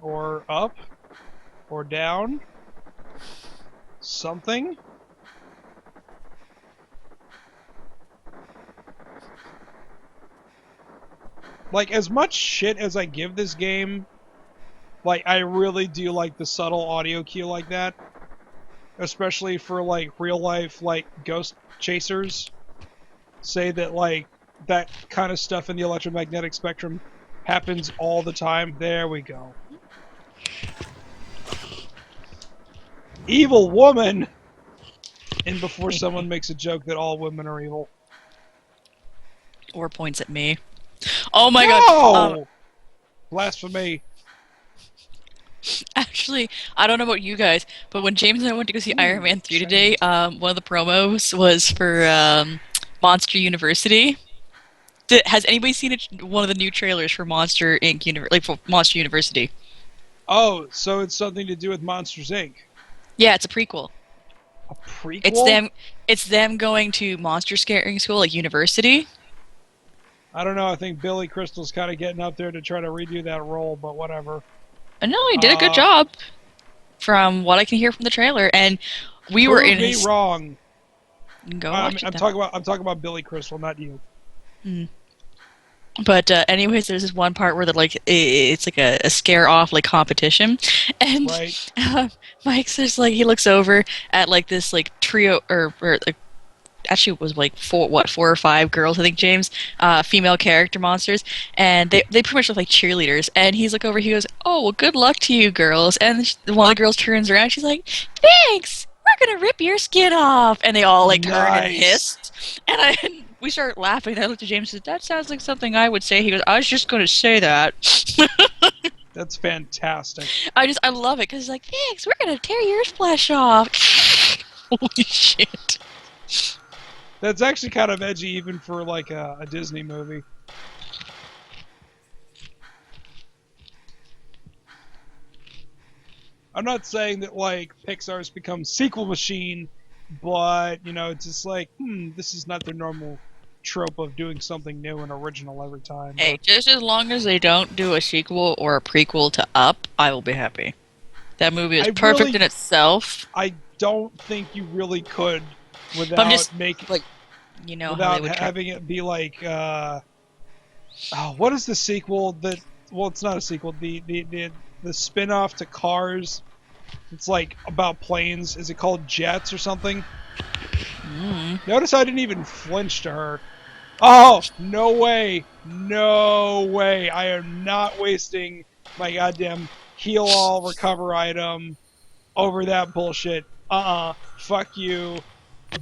Or up. Or down. Something. Like, as much shit as I give this game, like, I really do like the subtle audio cue like that. Especially for, like, real-life, like, ghost chasers. Say that, like, that kind of stuff in the electromagnetic spectrum happens all the time. There we go. Evil woman! And before someone makes a joke that all women are evil. Or points at me. Oh my no! god. Blasphemy. Actually, I don't know about you guys, but when James and I went to go see Iron Man 3 today, one of the promos was for Monster University. Has anybody seen one of the new trailers for Monster Inc. For Monster University? Oh, so it's something to do with Monsters Inc. Yeah, it's a prequel. A prequel? It's them going to monster scaring school, like university. I don't know, I think Billy Crystal's kind of getting up there to try to redo that role, but whatever. No, he did a good job, from what I can hear from the trailer, and we were in his... wrong. Go watch I'm talking about Billy Crystal, not you. Mm. But anyways, there's this one part where they're like, it's like a scare off like competition, and right. Mike says like he looks over at like this like trio or like actually it was like four or five girls, I think, James, female character monsters, and they pretty much look like cheerleaders. And he's like over, he goes, "Oh, well, good luck to you girls." And one of the girls turns around, she's like, "Thanks, we're gonna rip your skin off." And they all like turned and Nice. hissed, and we started laughing. And I looked at James and said, "That sounds like something I would say." He goes, "I was just gonna say that." That's fantastic. I love it because he's like, "Thanks, we're gonna tear your flesh off." Holy shit. That's actually kind of edgy, even for like a Disney movie. I'm not saying that like Pixar's become sequel machine, but you know, it's just like, this is not their normal trope of doing something new and original every time. Hey, But just as long as they don't do a sequel or a prequel to Up, I will be happy. That movie is perfect in itself. I don't think you really could But I'm just making like, you know, how they without would try. having it be like, what is the sequel that? Well, it's not a sequel. The spin-off to Cars. It's like about planes. Is it called Jets or something? Notice I didn't even flinch to her. Oh, no way. No way. I am not wasting my goddamn heal all recover item over that bullshit. Fuck you.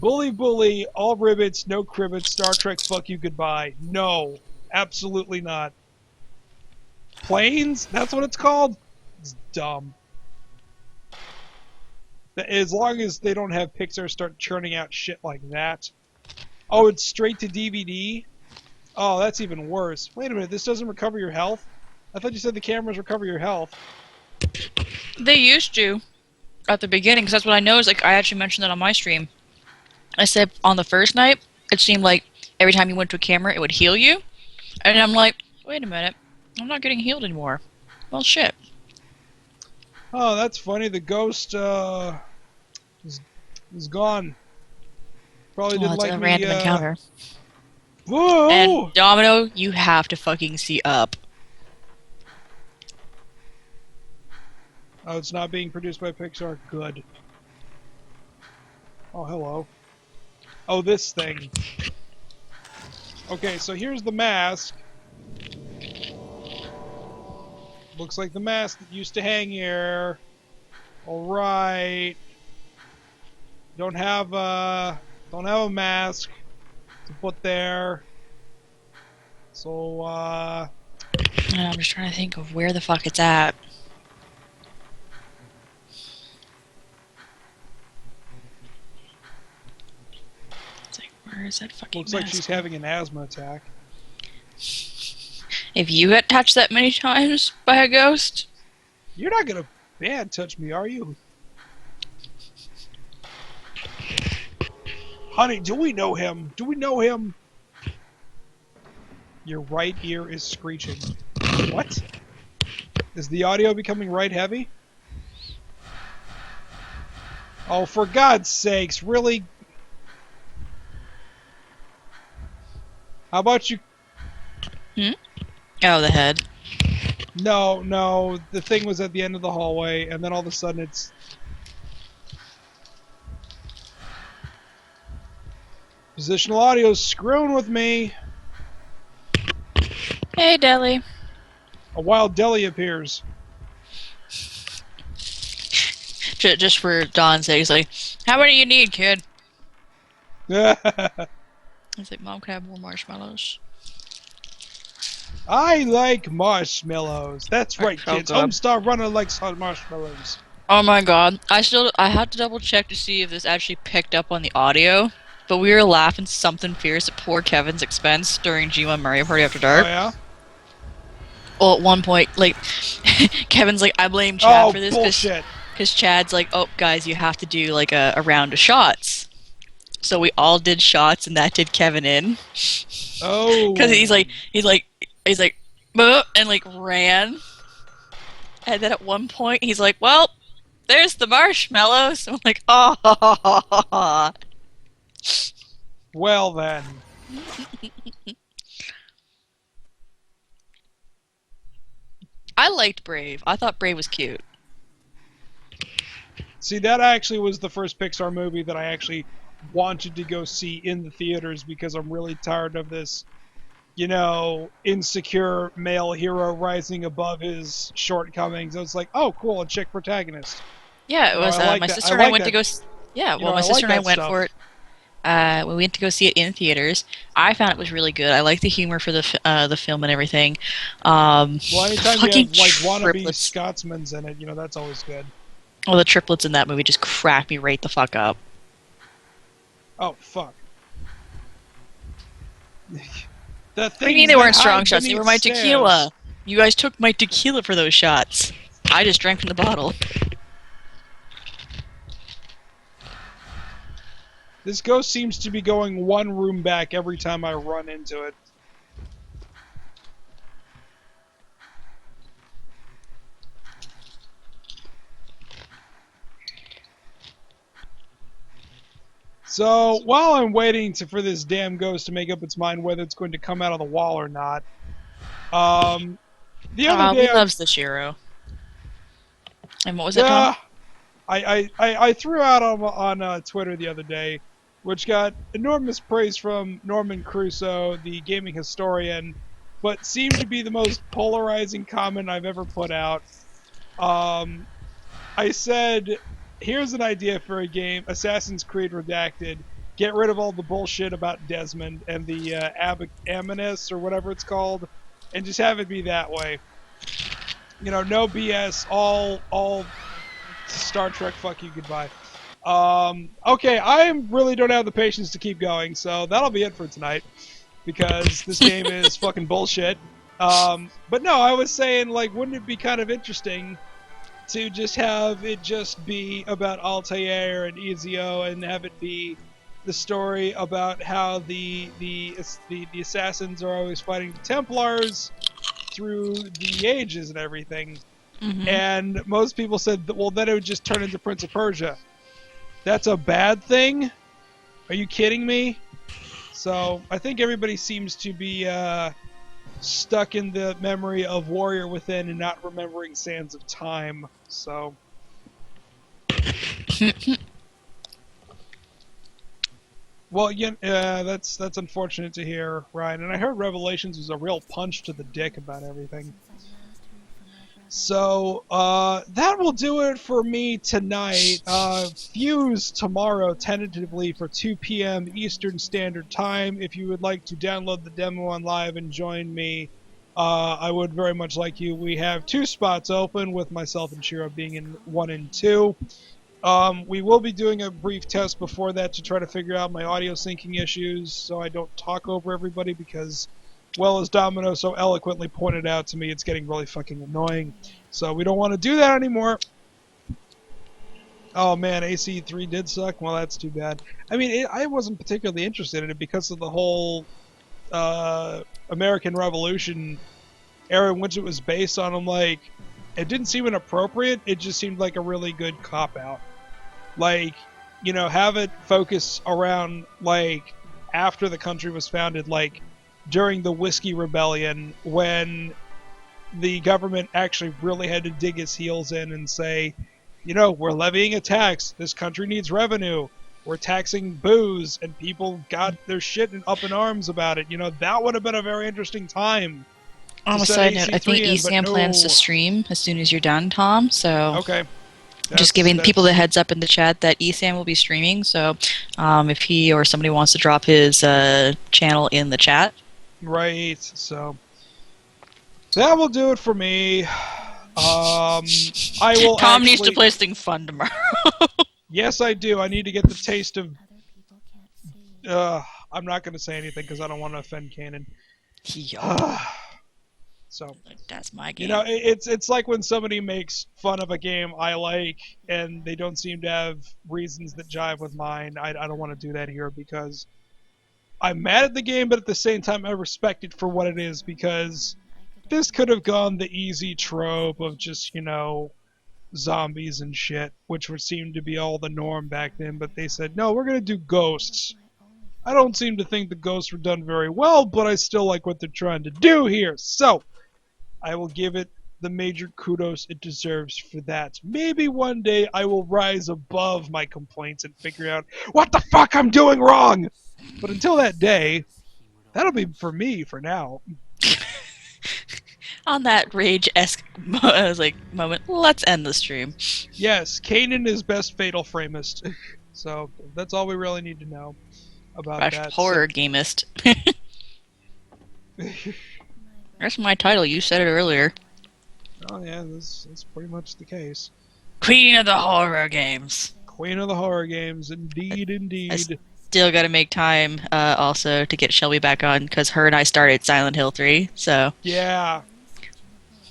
Bully bully, all ribbits, no cribbits, Star Trek, fuck you, goodbye. No. Absolutely not. Planes? That's what it's called? It's dumb. As long as they don't have Pixar start churning out shit like that. Oh, it's straight to DVD? Oh, that's even worse. Wait a minute, this doesn't recover your health? I thought you said the cameras recover your health. They used to at the beginning, because that's what I know. Is like I actually mentioned that on my stream. I said on the first night, it seemed like every time you went to a camera, it would heal you, and I'm like, wait a minute, I'm not getting healed anymore. Well, shit. Oh, that's funny. The ghost is gone. Probably didn't Well, it's like a me. random encounter. Whoa! And Domino, you have to fucking see Up. Oh, it's not being produced by Pixar. Good. Oh, hello. Oh, this thing. Okay, so here's the mask. Looks like the mask that used to hang here. Alright. Don't have a mask to put there. So, And I'm just trying to think of where the fuck it's at. It's like, where is that fucking looks mask? like she's having an asthma attack. If you get touched that many times by a ghost, You're not gonna bad touch me, are you? Honey, do we know him? Do we know him? Your right ear is screeching. What? Is the audio becoming right heavy? Oh, for God's sakes, really? How about you? oh, the head. No, the thing was at the end of the hallway, and then all of a sudden it's... Positional audio's screwing with me. Hey, Deli. A wild deli appears. Just for Don's sake, he's like, how many you need, kid? He's like, Mom, can I have more marshmallows? I like marshmallows. That's right, so kids. good. Homestar Runner likes hot marshmallows. Oh my god. I had to double check to see if this actually picked up on the audio, but we were laughing something fierce at poor Kevin's expense during G1 Mario Party After Oh, Dark. yeah? Well, at one point, like, Kevin's like, I blame Chad for this bullshit. because Chad's like, oh, guys, you have to do like a round of shots. So we all did shots, and that did Kevin in. Oh. Because he's like, "Buh," and like ran. And then at one point, he's like, well, there's the marshmallows. I'm like, oh. Well then. I liked Brave. I thought Brave was cute. See, that actually was the first Pixar movie that I actually wanted to go see in the theaters because I'm really tired of this, insecure male hero rising above his shortcomings. I was like, oh, cool, a chick protagonist. Yeah, it was I like my that. I sister and I like went to that. go. Yeah, well, my I sister like and I that went stuff. for it. We went to go see it in theaters. I found it was really good. I like the humor for the film and everything. Well, The anytime you fucking have like wannabe triplets. Scotsmans in it, that's always good. Well, the triplets in that movie just crack me right the fuck up. Oh fuck. The What do you mean things they that weren't strong hide shots? They beneath were my stairs. tequila. You guys took my tequila for those shots. I just drank from the bottle. This ghost seems to be going one room back every time I run into it. So while I'm waiting for this damn ghost to make up its mind whether it's going to come out of the wall or not, the other We day loves the Shiro. And what was that, Tom? yeah, I threw out on Twitter the other day, which got enormous praise from Norman Crusoe, the gaming historian, but seemed to be the most polarizing comment I've ever put out. I said, here's an idea for a game, Assassin's Creed Redacted. Get rid of all the bullshit about Desmond and the Aminus or whatever it's called, and just have it be that way. No BS, all Star Trek, fuck you, goodbye. Okay, I really don't have the patience to keep going, so that'll be it for tonight, because this game is fucking bullshit. But no, I was saying, like, wouldn't it be kind of interesting to just have it just be about Altair and Ezio, and have it be the story about how the assassins are always fighting the Templars through the ages and everything. Mm-hmm. And most people said, well, then it would just turn into Prince of Persia. That's a bad thing? Are you kidding me? So I think everybody seems to be stuck in the memory of Warrior Within and not remembering Sands of Time. So well, yeah, that's unfortunate to hear, Ryan. And I heard Revelations was a real punch to the dick about everything. So that will do it for me tonight. Fuse tomorrow, tentatively for 2 p.m. Eastern Standard Time. If you would like to download the demo on live and join me, I would very much like you. We have 2 spots open, with myself and Shiro being in 1 and 2. We will be doing a brief test before that to try to figure out my audio syncing issues, so I don't talk over everybody, because, well, as Domino so eloquently pointed out to me, it's getting really fucking annoying. So we don't want to do that anymore. Oh man, AC3 did suck? Well, that's too bad. I mean, I wasn't particularly interested in it because of the whole American Revolution era in which it was based on. I'm like, it didn't seem inappropriate, it just seemed like a really good cop-out. Like, have it focus around, like, after the country was founded, like, during the Whiskey Rebellion, when the government actually really had to dig its heels in and say, we're levying a tax, this country needs revenue, we're taxing booze, and people got their shit up in arms about it. That would have been a very interesting time. On a side note, I think ESAM plans to stream as soon as you're done, Tom, so... Okay. Just giving people the heads up in the chat that ESAM will be streaming, so if he or somebody wants to drop his channel in the chat. Right, so that will do it for me. I will Tom needs to play something fun tomorrow. Yes, I do. I need to get the taste of... I'm not going to say anything because I don't want to offend Kainin. So that's my game. It's like when somebody makes fun of a game I like and they don't seem to have reasons that jive with mine. I don't want to do that here, because I'm mad at the game, but at the same time I respect it for what it is, because this could have gone the easy trope of just, zombies and shit, which would seem to be all the norm back then, but they said, no, we're going to do ghosts. I don't seem to think the ghosts were done very well, but I still like what they're trying to do here. So I will give it the major kudos it deserves for that. Maybe one day I will rise above my complaints and figure out what the fuck I'm doing wrong. But until that day, that'll be for me for now. On that rage-esque moment, let's end the stream. Yes, Kainin is best fatal framist. So that's all we really need to know about that. Horror gamist. That's my title. You said it earlier. Oh yeah, that's pretty much the case. Queen of the horror games. Queen of the horror games, indeed, indeed. Still got to make time also to get Shelby back on because her and I started Silent Hill 3. So yeah,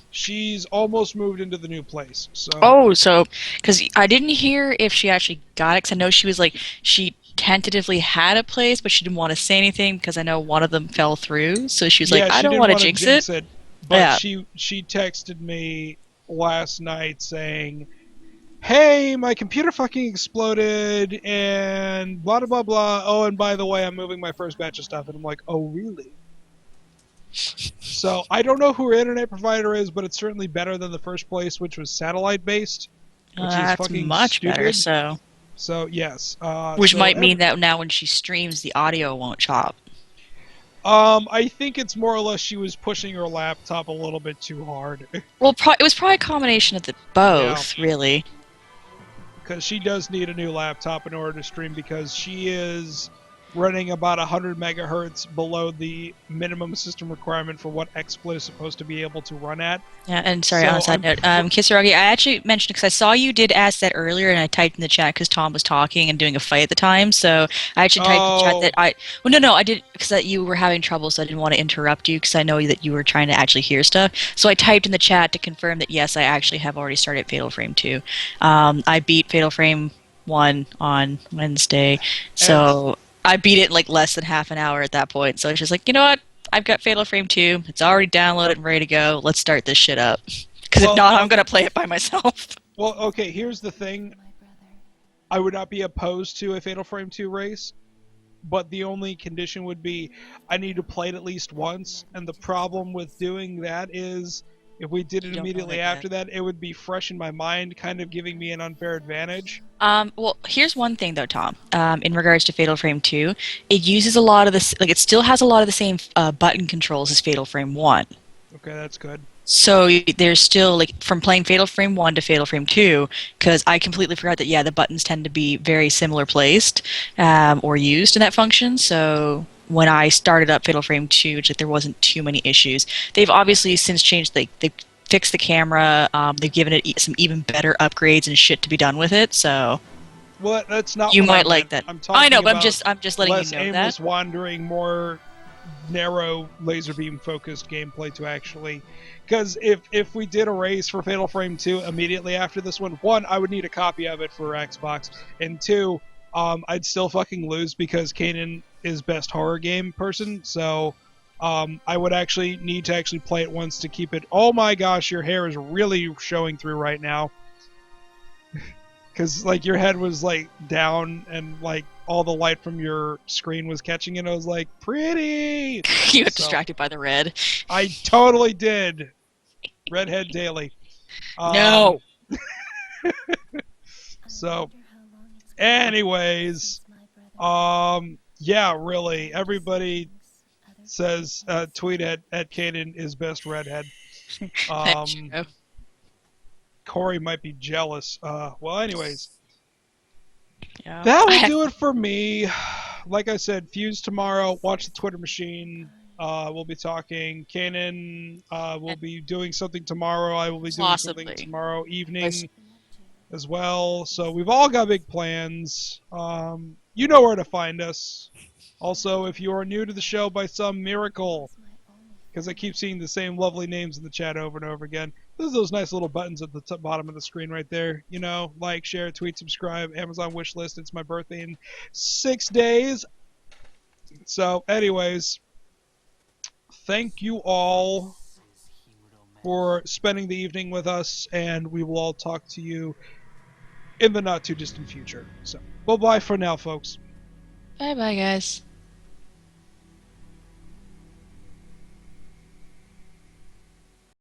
she's almost moved into the new place. So because I didn't hear if she actually got it, because I know she was like she tentatively had a place, but she didn't want to say anything because I know one of them fell through. So she was like, I don't want to jinx it. But she texted me last night saying, hey, my computer fucking exploded and blah blah blah. Oh, and by the way, I'm moving my first batch of stuff. And I'm like, oh really? So I don't know who her internet provider is, but it's certainly better than the first place, which was satellite based. Which is fucking much stupid. better. So yes. Which might mean that now when she streams, the audio won't chop. I think it's more or less she was pushing her laptop a little bit too hard. Well, it was probably a combination of the both, really. Because she does need a new laptop in order to stream, because she is running about 100 megahertz below the minimum system requirement for what XSplit is supposed to be able to run at. Yeah, and sorry, on a side note, Kisaragi, I actually mentioned, because I saw you did ask that earlier, and I typed in the chat because Tom was talking and doing a fight at the time, so I actually typed in the chat that I did, because you were having trouble, so I didn't want to interrupt you, because I know that you were trying to actually hear stuff, so I typed in the chat to confirm that, yes, I actually have already started Fatal Frame 2. I beat Fatal Frame 1 on Wednesday, so I beat it in like less than half an hour at that point, so I was just like, you know what? I've got Fatal Frame 2. It's already downloaded and ready to go. Let's start this shit up. Because if not, I'm going to play it by myself. Well, okay, here's the thing. I would not be opposed to a Fatal Frame 2 race, but the only condition would be I need to play it at least once, and the problem with doing that is if we did it immediately after that, it would be fresh in my mind, kind of giving me an unfair advantage. Well, here's one thing though, Tom. In regards to Fatal Frame 2, it uses a lot of this, like it still has a lot of the same button controls as Fatal Frame 1. Okay, that's good. So there's still, like, from playing Fatal Frame 1 to Fatal Frame 2, because I completely forgot that, yeah, the buttons tend to be very similar placed or used in that function, so when I started up Fatal Frame 2, there wasn't too many issues. They've obviously since changed, they've fixed the camera, they've given it some even better upgrades and shit to be done with it, so... Well, that's not you what might like that. I know, but I'm just letting you know that. Less aimless wandering, more narrow laser beam focused gameplay to actually... Because if we did a race for Fatal Frame 2 immediately after this one, I would need a copy of it for Xbox, and two, I'd still fucking lose because Kainin is best horror game person, so I would actually need to actually play it once to keep it. Oh my gosh, your hair is really showing through right now. Because like your head was like down and like all the light from your screen was catching it. I was like, pretty! You got distracted by the red. I totally did. Redhead daily. No! So, anyways, yeah, really, everybody says tweet at Kainin is best redhead. Corey might be jealous. Well, anyways, yeah. That will do it for me. Like I said, Fuse tomorrow. Watch the Twitter machine. We'll be talking. Kainin will be doing something tomorrow. I will be doing something tomorrow evening as well. So we've all got big plans. You know where to find us. Also, if you are new to the show by some miracle, because I keep seeing the same lovely names in the chat over and over again, there's those nice little buttons at the bottom of the screen right there. You know, like, share, tweet, subscribe, Amazon wishlist. It's my birthday in 6 days. So, anyways, thank you all for spending the evening with us, and we will all talk to you in the not too distant future. So, bye-bye for now, folks. Bye-bye, guys.